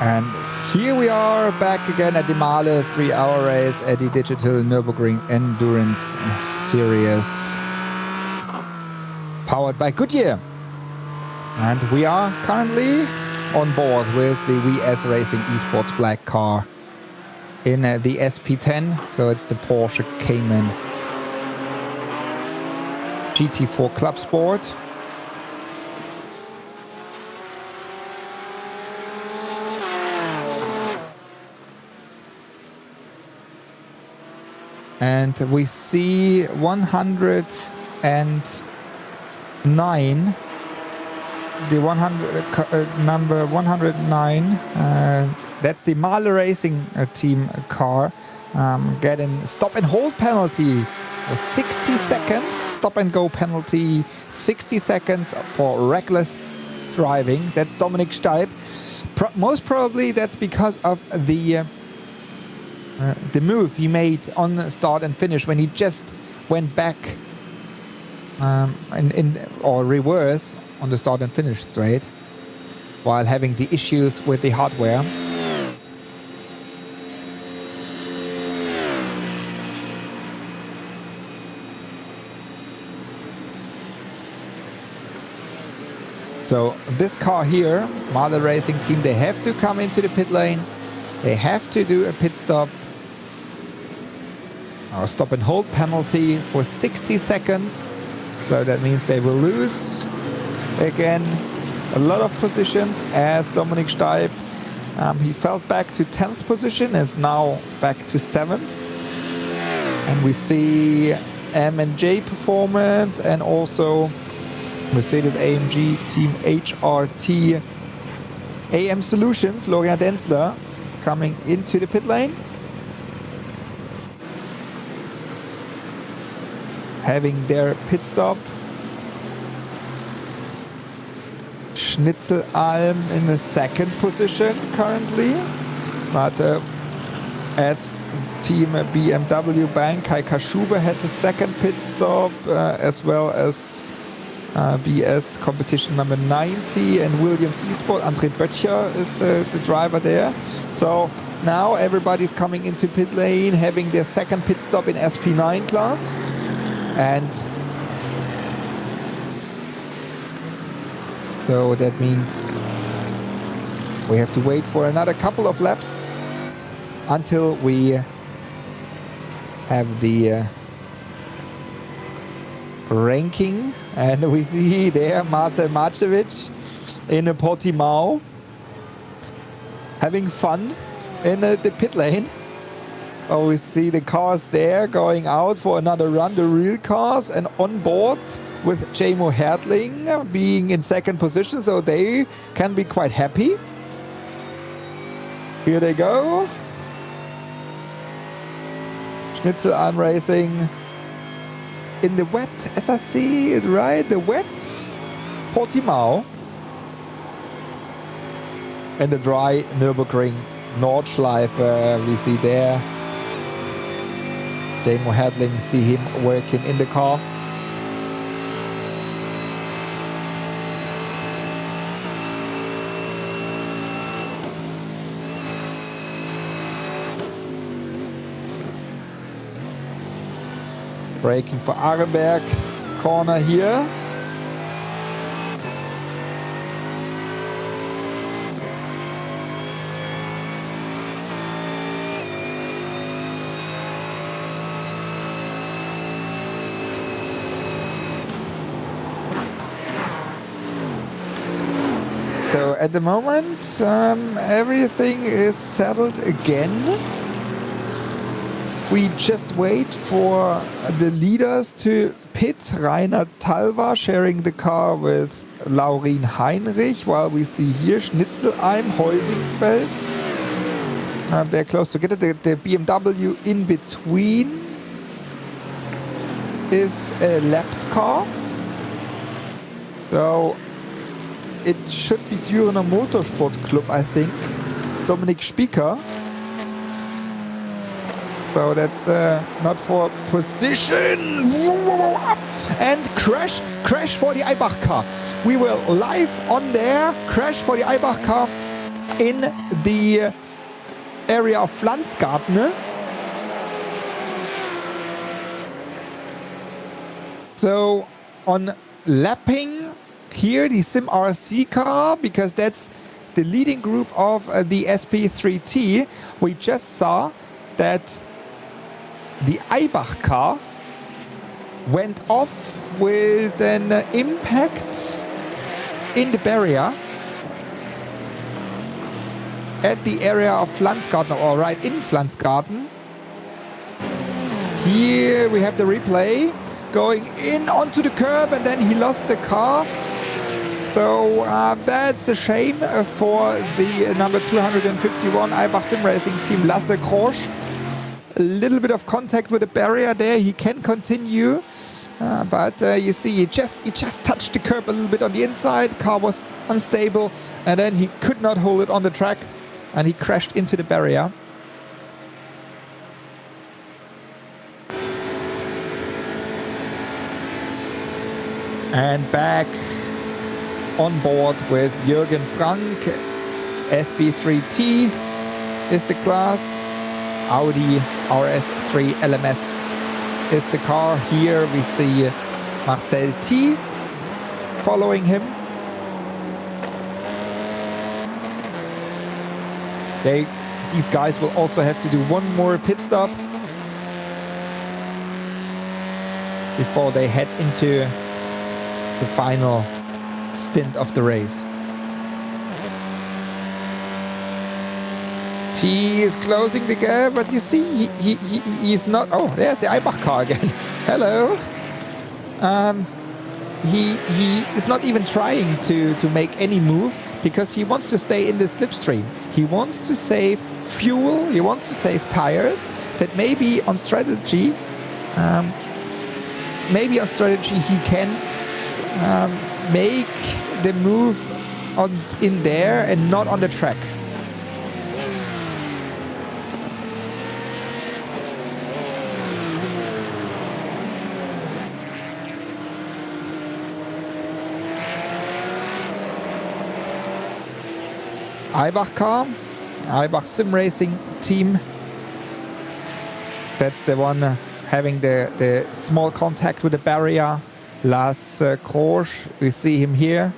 And here we are back again at the MAHLE 3-hour race at the digital Nürburgring Endurance Series, powered by Goodyear. And we are currently on board with the VS Racing Esports Black car in the SP10. So it's the Porsche Cayman GT4 Club Sport. And we see 109, the number 109, that's the MAHLE Racing team car, getting stop and hold penalty for 60 seconds, stop and go penalty, 60 seconds for reckless driving. That's Dominic Steib. Most probably that's because of the move he made on the start and finish when he just went back or reverse on the start and finish straight while having the issues with the hardware. So this car here, MAHLE Racing team, they have to come into the pit lane. They have to do a pit stop. Our stop and hold penalty for 60 seconds. So that means they will lose again a lot of positions as Dominic Steib. He fell back to 10th position, is now back to 7th. And we see M&J Performance and also Mercedes-AMG Team HRT AM Solution, Florian Denzler, coming into the pit lane. Having their pit stop. Schnitzelalm in the 2nd position currently. But as Team BMW Bank, Kai Kashuba had the 2nd pit stop, as well as BS competition number 90 and Williams Esport. André Böttcher is the driver there. So now everybody's coming into pit lane, having their 2nd pit stop in SP9 class. And so that means we have to wait for another couple of laps until we have the ranking. And we see there Marcel Marcevic in a Portimao having fun in the pit lane. Oh, we see the cars there going out for another run, the real cars, and on board with Jamo Hertling being in 2nd position, so they can be quite happy. Here they go. Schnitzelalm Racing in the wet, as I see it right, the wet Portimao. And the dry Nürburgring Nordschleife we see there. Jamo Hertling, see him working in the car. Braking for Arenberg, corner here. So at the moment, everything is settled again. We just wait for the leaders to pit. Rainer Talva sharing the car with Laurin Heinrich, while we see here Schnitzelalm, Heusingfeld. They're close together. The BMW in between is a lapped car. So it should be Dürener Motorsport Club, I think. Dominik Spieker. So that's not for position. And crash for the Eibach car. We were live on there. Crash for the Eibach car. in the area of Pflanzgarten. So on lapping here the Sim RC car, because that's the leading group of the SP3T, we just saw that the Eibach car went off with an impact in the barrier at the area of Pflanzgarten, or right in Pflanzgarten. Here we have the replay going in onto the curb, and then he lost the car. So that's a shame for the number 251 Eibach Sim Racing team, Lasse Krosch. A little bit of contact with the barrier there. He can continue, but you see he just touched the curb a little bit on the inside. Car was unstable, and then he could not hold it on the track, and he crashed into the barrier. And back on board with Jürgen Frank. SB3T is the class. Audi RS3 LMS is the car. Here we see Marcel T following him. These guys will also have to do one more pit stop before they head into the final stint of the race. T is closing the gap, but you see he's not. Oh, there's the Eibach car again. Hello. He is not even trying to make any move, because he wants to stay in the slipstream. He wants to save fuel. He wants to save tires. That maybe on strategy, he can make the move in there and not on the track. Eibach car, Eibach Sim Racing team. That's the one having the small contact with the barrier. Lasse Krosch, we see him here.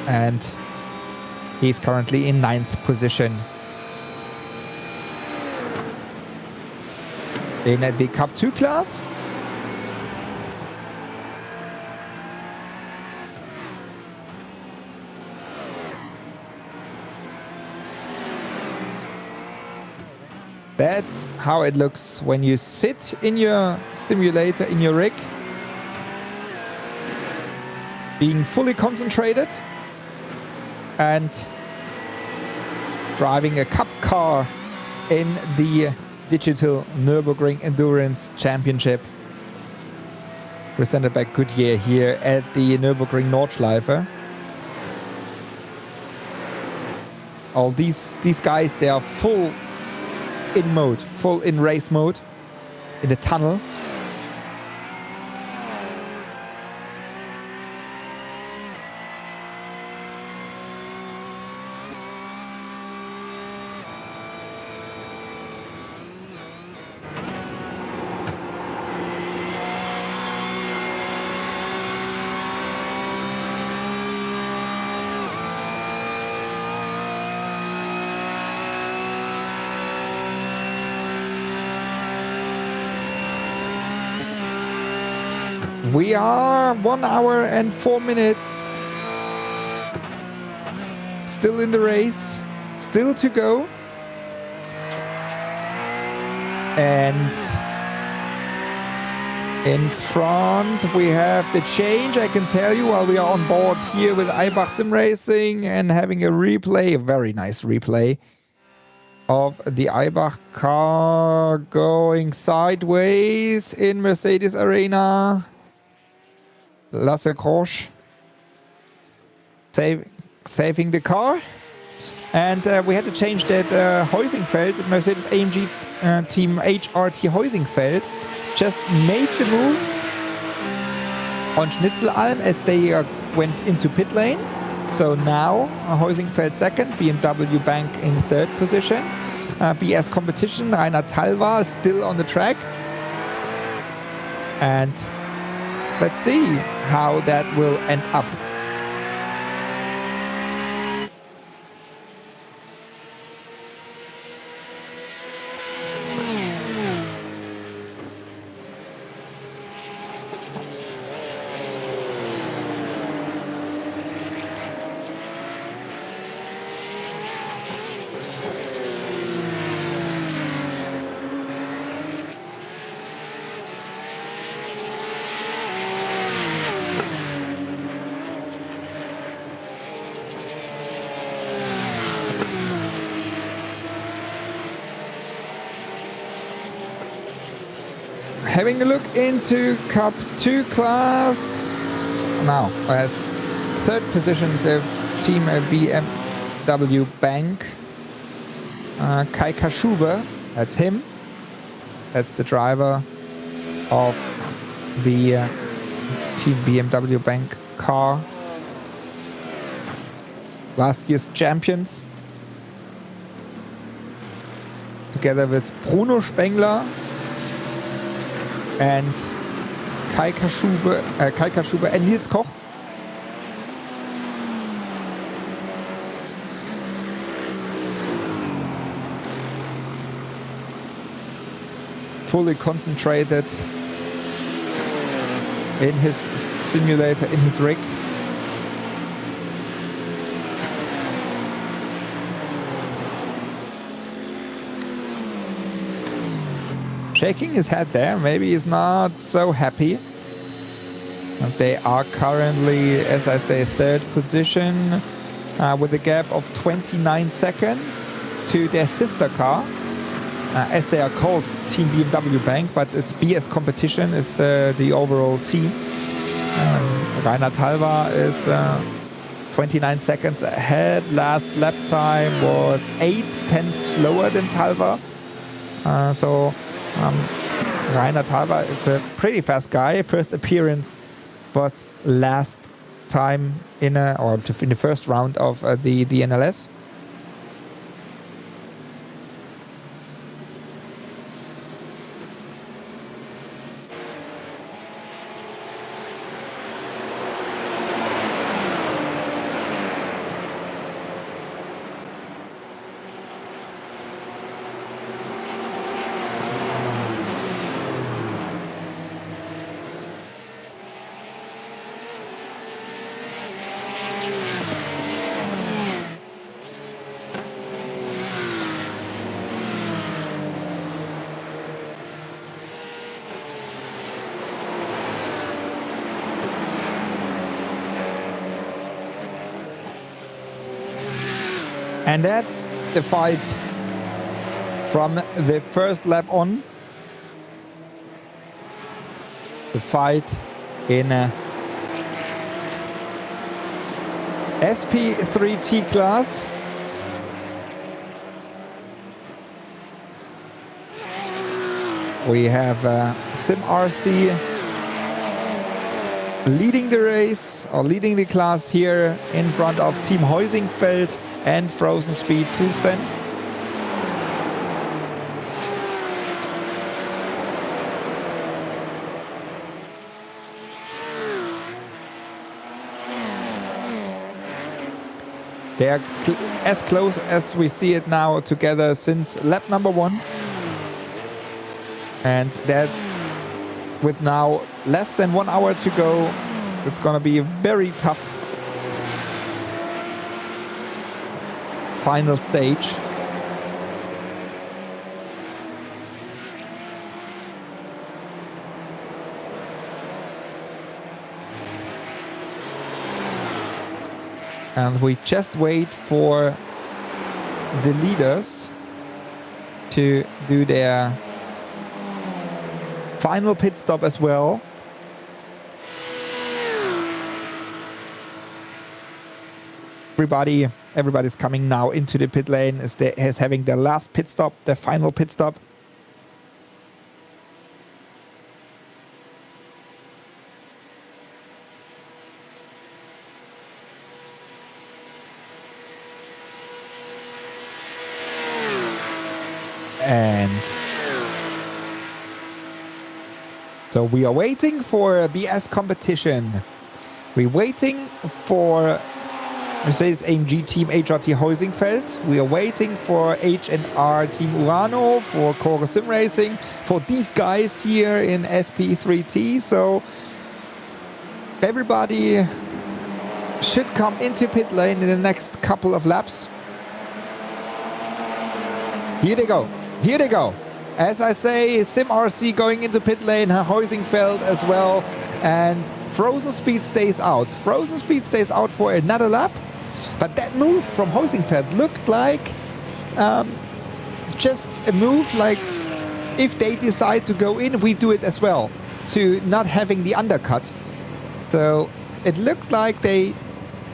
And he's currently in 9th position. In the Cup 2 class. That's how it looks when you sit in your simulator, in your rig, being fully concentrated and driving a cup car in the digital Nürburgring Endurance Championship presented by Goodyear here at the Nürburgring Nordschleife. All these guys, they are full in race mode in the tunnel. We are 1 hour and 4 minutes still in the race, still to go. And in front we have the change, I can tell you, while we are on board here with Eibach Sim Racing and having a replay, a very nice replay of the Eibach car going sideways in Mercedes Arena. Lasse Krosch saving the car. And we had to change that Heusingfeld, Mercedes AMG team HRT Heusingfeld, just made the move on Schnitzelalm as they went into pit lane. So now Heusingfeld second, BMW Bank in third position. BS Competition, Rainer Talva still on the track. And let's see how that will end up. Having a look into Cup 2 class. Now, as third position, the team BMW Bank. Kai Kashuba, that's him. That's the driver of the team BMW Bank car. Last year's champions. Together with Bruno Springer and Kai Kashuba and Nils Koch. Fully concentrated in his simulator, in his rig. Shaking his head there, maybe he's not so happy. They are currently, as I say, third position with a gap of 29 seconds to their sister car, as they are called Team BMW Bank, but as BS Competition is the overall team. Rainer Talva is 29 seconds ahead. Last lap time was 8/10 slower than Talva. Rainer Talva is a pretty fast guy. First appearance was last time in the first round of the NLS. And that's the fight from the first lap on. The fight in SP3T class. We have SimRC leading the race, or leading the class here in front of Team Heusingfeld and Frozen Speed Full Send. They are as close as we see it now together since lap number 1. And that's with now less than 1 hour to go. It's gonna be a very tough final stage. And we just wait for the leaders to do their final pit stop as well. Everybody's coming now into the pit lane as having their last pit stop, their final pit stop. end. So we are waiting for a BS competition. We're waiting for Mercedes-AMG Team HRT Heusingfeld. We are waiting for H&R Team Urano, for Core Sim Racing, for these guys here in SP3T. So everybody should come into pit lane in the next couple of laps. Here they go. Here they go. As I say, Sim RC going into pit lane, Heusingfeld as well. And Frozen Speed stays out. Frozen Speed stays out for another lap. But that move from Heusingfeld looked like just a move like if they decide to go in, we do it as well. To not having the undercut. So it looked like they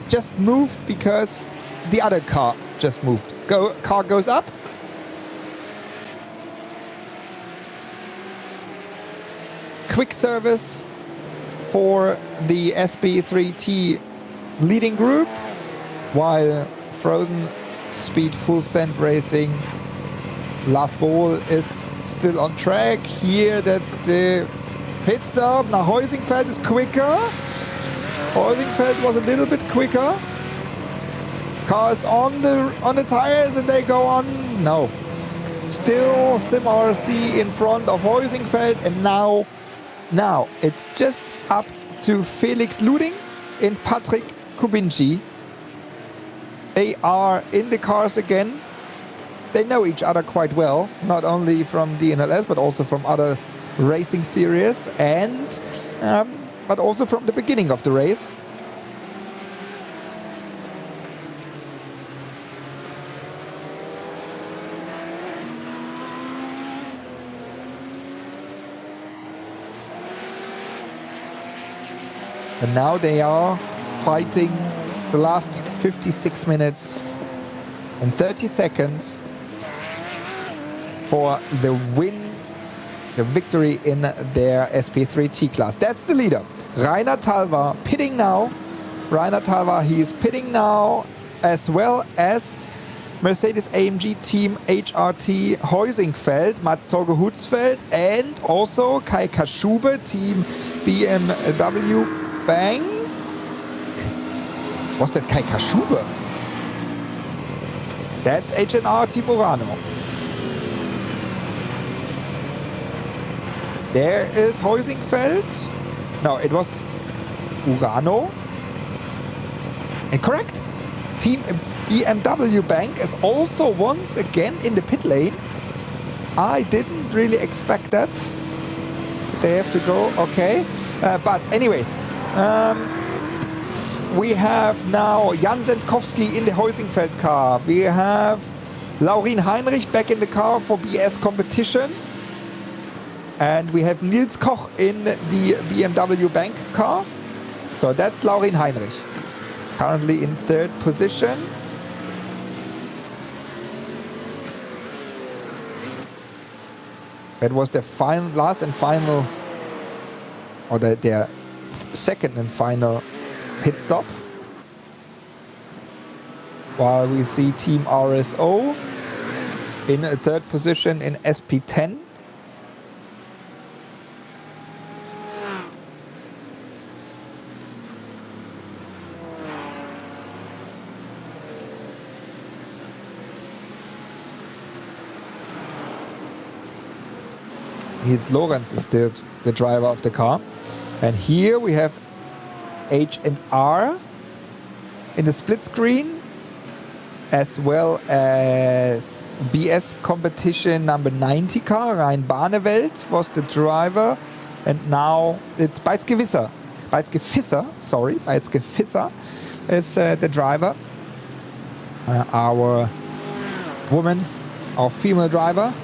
just moved because the other car just moved. Car goes up. Quick service for the SP3T leading group, while Frozen Speed Full Send Racing last ball is still on track. Here, that's the pit stop. Now Heusingfeld is quicker. Heusingfeld was a little bit quicker. Cars on the tires and they go on. No, still Sim RC in front of Heusingfeld, and now it's just up to Felix Luding and Patrick Kubinci. They are in the cars again. They know each other quite well, not only from DNLS but also from other racing series, and but also from the beginning of the race. And now they are fighting the last 56 minutes and 30 seconds for the win, the victory in their SP3T class. That's the leader. Rainer Talva pitting now. Rainer Talva, he is pitting now, as well as Mercedes-AMG Team HRT Heusingfeld, Mats Torge Hutzfeld, and also Kai Kaschube, Team BMW Bang. Was that Kai Kaschube? That's H&R Team Urano. There is Heusingfeld. No, it was Urano. And correct. Team BMW Bank is also once again in the pit lane. I didn't really expect that. They have to go. Okay. But anyways. We have now Jan Sendkowski in the Heusingfeld car. We have Laurin Heinrich back in the car for BS competition. And we have Nils Koch in the BMW Bank car. So that's Laurin Heinrich. Currently in third position. That was the last and final, or their second and final pit stop. While we see Team RSO in a third position in SP10. Nils Lorenz is still the driver of the car. And here we have H&R in the split screen, as well as BS competition number 90 car. Rein Barneveld was the driver, and now it's Beitske Visser. Beitske Visser is the driver. Our woman, our female driver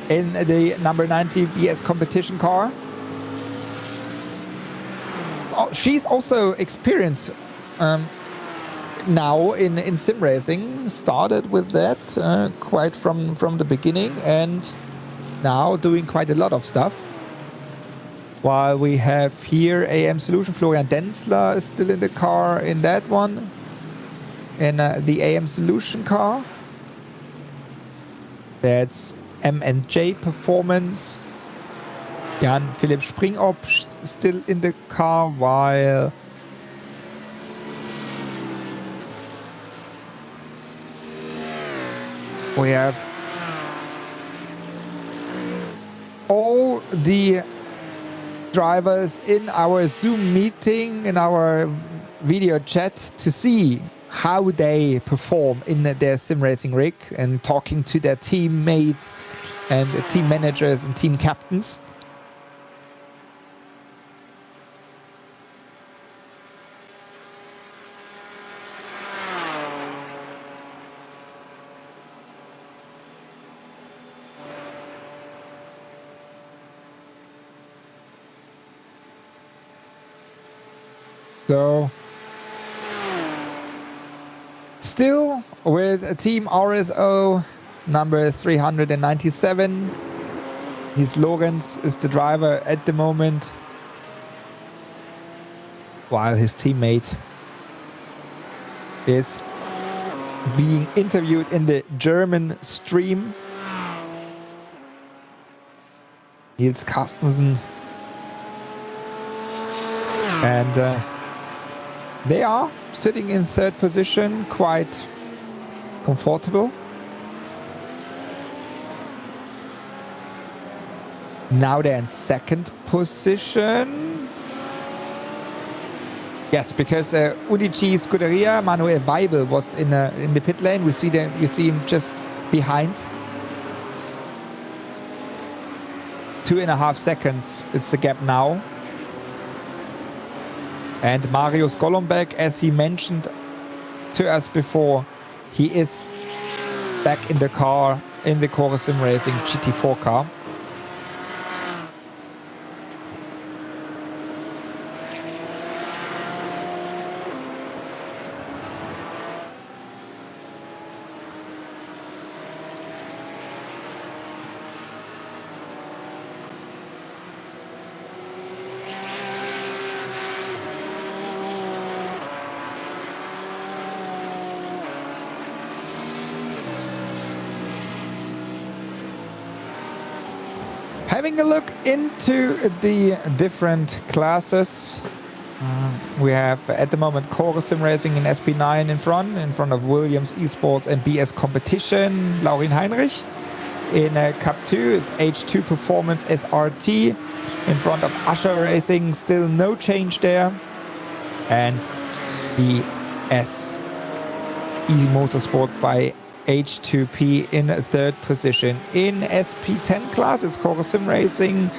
in the number 90 BS competition car. Oh, she's also experienced now in sim racing. Started with that quite from the beginning, and now doing quite a lot of stuff. While we have here AM Solution, Florian Denzler is still in the car in that one, in the AM Solution car. That's M&J Performance. Jan-Philipp Springop still in the car, while we have all the drivers in our Zoom meeting, in our video chat, to see how they perform in their sim racing rig and talking to their teammates and team managers and team captains. So, still with Team RSO number 397. Nils Lorenz is the driver at the moment, while his teammate is being interviewed in the German stream. Nils Carstensen. And they are sitting in third position, quite comfortable. Now they're in second position. Yes, because Unici Scuderia, Manuel Weibel was in the pit lane. We see him just behind. 2.5 seconds. It's the gap now. And Marius Golombek, as he mentioned to us before, he is back in the car, in the Core Sim Racing GT4 car. Having a look into the different classes, we have at the moment Core Sim Racing in SP9 in front of Williams Esports and BS Competition, Laurin Heinrich. In Cup 2, it's H2 Performance SRT in front of Usher Racing, still no change there. And BS Motorsport by H2P in third position. In SP10 class is Core Sim Racing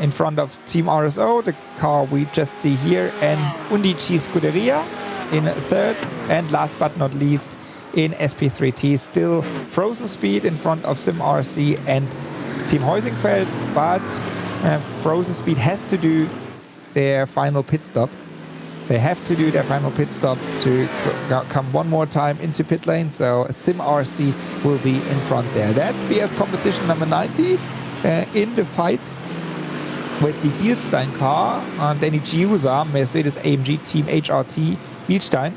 in front of Team RSO, the car we just see here, and Undici Scuderia in third. And last but not least, in SP3T, still Frozen Speed in front of Sim RC and Team Heusingfeld, but Frozen Speed has to do their final pit stop. They have to do their final pit stop to come one more time into pit lane, so Sim RC will be in front there. That's BS Competition number 90 in the fight with the Bielstein car. Danny Giusa, Mercedes AMG Team HRT Bielstein,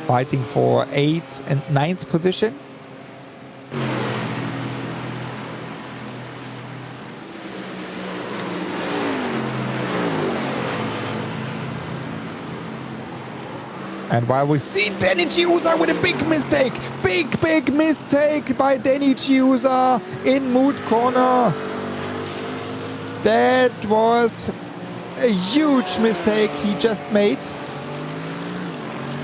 fighting for 8th and 9th position. And while we see Danny Giusa with a big mistake, big mistake by Danny Giusa in Moot Corner. That was a huge mistake he just made.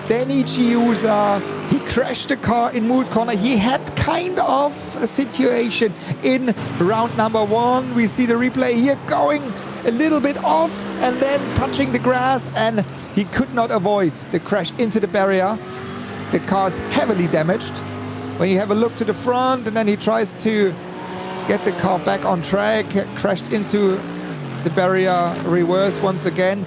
Danny Giusa, he crashed the car in Moot Corner. He had kind of a situation in round number 1. We see the replay here going a little bit off and then touching the grass, and he could not avoid the crash into the barrier. The car is heavily damaged. When you have a look to the front and then he tries to get the car back on track, crashed into the barrier, reversed once again.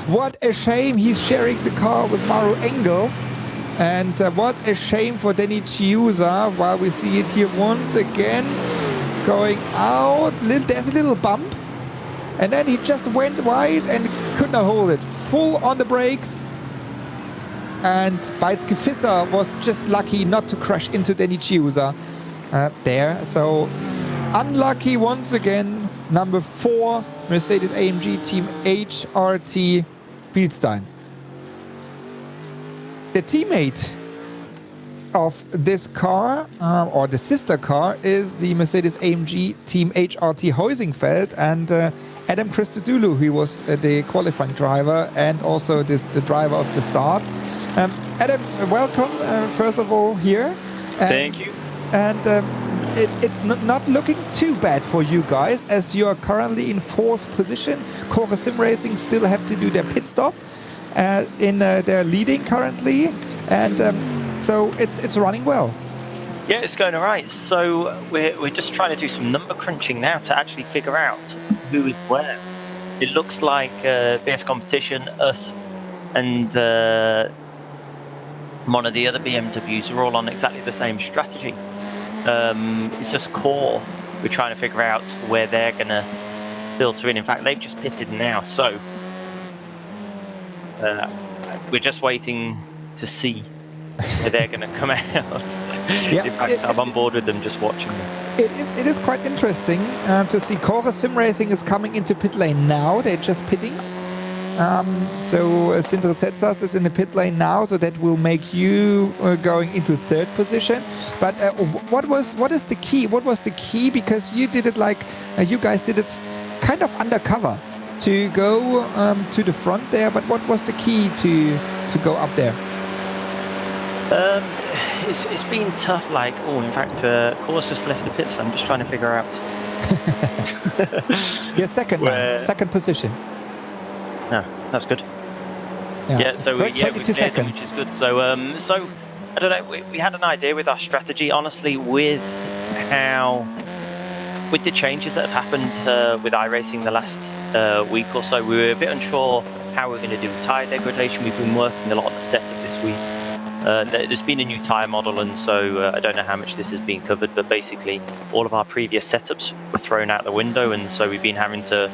What a shame, he's sharing the car with Maru Engel. And what a shame for Danny Giusa, while we see it here once again going out. There's a little bump. And then he just went wide and could not hold it. Full on the brakes. And Beitske Visser was just lucky not to crash into Danny Giusa. there. So unlucky once again. Number 4, Mercedes-AMG Team HRT Bielstein. The teammate of this car, or the sister car, is the Mercedes-AMG Team HRT Heusingfeld, and Adam Christodoulou, who was the qualifying driver and also the driver of the start. Adam, welcome, first of all, here. Thank you. And it's not looking too bad for you guys, as you are currently in 4th position. Core Sim Racing still have to do their pit stop. They're leading currently, and so it's running well. Yeah, it's going all right. So we're just trying to do some number crunching now to actually figure out who is where. It looks like BS Competition, us, and one of the other BMWs are all on exactly the same strategy. It's just core. We're trying to figure out where they're going to filter in. In fact, they've just pitted now, so we're just waiting to see where they're going to come out. Yeah, in fact, I'm on board with them, just watching them. It is quite interesting to see Core Sim Racing is coming into pit lane now. They're just pitting. So Sindre Setzas is in the pit lane now, so that will make you going into 3rd position. But what is the key? What was the key? Because you did it like you guys did it kind of undercover to go to the front there. But what was the key to go up there? It's been tough. Like, in fact, Core's just left the pit, so I'm just trying to figure out. Yeah, second position. No, that's good. Yeah, so we 22 cleared them, which seconds. is good. So, I don't know. We had an idea with our strategy, honestly, with the changes that have happened with iRacing the last week or so. We were a bit unsure how we're going to do tyre degradation. We've been working a lot on the setup this week. There's been a new tyre model, and so I don't know how much this has been covered, but basically all of our previous setups were thrown out the window, and so we've been having to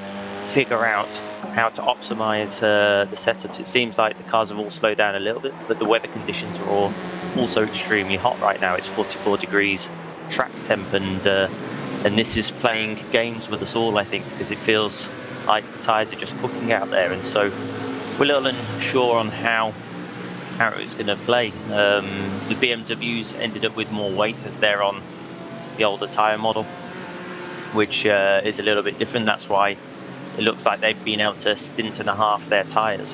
figure out how to optimize the setups. It seems like the cars have all slowed down a little bit, but the weather conditions are all also extremely hot right now. It's 44 degrees track temp, and this is playing games with us all, I think, because it feels like the tyres are just cooking out there, and so we're a little unsure on how it's going to play. The BMWs ended up with more weight as they're on the older tyre model, which is a little bit different. That's why it looks like they've been able to stint and a half their tyres,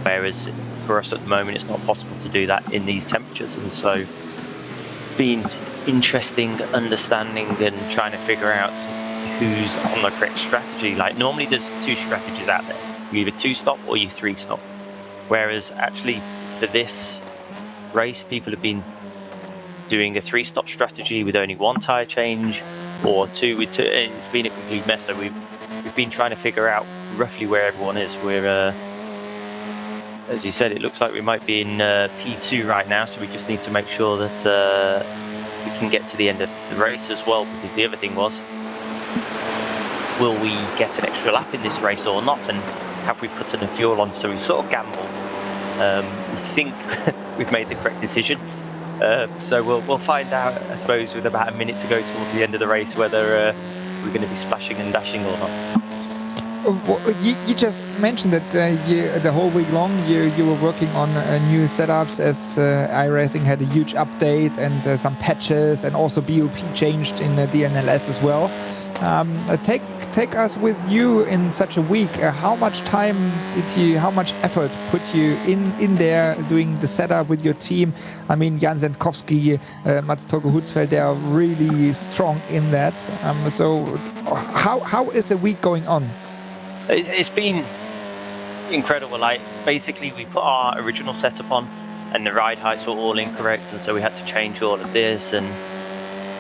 whereas for us at the moment it's not possible to do that in these temperatures. And so been interesting understanding and trying to figure out who's on the correct strategy. Like, normally there's 2 strategies out there. You either 2-stop or you 3-stop, whereas actually for this race people have been doing a 3-stop strategy with only 1 tyre change, or 2 with 2, and it's been a complete mess. So we've been trying to figure out roughly where everyone is. We're as you said, it looks like we might be in P2 right now, so we just need to make sure that we can get to the end of the race as well, because the other thing was, will we get an extra lap in this race or not, and have we put enough fuel on? So we've sort of gambled. I think we've made the correct decision. So we'll find out, I suppose, with about a minute to go towards the end of the race, whether we're going to be splashing and dashing or not. You just mentioned that the whole week long you were working on new setups, as iRacing had a huge update and some patches, and also BOP changed in the DNLS as well. Take us with you in such a week. How much time how much effort put you in there doing the setup with your team? I mean, Jan Zentkowski, Mats Togo Hutzfeld, they are really strong in that. So how is a week going on? It's been incredible. Like, basically we put our original setup on and the ride heights were all incorrect, and so we had to change all of this, and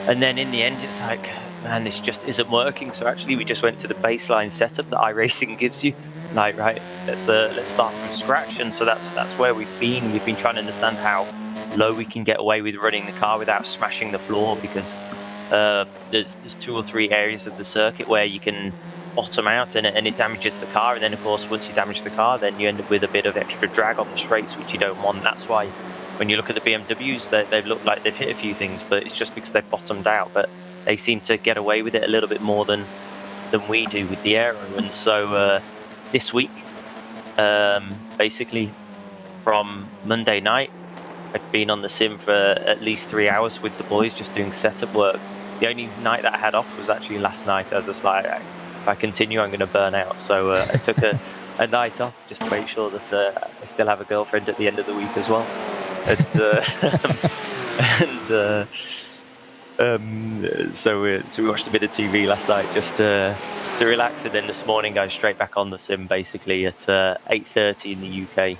then in the end it's like, man, this just isn't working. So actually we just went to the baseline setup that iRacing gives you, like, right, let's start from scratch. And so that's where we've been trying to understand how low we can get away with running the car without smashing the floor, because there's 2 or 3 areas of the circuit where you can bottom out and it damages the car, and then of course once you damage the car then you end up with a bit of extra drag on the straights, which you don't want. That's why when you look at the BMWs, they've looked like they've hit a few things, but it's just because they've bottomed out. But they seem to get away with it a little bit more than we do with the aero. And so this week, basically from Monday night, I've been on the sim for at least 3 hours with the boys, just doing setup work. The only night that I had off was actually last night. I was just like, if I continue, I'm going to burn out. So I took a night off just to make sure that I still have a girlfriend at the end of the week as well. So we watched a bit of TV last night just to relax, and then this morning I was straight back on the sim basically at 8:30 in the UK,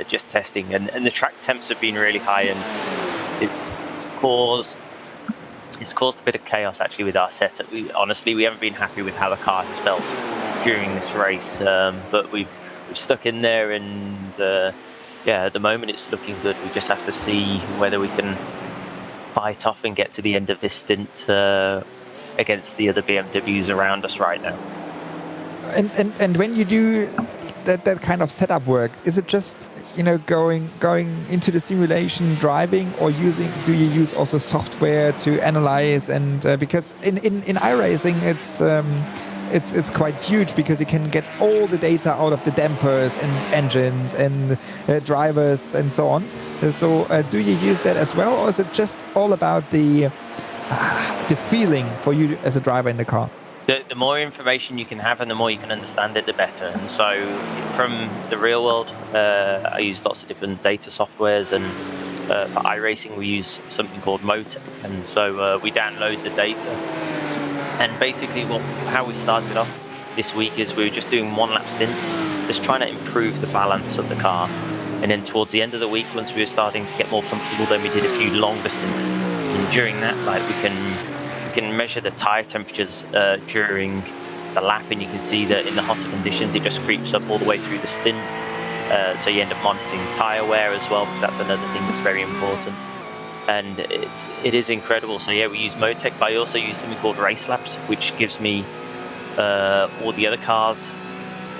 just testing, and the track temps have been really high, and it's caused a bit of chaos actually with our setup. We haven't been happy with how the car has felt during this race, but we've stuck in there, and at the moment it's looking good. We just have to see whether we can fight off and get to the end of this stint against the other BMWs around us right now. And when you do that kind of setup work, is it just going into the simulation driving, or do you use also software to analyze? And because in iRacing it's quite huge, because you can get all the data out of the dampers and engines and drivers and so on. So do you use that as well, or is it just all about the feeling for you as a driver in the car? The more information you can have and the more you can understand it, the better. And so from the real world, I use lots of different data softwares, and for iRacing we use something called MOTEC. And so we download the data. And basically how we started off this week is we were just doing one lap stints, just trying to improve the balance of the car. And then towards the end of the week, once we were starting to get more comfortable, then we did a few longer stints. And during that, we can measure the tire temperatures during the lap, and you can see that in the hotter conditions it just creeps up all the way through the stint. So you end up monitoring tire wear as well, because that's another thing that's very important. And it is incredible. So yeah, we use MOTEC, but I also use something called Race Labs, which gives me all the other cars'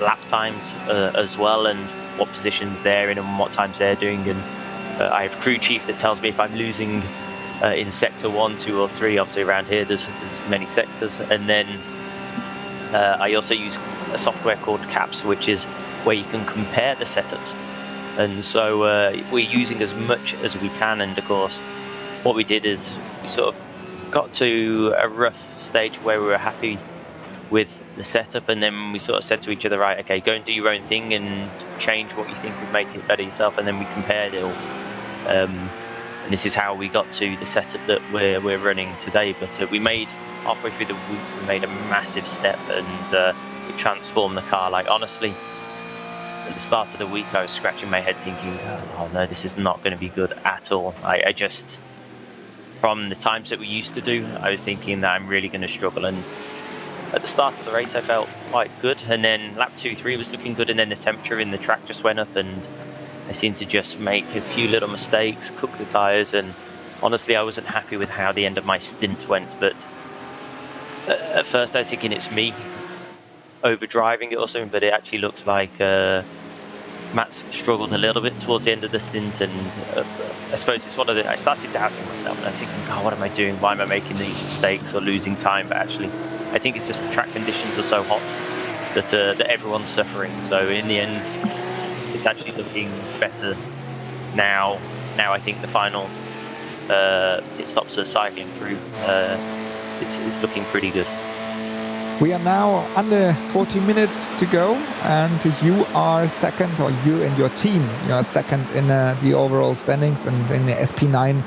lap times as well, and what positions they're in and what times they're doing. And I have Crew Chief that tells me if I'm losing in sector 1, 2 or 3. Obviously around here there's many sectors. And then I also use a software called CAPS, which is where you can compare the setups. And so we're using as much as we can. And of course what we did is we sort of got to a rough stage where we were happy with the setup, and then we sort of said to each other, right, okay, go and do your own thing and change what you think would make it better yourself. And then we compared it all. And this is how we got to the setup that we're running today. But we made, halfway through the week, we made a massive step, and it transformed the car. Like, honestly, at the start of the week I was scratching my head thinking, oh no, this is not going to be good at all. I just, from the times that we used to do, I was thinking that I'm really going to struggle. And at the start of the race I felt quite good, and then lap 2, 3 was looking good, and then the temperature in the track just went up, and I seemed to just make a few little mistakes, cook the tyres, and honestly I wasn't happy with how the end of my stint went. But at first I was thinking it's me overdriving it or something, but it actually looks like Matt's struggled a little bit towards the end of the stint, and I suppose it's I started doubting myself, and I was thinking, God, what am I doing? Why am I making these mistakes or losing time? But actually I think it's just the track conditions are so hot that everyone's suffering. So in the end it's actually looking better now. I think the final pit stops are cycling through. It's looking pretty good. We are now under 40 minutes to go, and you are second, or you and your team, you are second in the overall standings and in the SP9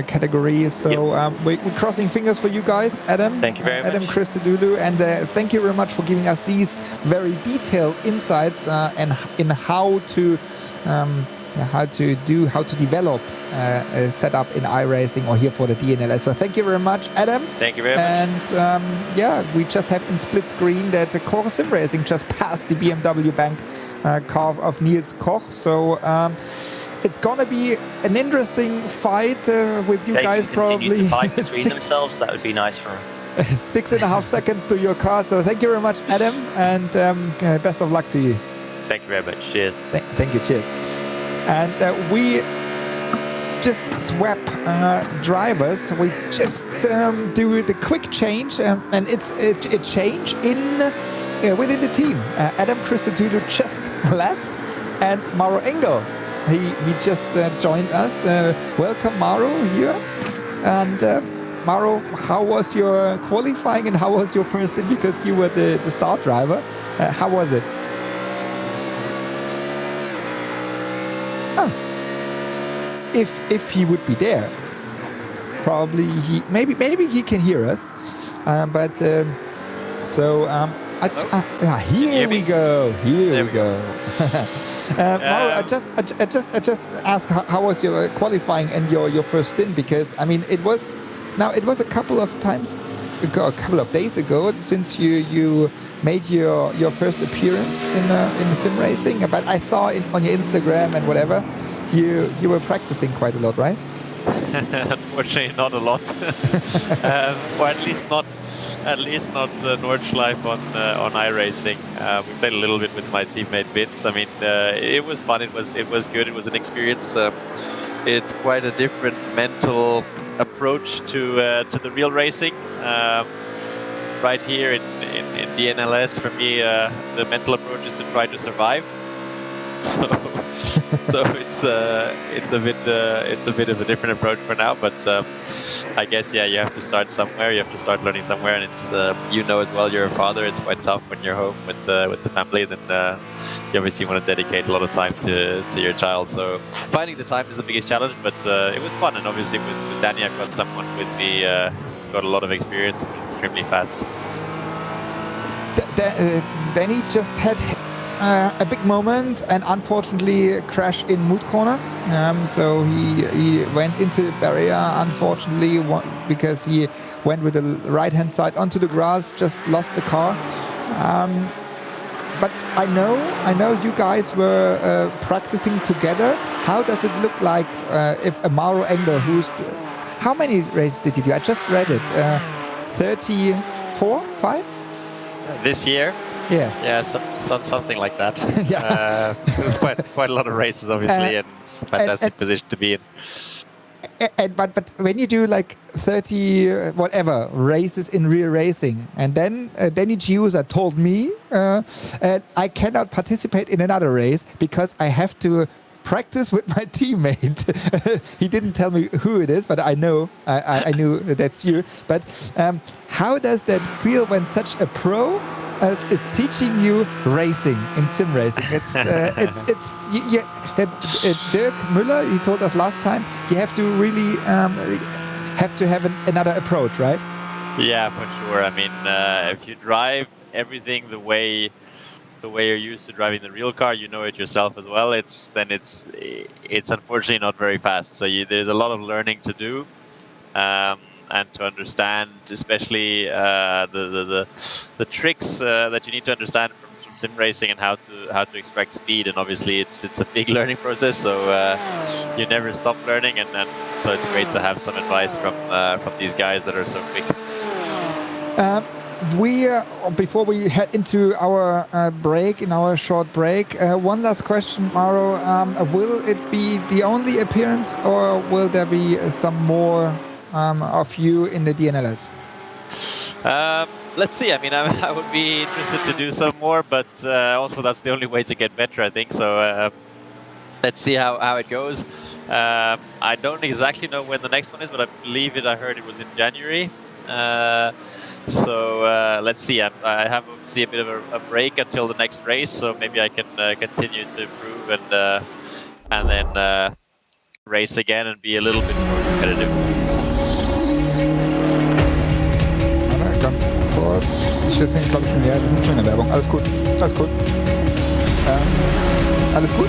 category. So yep. We're crossing fingers for you guys, Adam. Thank you very much. Adam Christodoulou, and thank you very much for giving us these very detailed insights and in how to develop a setup in iRacing or here for the DNLS. So thank you very much, Adam. Thank you very much. And we just have in split screen that Koch Sim Racing just passed the BMW Bank car of Niels Koch. So it's gonna be an interesting fight with you guys probably. Continue to fight between themselves. That would be nice for them. 6.5 seconds to your car. So thank you very much, Adam, and best of luck to you. Thank you very much. Cheers. Thank you. Cheers. And we just swap drivers. We just do the quick change, and it's a change in within the team. Adam Christodoulou just left, and Mauro Engel, he just joined us. Welcome, Mauro, here. And Mauro, how was your qualifying and how was your first in? Because you were the start driver. How was it? If he would be there, probably maybe he can hear us. Here we go. Mauro, I just ask how was your qualifying and your first stint, because I mean it was a couple of days ago since you made your first appearance in the sim racing, but I saw on your Instagram and whatever you were practicing quite a lot, right? Unfortunately, not a lot, or at least not Nordschleife on iRacing. We played a little bit with my teammate Vince. I mean, it was fun. It was good. It was an experience. It's quite a different mental approach to the real racing. Right here in DNLS, for me, the mental approach is to try to survive. So it's a bit of a different approach for now, but I guess you have to start somewhere. You have to start learning somewhere, and it's as well. You're a father. It's quite tough when you're home with the family. Then you obviously want to dedicate a lot of time to your child. So finding the time is the biggest challenge, but it was fun. And obviously with Danny, I've got someone with me. He's got a lot of experience. He's extremely fast. Danny just had a big moment and unfortunately crashed in Moot Corner. So he went into the barrier, unfortunately, because he went with the right hand side onto the grass, just lost the car. But I know you guys were practicing together. How does it look like if a Mauro Engel, how many races did you do? I just read it. 34, 5? This year? Yes. Yeah, something like that. Yeah. It's quite a lot of races, obviously, and it's a fantastic position to be in. But when you do like 30 whatever races in real racing, and then Danny Giusa told me I cannot participate in another race because I have to practice with my teammate. He didn't tell me who it is, but I know I knew that's you. But how does that feel when such a pro is teaching you racing in sim racing? Dirk Müller, he told us last time, you have to really have to have another approach, right? Yeah, for sure. I mean, if you drive everything the way you're used to driving the real car, you know it yourself as well. It's unfortunately not very fast. So there's a lot of learning to do. And to understand, especially the tricks that you need to understand from sim racing and how to extract speed. And obviously, it's a big learning process. So you never stop learning, and so it's great to have some advice from these guys that are so quick. Before we head into our short break, one last question, Mauro. Will it be the only appearance, or will there be some more of you in the DNLS? Let's see. I mean, I would be interested to do some more, but also that's the only way to get better, I think. So let's see how it goes. I don't exactly know when the next one is, but I believe I heard it was in January. So let's see. I have obviously a bit of a break until the next race, so maybe I can continue to improve and then race again and be a little bit more competitive. Ganz kurz. Ich will sehen, glaube ich schon, ja, wir sind schon in der Werbung. Alles gut. Alles gut. Alles gut?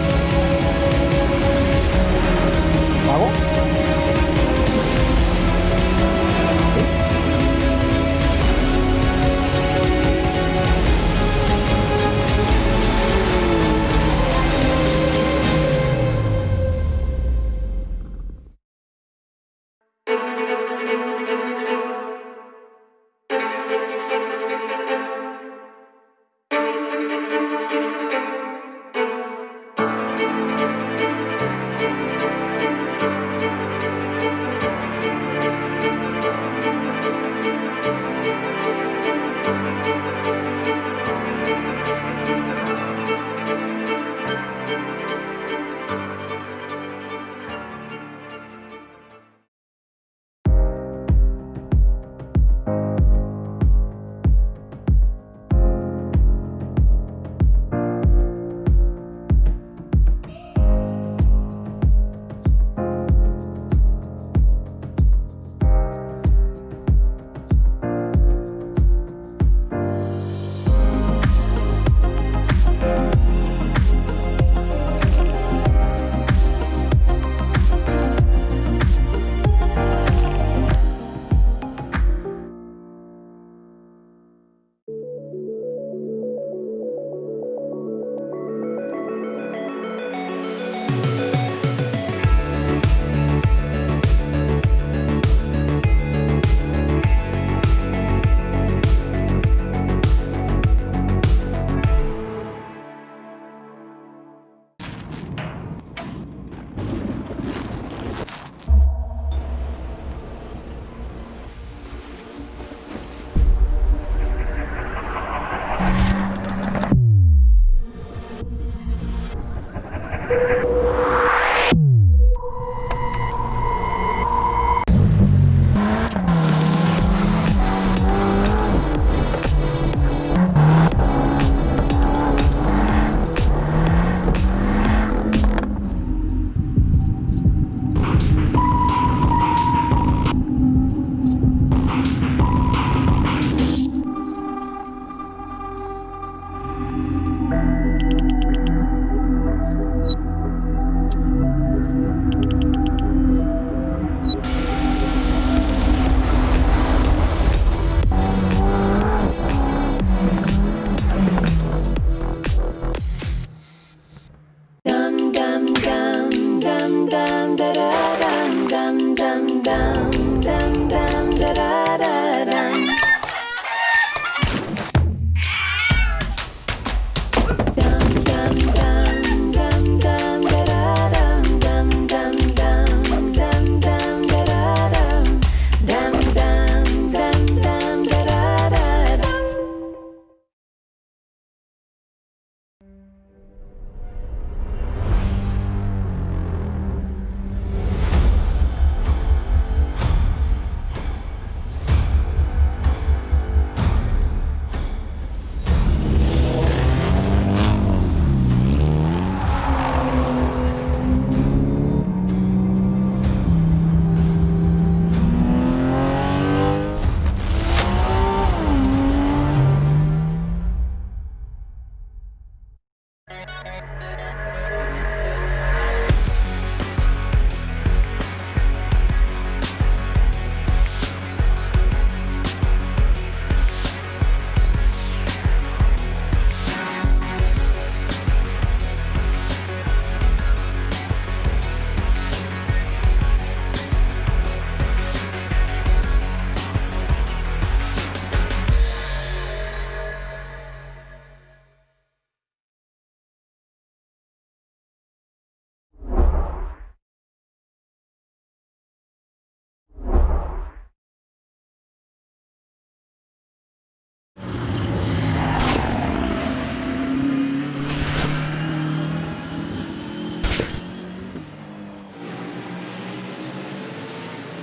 Mauro?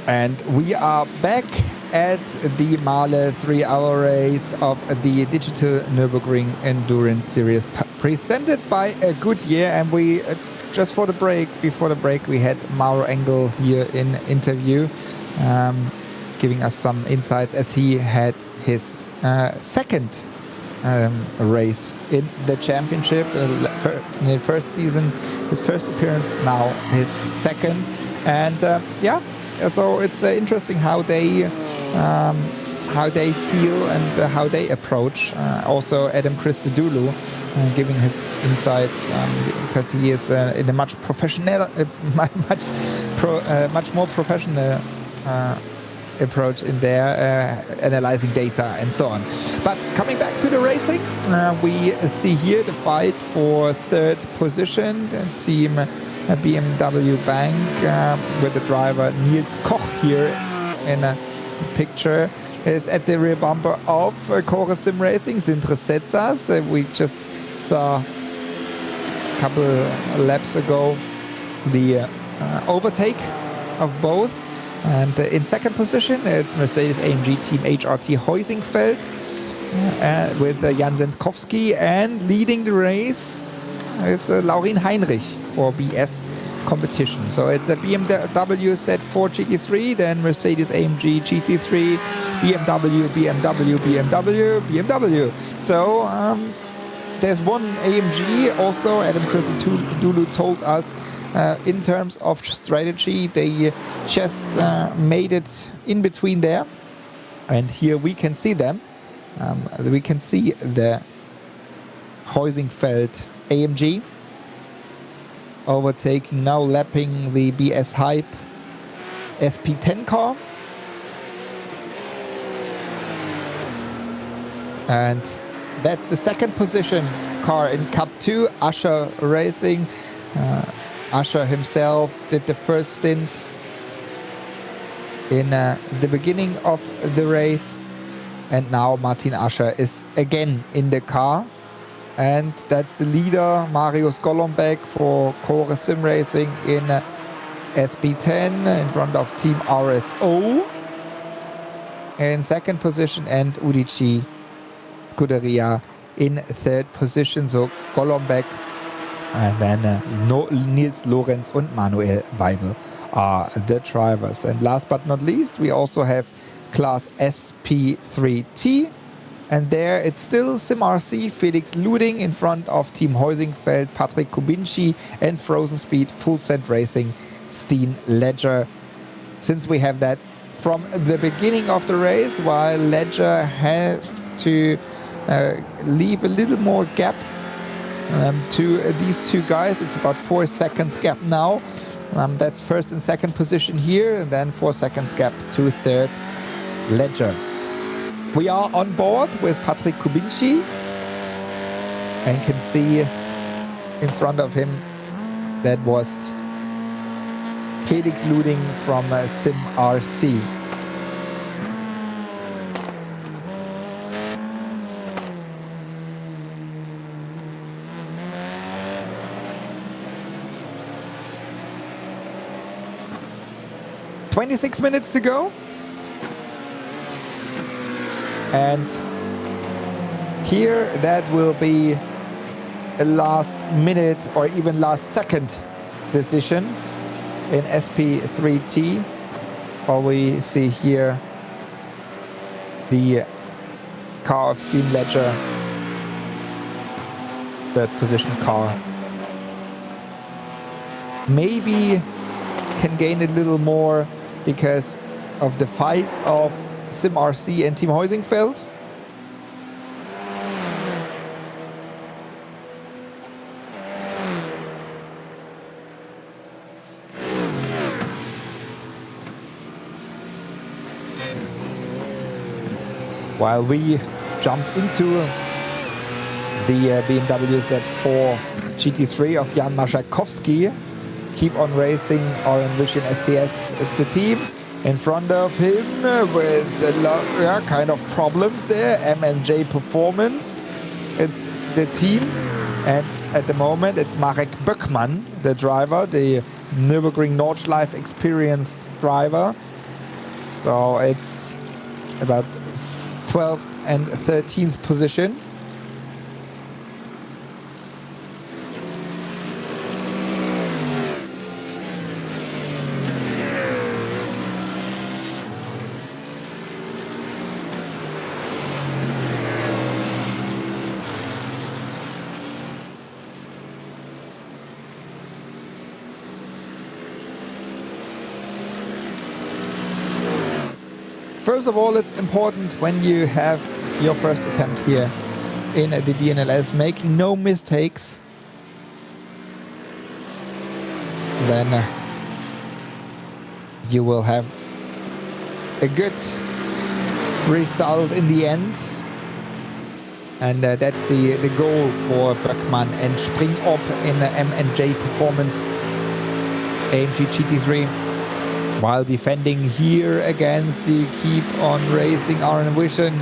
And we are back at the MAHLE 3-hour race of the digital Nürburgring Endurance Series presented by Goodyear. And we just before the break, we had Mauro Engel here in interview, giving us some insights as he had his second race in the championship. In the first season, his first appearance, now his second. And so it's interesting how they feel and how they approach. Also, Adam Christodoulou giving his insights because he is in a much more professional approach in there, analyzing data and so on. But coming back to the racing, we see here the fight for third position. The team BMW Bank with the driver Nils Koch here in a picture is at the rear bumper of Core Sim Racing, Sindre Setsas. We just saw a couple laps ago the overtake of both. And in second position, it's Mercedes-AMG Team HRT Heusingfeld with Jan Zentkowski, and leading the race is Laurin Heinrich for BS competition. So it's a BMW Z4 GT3, then Mercedes-AMG GT3, BMW. So there's one AMG also. Adam Christodoulou told us in terms of strategy, they just made it in between there. And here we can see them. We can see the Heusingfeld AMG overtaking, now lapping the BS Hype SP10 car. And that's the second position car in Cup 2, Usher Racing. Usher himself did the first stint in the beginning of the race. And now Martin Usher is again in the car. And that's the leader, Marius Golombek for Core Sim Racing in SP10 in front of Team RSO. In second position, and Udici Scuderia in third position. So Golombek and then Nils Lorenz and Manuel Weibel are the drivers. And last but not least, we also have Class SP3T. And there it's still SimRC, Felix Luding in front of Team Heusingfeld, Patrick Kubinci, and Frozen Speed, Full Send Racing, Steen Ledger. Since we have that from the beginning of the race, while Ledger has to leave a little more gap to these two guys. It's about 4 seconds gap now. That's first and second position here, and then 4 seconds gap to third Ledger. We are on board with Patrick Kubinci and can see in front of him that was Felix Luding from SimRC. "26 minutes to go. And here that will be a last minute or even last second decision in SP3T. All we see here the car of Steen Ledger, third position car. Maybe can gain a little more because of the fight of SimRC and Team Heusingfeld. While we jump into the BMW Z4 GT3 of Jan Maszakowski, Keep On Racing, Orange Vision STS is the team. In front of him with a lot, kind of problems there. M&J Performance, it's the team. And at the moment it's Marek Böckmann, the driver, the Nürburgring Nordschleife experienced driver. So it's about 12th and 13th position. First of all, it's important when you have your first attempt here in the DNLS, making no mistakes. Then you will have a good result in the end. And that's the goal for Böckmann and Springop in the M&J Performance AMG GT3. While defending here against the Keep On Racing Orange Vision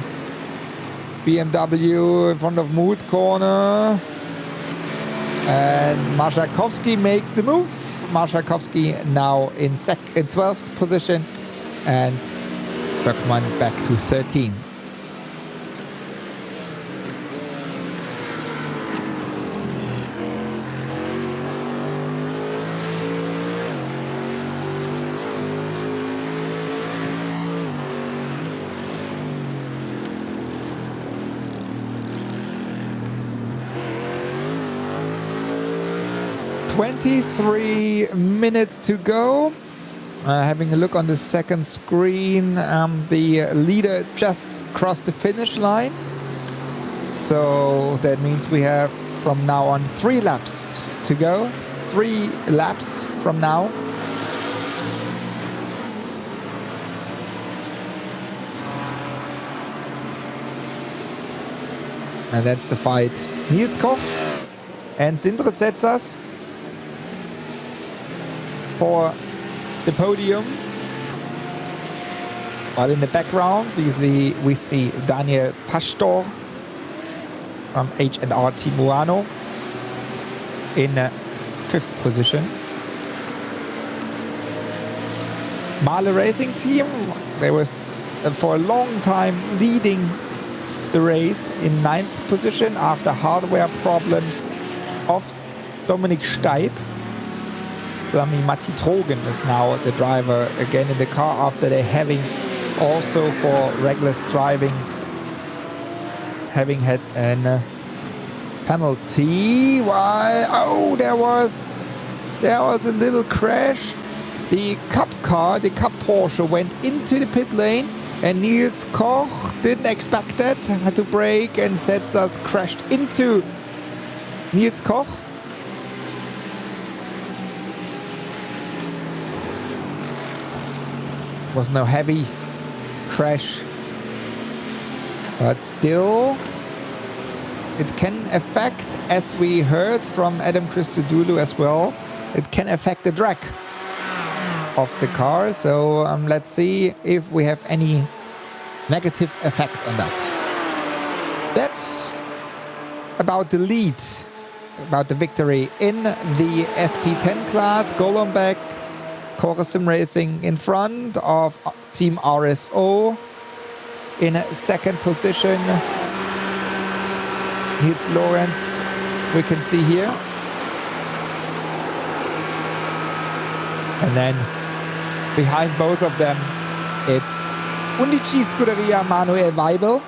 BMW in front of Mood Corner. And Maszakowski makes the move. Maszakowski now in 12th position and Böckmann back to 13. "23 minutes to go." Having a look on the second screen, the leader just crossed the finish line. So that means we have from now on 3 laps to go. 3 laps from now. And that's the fight. Nils Koch and Sindre Setzers for the podium. While in the background we see Daniel Pastor from H&R Team Murano in 5th position. MAHLE Racing Team, they was for a long time leading the race in 9th position after hardware problems of Dominik Steib. Matti Trogen is now the driver again in the car after they having also for reckless driving having had a penalty. Why? There was a little crash. The Cup Porsche went into the pit lane and Niels Koch didn't expect that, had to brake and Setzers crashed into Niels Koch. Was no heavy crash, but still it can affect, as we heard from Adam Christodoulou as well, it can affect the drag of the car. So let's see if we have any negative effect on that. That's about the lead, about the victory in the SP10 class. Golombek, Sim Racing in front of Team RSO in 2nd position. Nils Lorenz, we can see here. And then behind both of them, it's Undici Scuderia Manuel Weibel.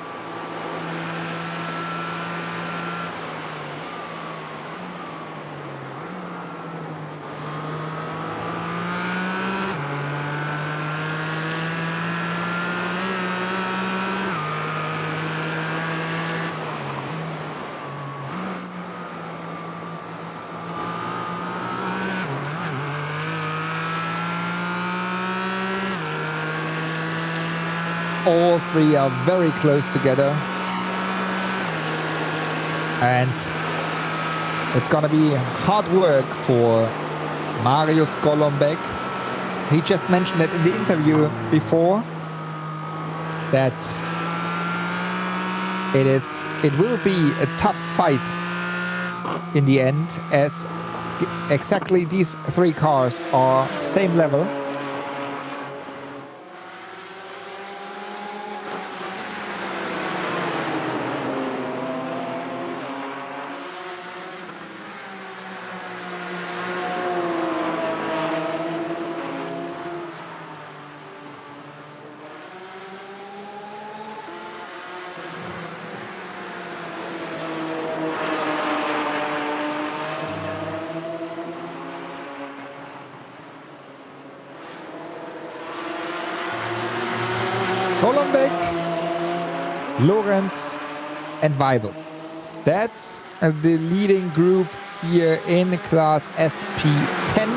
All three are very close together. And it's gonna be hard work for Marius Golombek. He just mentioned it in the interview before that it will be a tough fight in the end, as exactly these three cars are same level. Golombek, Lorenz and Weibel. That's the leading group here in class SP10.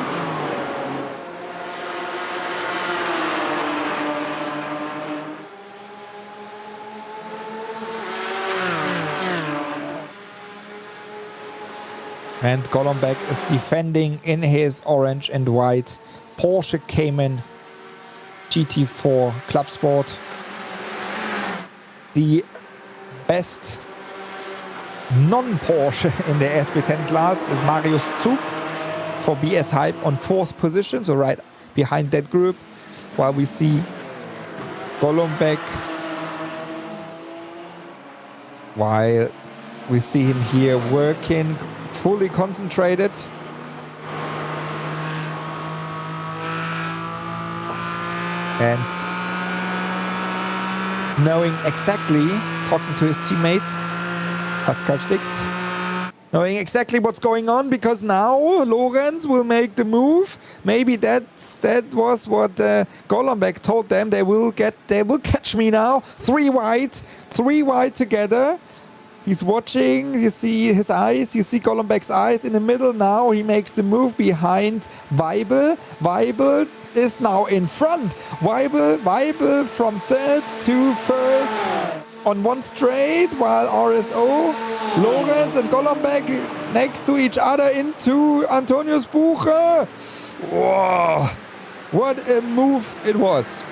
And Golombek is defending in his orange and white Porsche Cayman GT4 Club Sport. The best non-Porsche in the SP10 class is Marius Zug for BS Hype on 4th position, so right behind that group, while we see Golombek, while we see him here working, fully concentrated. And knowing exactly, talking to his teammates, Pascal Stix, knowing exactly what's going on, because now Lorenz will make the move. Maybe that was what Golombek told them. They will catch me now. Three wide together. He's watching. You see his eyes. You see Golombek's eyes in the middle now. He makes the move behind Weibel. Weibel is now in front. Weibel from 3rd to 1st on one straight, while RSO, Lorenz and Golombek next to each other into Antonius Buche. Whoa, what a move it was.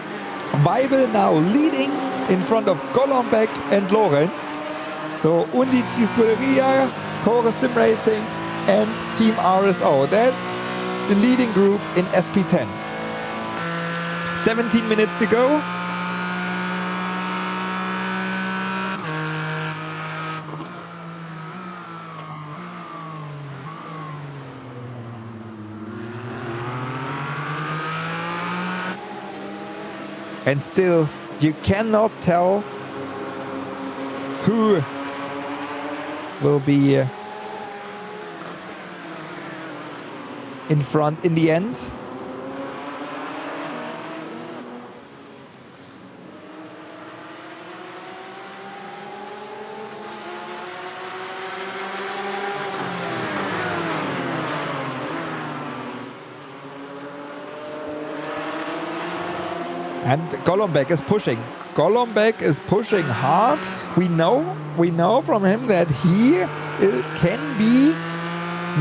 Weibel now leading in front of Golombek and Lorenz. So Untitled Scuderia, Chorus Sim Racing and Team RSO. That's the leading group in SP10. 17 minutes to go. And still, you cannot tell who will be in front in the end. And Golombek is pushing. Golombek is pushing hard. We know from him that he can be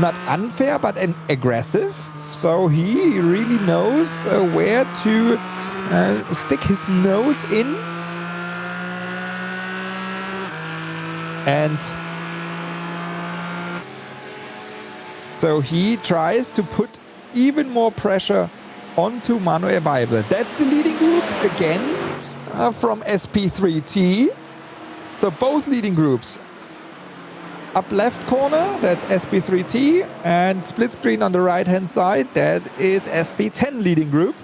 not unfair, but an aggressive. So he really knows where to stick his nose in. And so he tries to put even more pressure onto Manuel Weibel. That's the leading group again from SP3T. So both leading groups. Up left corner, that's SP3T, and split screen on the right hand side, that is SP10 leading group.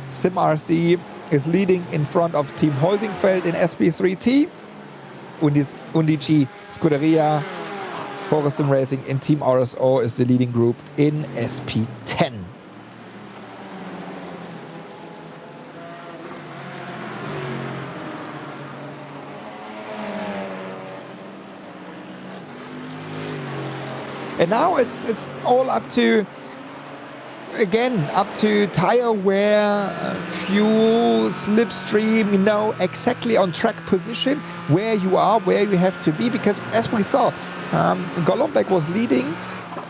SimRC is leading in front of Team Heusingfeld in SP3T. Untitled Scuderia, Chorus Sim Racing in Team RSO is the leading group in SP10. And now it's all up to, again, up to tire wear, fuel, slipstream, you know, exactly on track position, where you are, where you have to be. Because as we saw, Golombek was leading,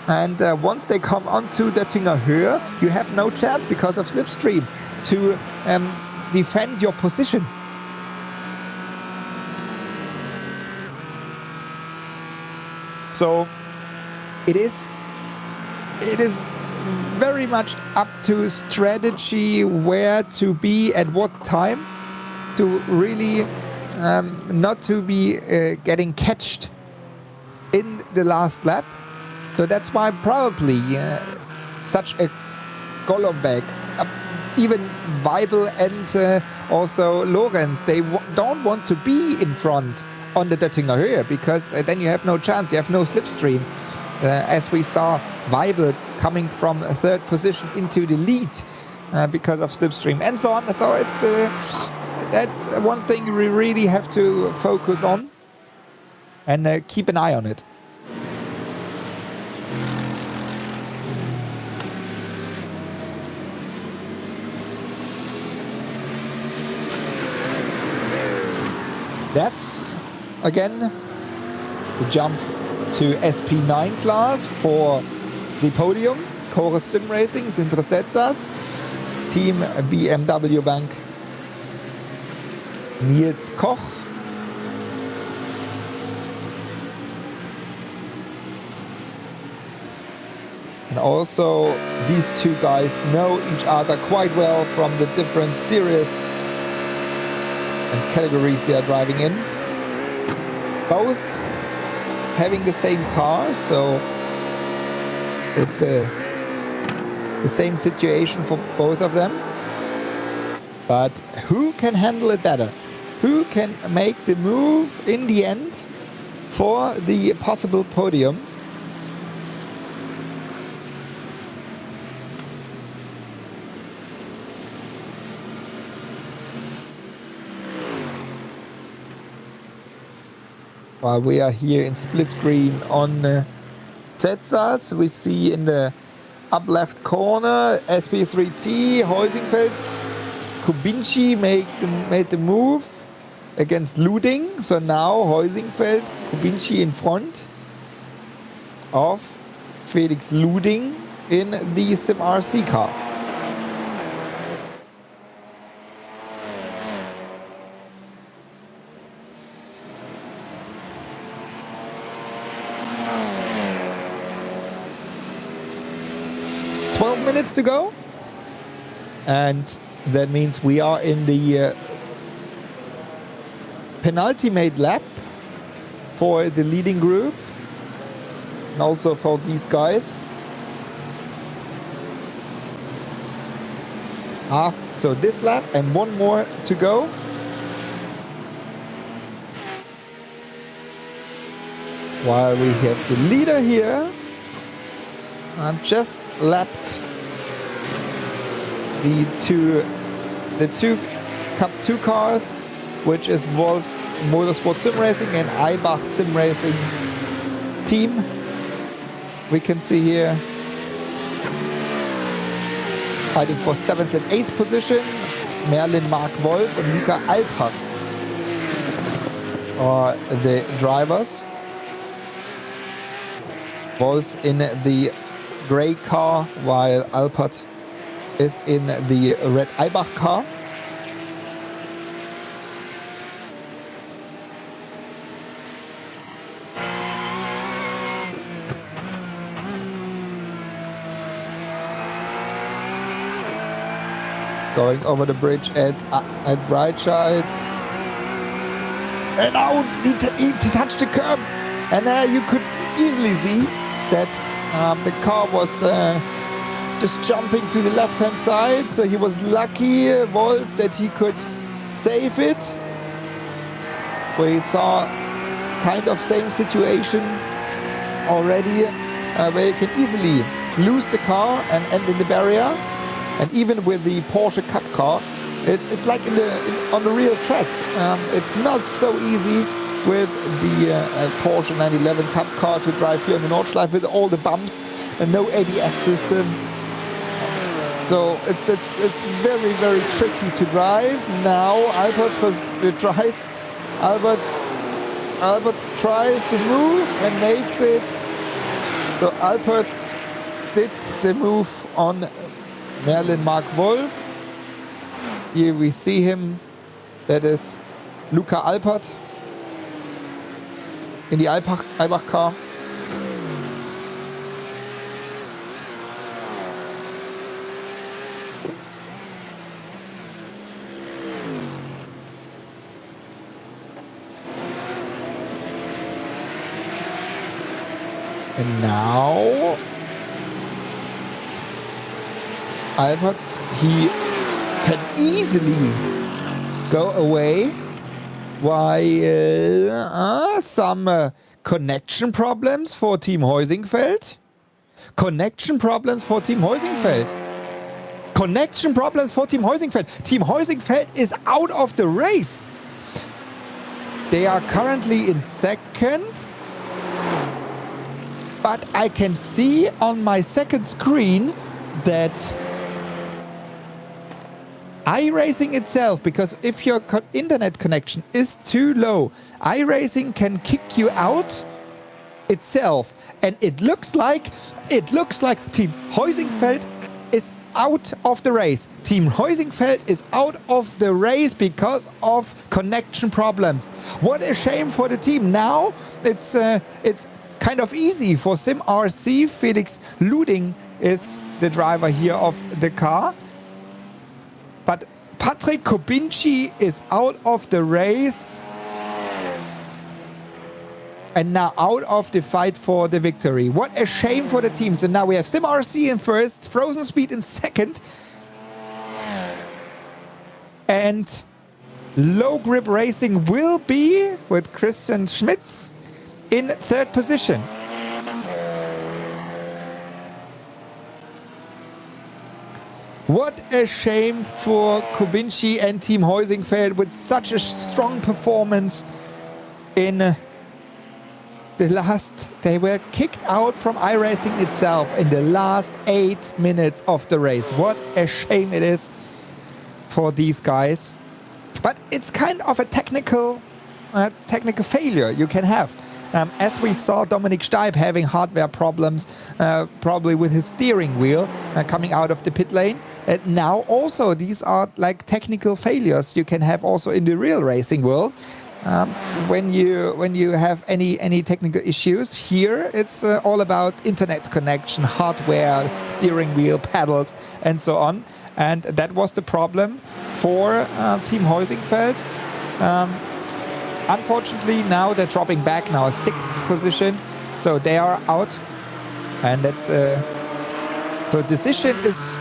and once they come onto the Oettinger Höhe, you have no chance because of slipstream to defend your position. So it is very much up to strategy, where to be at what time, to really not to be getting catched in the last lap. So that's why probably such a Golombek, even Weibel and also Lorenz, they don't want to be in front on the Oettinger Höhe, because then you have no chance, you have no slipstream. As we saw Weibel coming from a third position into the lead because of slipstream and so on. So it's that's one thing we really have to focus on and keep an eye on it. That's again the jump to SP9 class for the podium. Chorus Sim Racing, Sintrasetsas, Team BMW Bank, Nils Koch. And also these two guys know each other quite well from the different series and categories they are driving in. Both having the same car, so it's the same situation for both of them. But who can handle it better? Who can make the move in the end for the possible podium? While we are here in split screen on Zetsas, we see in the up left corner SP3T, Heusingfeld, Kubinci made the move against Luding. So now Heusingfeld, Kubinci in front of Felix Luding in the SimRC car. 12 minutes to go. And that means we are in the penultimate lap for the leading group. And also for these guys. So this lap and one more to go. While we have the leader here just lapped the two Cup 2 cars, which is Wolf Motorsport Sim Racing and Eibach Sim Racing team. We can see here fighting for 7th and 8th position. Merlin Mark Wolf and Luca Alpert are the drivers. Wolf in the grey car, while Alpert is in the red Eibach car. Going over the bridge at Breitscheid. And out, he touched the curb. And you could easily see that the car was just jumping to the left-hand side. So he was lucky, Wolf, that he could save it. We saw kind of same situation already, where you can easily lose the car and end in the barrier. And even with the Porsche Cup car, it's like on the real track. It's not so easy with the Porsche 911 Cup car to drive here in the Nordschleife with all the bumps and no ABS system. So it's very, very tricky to drive. Now Albert tries to move and makes it. So Albert did the move on Merlin Mark Wolf. Here we see him. That is Luca Alpert in the Eibach car. And now Albert, he can easily go away. While some connection problems for Team Heusingfeld. Connection problems for Team Heusingfeld. Connection problems for Team Heusingfeld. Team Heusingfeld is out of the race. They are currently in second. But I can see on my second screen that iRacing itself, because if your internet connection is too low, iRacing can kick you out itself. And it looks like Team Heusingfeld is out of the race. Team Heusingfeld is out of the race because of connection problems. What a shame for the team. Now it's kind of easy for Sim RC. Felix Luding is the driver here of the car. But Patrick Kobinci is out of the race and now out of the fight for the victory. What a shame for the team. So now we have Sim RC in first, Frozen Speed in second, and Low Grip Racing will be with Christian Schmitz in third position. What a shame for Kobinci and Team Heusingfeld with such a strong performance in the last. They were kicked out from iRacing itself in the last 8 minutes of the race. What a shame it is for these guys. But it's kind of a technical failure you can have. As we saw Dominik Steib having hardware problems, probably with his steering wheel coming out of the pit lane. And now also these are like technical failures you can have also in the real racing world. when you have any technical issues. Here it's all about internet connection, hardware, steering wheel, pedals, and so on. And that was the problem for Team Heusingfeld. Unfortunately, now they're dropping back now, 6th position, so they are out. And that's the decision is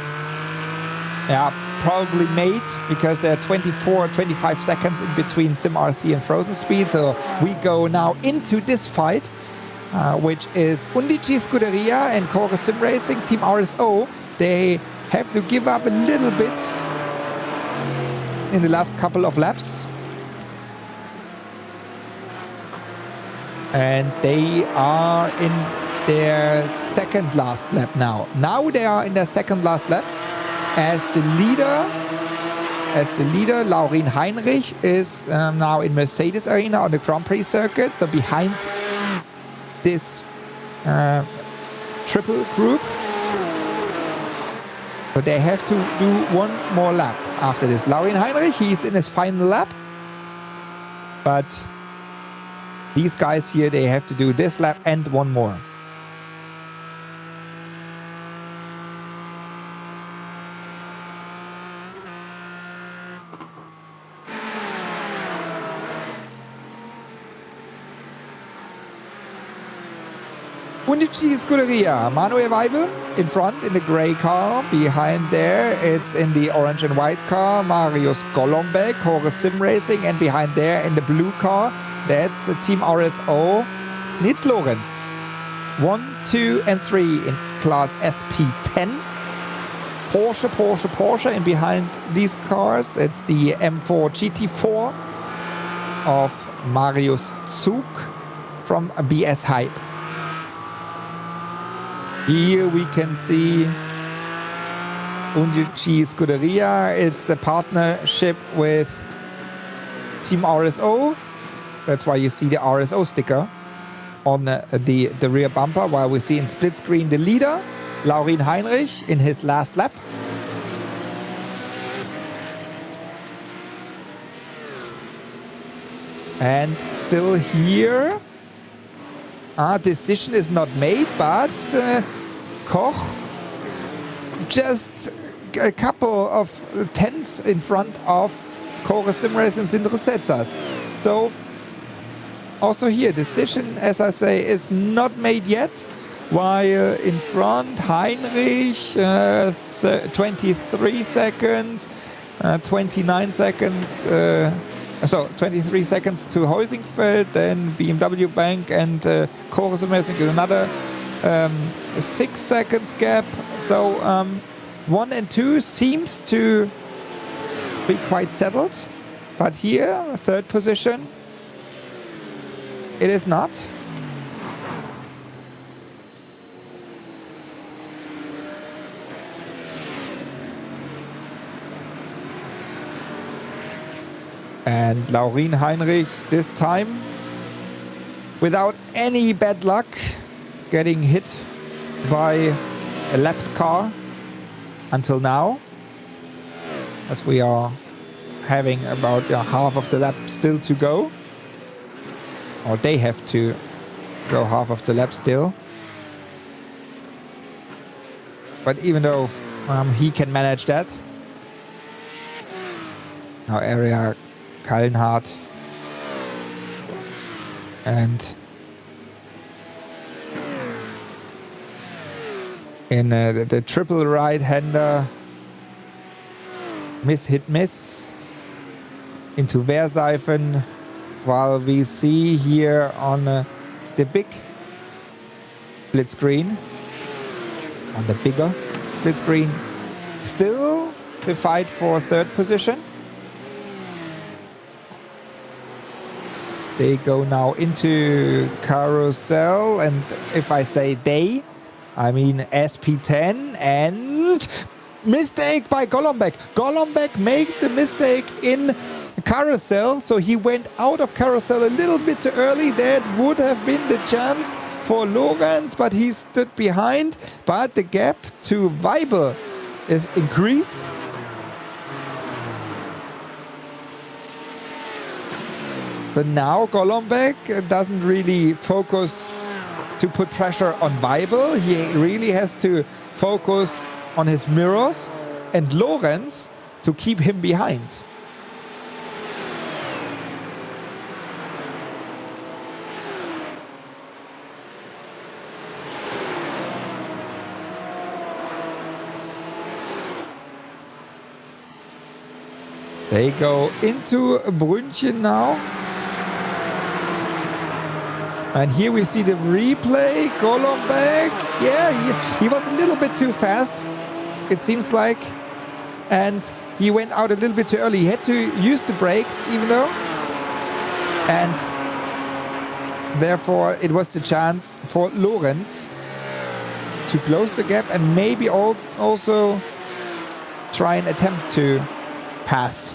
probably made, because there are 25 seconds in between SimRC and Frozen Speed. So we go now into this fight, which is Undici Scuderia and Core Sim Racing. Team RSO, they have to give up a little bit in the last couple of laps. And they are in their second last lap now. Now they are in their second last lap. As the leader, Laurin Heinrich is now in Mercedes Arena on the Grand Prix circuit. So behind this triple group. But they have to do one more lap after this. Laurin Heinrich, he's in his final lap. But these guys here, they have to do this lap and one more. Undici Scuderia, Manuel Weibel in front in the gray car. Behind there, it's in the orange and white car, Marius Golombek, Horus Sim Racing. And behind there in the blue car, that's Team RSO, Nils Lorenz. 1, 2, and 3 in class SP10. Porsche. And behind these cars, it's the M4 GT4 of Marius Zug from BS Hype. Here we can see Undici Scuderia. It's a partnership with Team RSO. That's why you see the RSO sticker on the rear bumper, while we see in split screen the leader, Laurin Heinrich, in his last lap. And still here, decision is not made, but Koch just a couple of tenths in front of Core Sim Racing and Sindre. So also here, decision, as I say, is not made yet. While in front, Heinrich, 23 seconds, 29 seconds, so 23 seconds to Heusingfeld, then BMW Bank and Core Sim Racing is another 6 seconds gap. So 1 and 2 seems to be quite settled, but here, third position, it is not. And Laurin Heinrich this time, without any bad luck, getting hit by a lapped car until now, as we are having about half of the lap still to go. Or they have to go half of the lap still. But even though he can manage that. Now area Kallenhardt and in the triple right-hander, miss into Werseifen, while we see here on the big split screen, on the bigger split screen, still the fight for third position. They go now into carousel, and if I say they, I mean SP10, and mistake by Golombek. Golombek made the mistake in carousel, so he went out of carousel a little bit too early. That would have been the chance for Lorenz, but he stood behind. But the gap to Weibel is increased. But now Golombek doesn't really focus to put pressure on Weibel. He really has to focus on his mirrors and Lorenz to keep him behind. They go into Brünnchen now. And here we see the replay. Golombek. Yeah, he was a little bit too fast, it seems like. And he went out a little bit too early. He had to use the brakes, even though. And therefore, it was the chance for Lorenz to close the gap and maybe also try and attempt to pass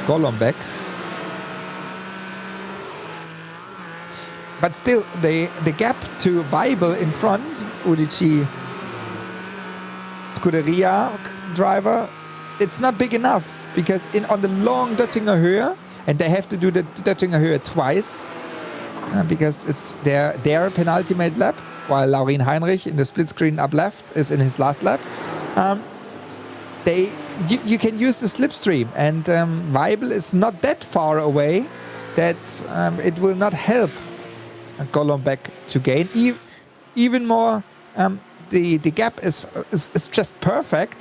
Golombek. But still, the gap to Weibel in front, Udici Scuderia driver, it's not big enough because on the long Döttinger Höhe, and they have to do the Döttinger Höhe twice because it's their penultimate lap, while Laurin Heinrich in the split screen up left is in his last lap. You can use the slipstream, and Weibel is not that far away that it will not help Golombek to gain. Even more, the gap is just perfect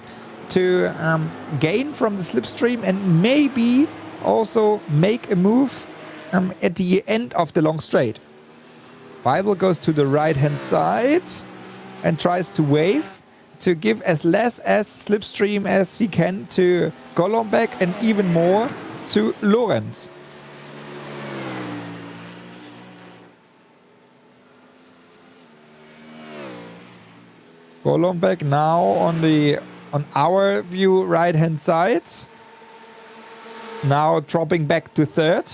to gain from the slipstream and maybe also make a move at the end of the long straight. Weibel goes to the right-hand side and tries to wave to give as less as slipstream as he can to Golombek and even more to Lorenz. Golombek now on our view right-hand side. Now dropping back to third.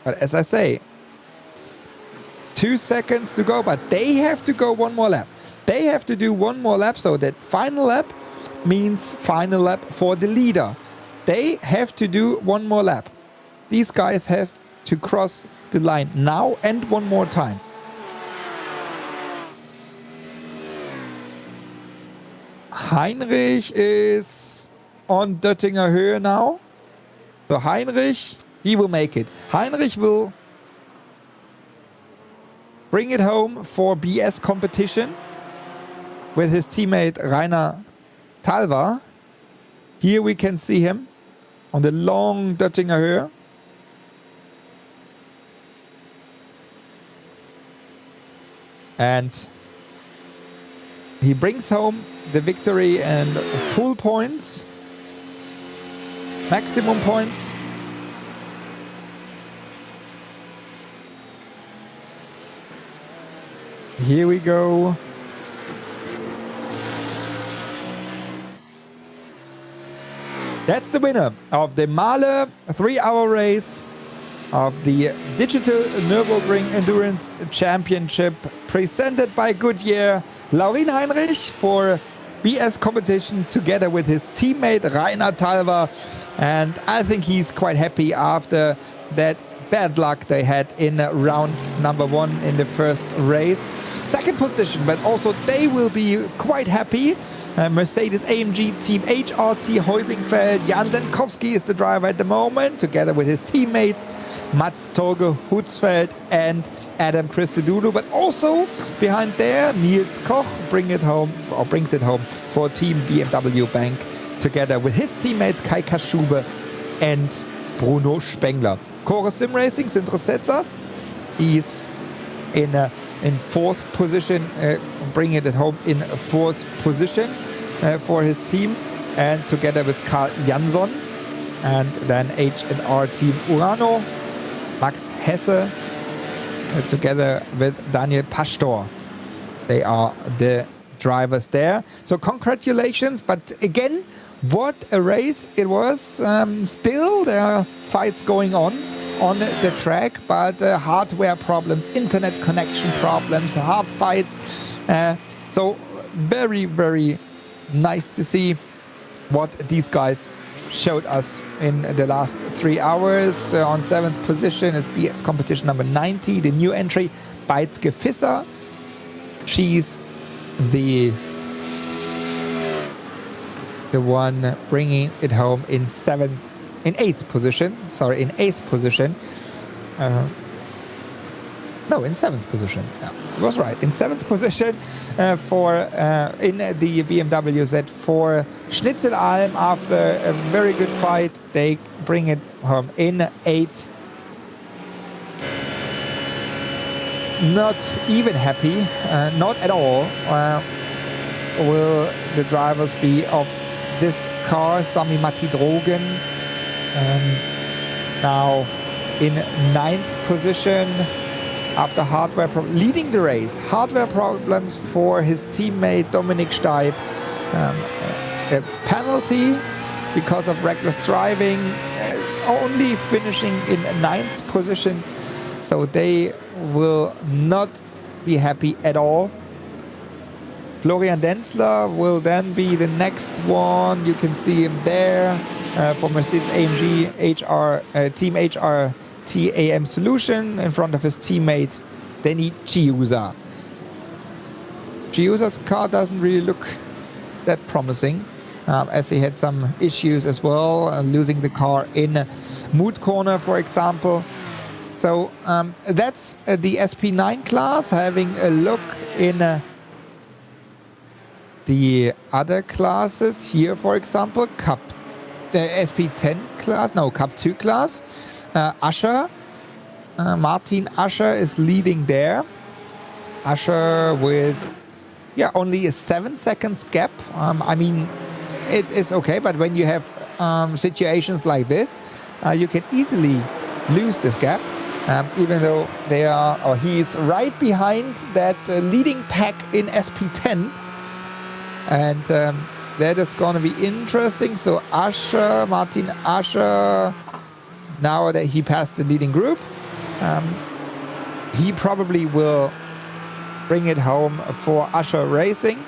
But as I say, 2 seconds to go, but they have to go one more lap. They have to do one more lap, so that final lap means final lap for the leader. They have to do one more lap. These guys have to cross the line now and one more time. Heinrich is on Döttinger Höhe now. So Heinrich, he will make it. Heinrich will bring it home for BS competition with his teammate Rainer Talva. Here we can see him on the long Döttinger Höhe. And he brings home the victory and full points, maximum points. Here we go. That's the winner of the MAHLE 3-hour race of the Digital Nürburgring Endurance Championship presented by Goodyear. Laurin Heinrich for BS competition together with his teammate Rainer Talva. And I think he's quite happy after that bad luck they had in round number 1 in the first race. Second position, but also they will be quite happy. Mercedes AMG team HRT Heusingfeld. Jan Zenkowski is the driver at the moment, together with his teammates Mats Torge Hutzfeld and Adam Christodoulou. But also behind there, Niels Koch brings it home for Team BMW Bank, together with his teammates Kai Kaschube and Bruno Spengler. Chorus Sim Racing, Sindre Setzers, he's in fourth position, bringing it home in fourth position for his team, and together with Karl Jansson. And then H&R Team Urano, Max Hesse, together with Daniel Pastor. They are the drivers there. So congratulations, but again, what a race it was. Still there are fights going on the track, but hardware problems, internet connection problems, hard fights. So very, very nice to see what these guys showed us in the last 3 hours. On 7th position is BS competition number 90, the new entry, Beitske Fisser. She's the one bringing it home in 8th position. Sorry, in 8th position. No, in 7th position. Yeah, I was right. In 7th position in the BMW Z4 Schnitzelalm. After a very good fight, they bring it home in 8th. Not even happy, not at all. Will the drivers be of this car? Sami Matti Drogen now in 9th position after leading the race. Hardware problems for his teammate Dominik Steib. A penalty because of reckless driving, only finishing in 9th position. So they will not be happy at all. Florian Denzler will then be the next one. You can see him there for Mercedes-AMG Team HRT-AM Solution in front of his teammate Denny Chiusa. Chiusa's car doesn't really look that promising, as he had some issues as well, losing the car in Moot Corner, for example. So that's the SP9 class. Having a look in the other classes here, for example, the SP10 class, no, Cup 2 class. Usher, Martin Usher is leading there. Usher with, only a 7 seconds gap. I mean, it is okay, but when you have situations like this, you can easily lose this gap. Even though he's right behind that leading pack in SP10. And that is going to be interesting. So Martin Usher, now that he passed the leading group, he probably will bring it home for Usher Racing.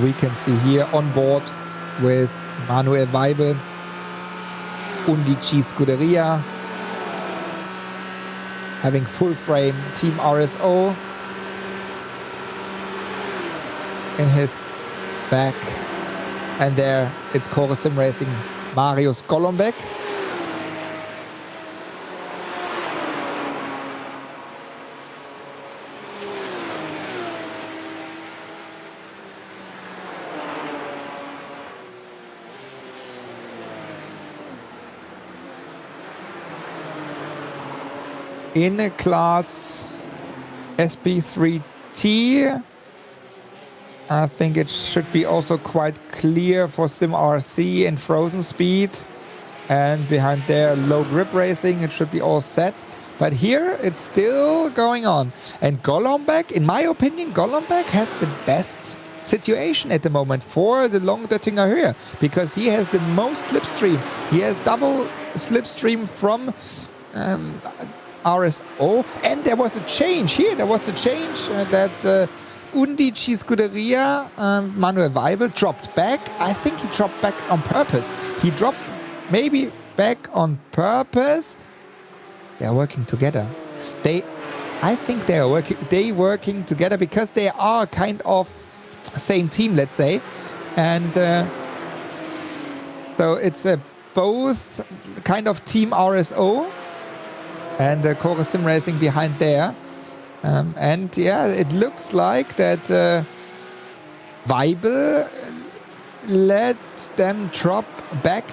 We can see here on board with Manuel Weibel, Undici Scuderia, having full frame Team RSO in his back. And there it's Core Sim Racing Marius Golombek. In a class SP3T, I think it should be also quite clear for Sim RC and Frozen Speed. And behind there, low grip racing, it should be all set. But here, it's still going on. And Golombek, in my opinion, Golombek has the best situation at the moment for the Long Döttinger Höhe, because he has the most slipstream. He has double slipstream from RSO, and there was a change here. There was the change that Undici Scuderia, Manuel Weibel, dropped back. I think he dropped back on purpose. He dropped maybe back on purpose. They are working together. I think they are working together because they are kind of same team, let's say, and so it's both kind of Team RSO. And Core Sim Racing behind there. And it looks like that Weibel let them drop back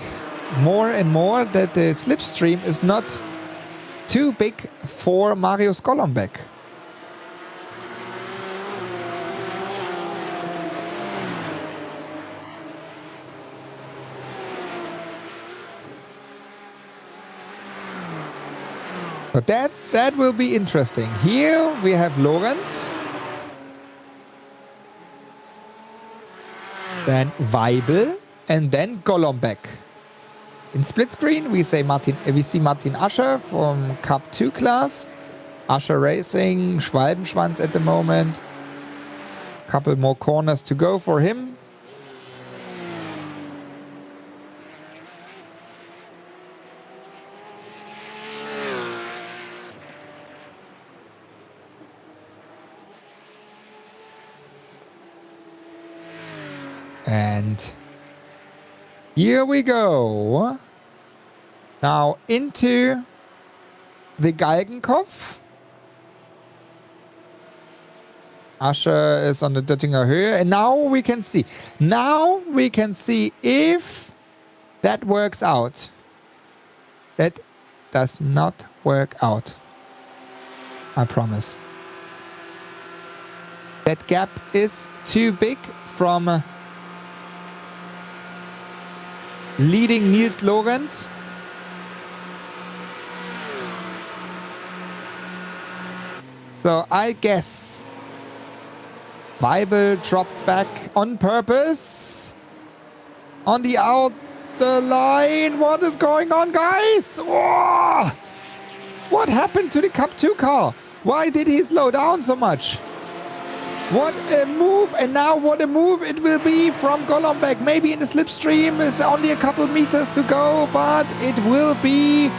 more and more, that the slipstream is not too big for Marius Golombek. So that will be interesting. Here we have Lorenz, then Weibel, and then Golombek. In split screen we see Martin Usher from Cup 2 class, Usher Racing, Schwalbenschwanz at the moment. Couple more corners to go for him. And here we go. Now into the Galgenkopf. Usher is on the Döttinger Höhe. And now we can see. Now we can see if that works out. That does not work out. I promise. That gap is too big from leading Nils Lorenz. So I guess Weibel dropped back on purpose. On the outer line. What is going on, guys? Oh! What happened to the Cup 2 car? Why did he slow down so much? What a move, and now what a move it will be from Golombek. Maybe in the slipstream is only a couple meters to go, but it will be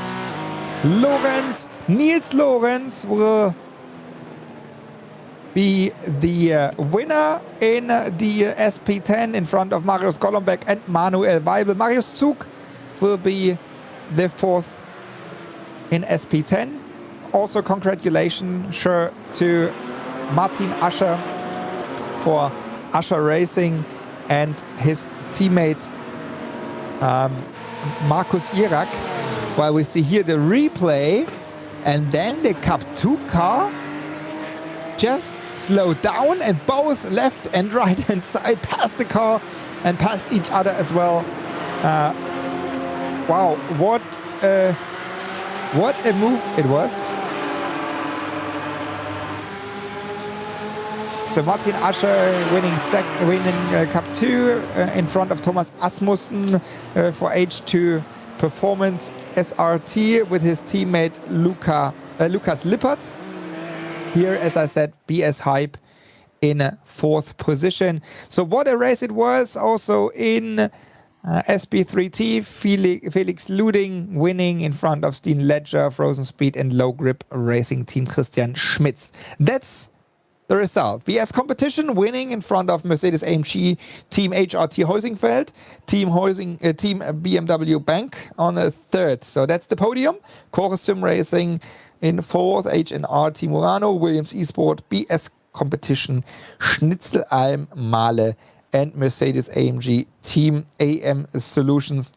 Lorenz. Nils Lorenz will be the winner in the SP10 in front of Marius Golombek and Manuel Weibel. Marius Zug will be the fourth in SP10. Also congratulations sure to Martin Usher for Usher Racing and his teammate Markus Irak. While we see here the replay, and then the Cup 2 car just slowed down and both left and right hand side passed the car and passed each other as well. Wow, what a move it was. So Martin Usher winning Cup 2 in front of Thomas Asmussen for H2 Performance SRT with his teammate Lukas Lippert. Here, as I said, BS Hype in fourth position. So what a race it was. Also in SB3T, Felix Luding winning in front of Steen Ledger, Frozen Speed and Low Grip Racing Team Christian Schmitz. That's the result. BS Competition winning in front of Mercedes-AMG Team HRT Heusingfeld, Team BMW Bank on a third. So that's the podium. Chorus Sim Racing in fourth, H&R Team Murano, Williams Esport, BS Competition, Schnitzelalm, Mahle, and Mercedes-AMG Team AM Solutions.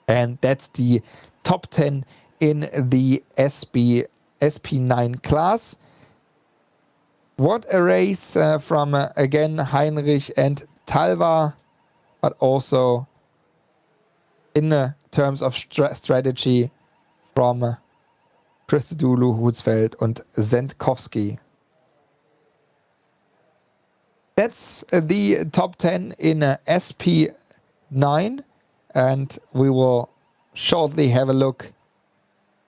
And that's the top 10 in the SP9 class. What a race from, again, Heinrich and Talva, but also in terms of strategy from Christodoulou, Hutzfeld und Zentkowski. That's the top 10 in SP9, and we will shortly have a look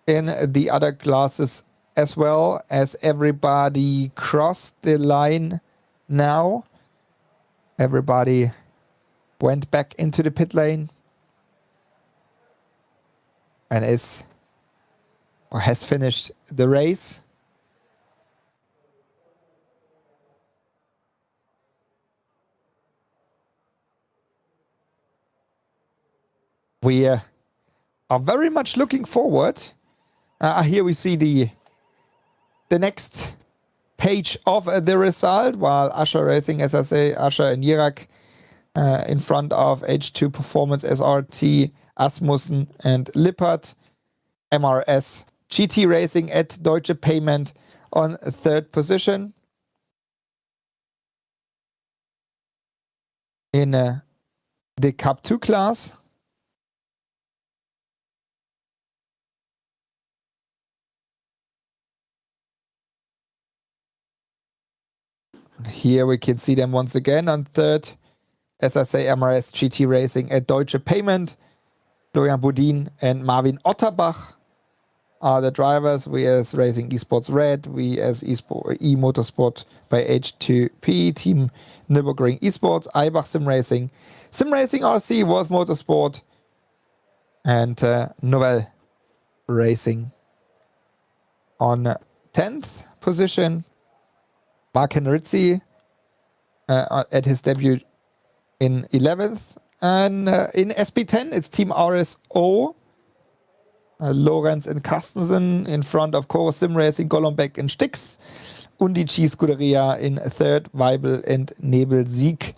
in the other classes as well, as everybody crossed the line now. Everybody went back into the pit lane and has finished the race. We are very much looking forward. Here we see the next page of the result, while Usher Racing, as I say, Usher and Jirak in front of H2 Performance SRT, Asmussen and Lippert. MRS GT Racing at Deutsche Payment on third position. In the Cup 2 class. Here we can see them once again on third. As I say, MRS GT Racing at Deutsche Payment. Florian Bodin and Marvin Otterbach are the drivers. VS Racing Esports Red, VS E-Motorsport by H2P, Team Nürburgring Esports, Eibach Sim Racing RC, Wolf Motorsport, and Novell Racing. On 10th position, Mark Henritzi at his debut in 11th. And in SP10, it's Team RSO. Lorenz and Carstensen in front of Coro Sim Racing, Golombek and Stix. Undici Scuderia in third, Weibel and Nebel Sieg.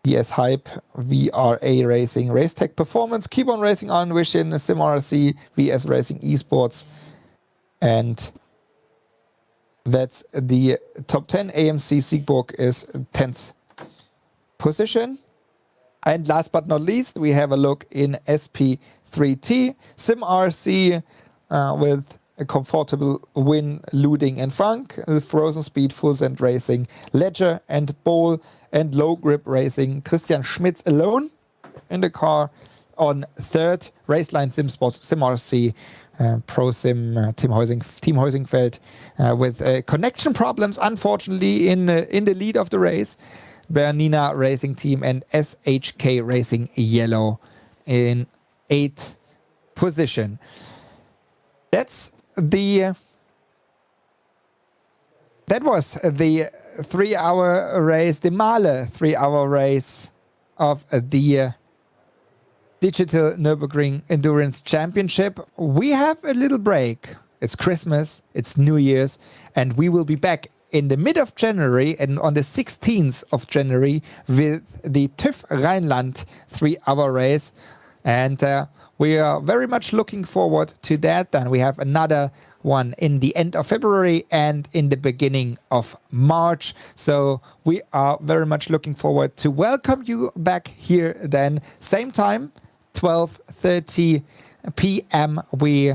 BS Hype, VRA Racing, Racetech Performance, Keep-On Racing, Vision, Sim RC, VS Racing Esports. And that's the top 10. AMC Siegburg is 10th position. And last but not least, we have a look in SP3T. Sim RC with a comfortable win, Luding and Frank. Frozen Speed, Full Send Racing, Ledger and Bowl, and Low Grip Racing. Christian Schmitz alone in the car on third. Raceline Sim Sports, Sim RC, Pro Sim, Team Heusingfeld with connection problems, unfortunately, in the lead of the race. Bernina Racing Team and SHK Racing Yellow in 8th position. That was the 3-hour race, the MAHLE 3-hour race of the Digital Nürburgring Endurance Championship. We have a little break. It's Christmas, it's New Year's, and we will be back in the mid of January and on the 16th of January with the TÜV Rheinland 3-hour race. And we are very much looking forward to that. Then we have another one in the end of February and in the beginning of March. So we are very much looking forward to welcome you back here then. Same time, 12:30 p.m. We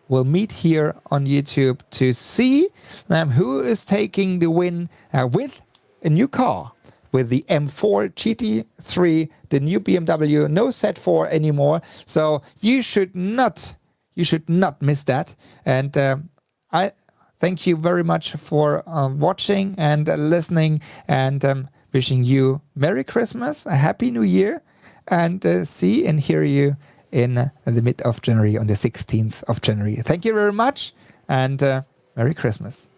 will meet here on YouTube to see who is taking the win with a new car, with the M4 GT3, the new BMW, no Z4 anymore. So you should not miss that. And I thank you very much for watching and listening, and wishing you Merry Christmas, a Happy New Year, and see and hear you in the mid of January, on the 16th of January. Thank you very much, and Merry Christmas.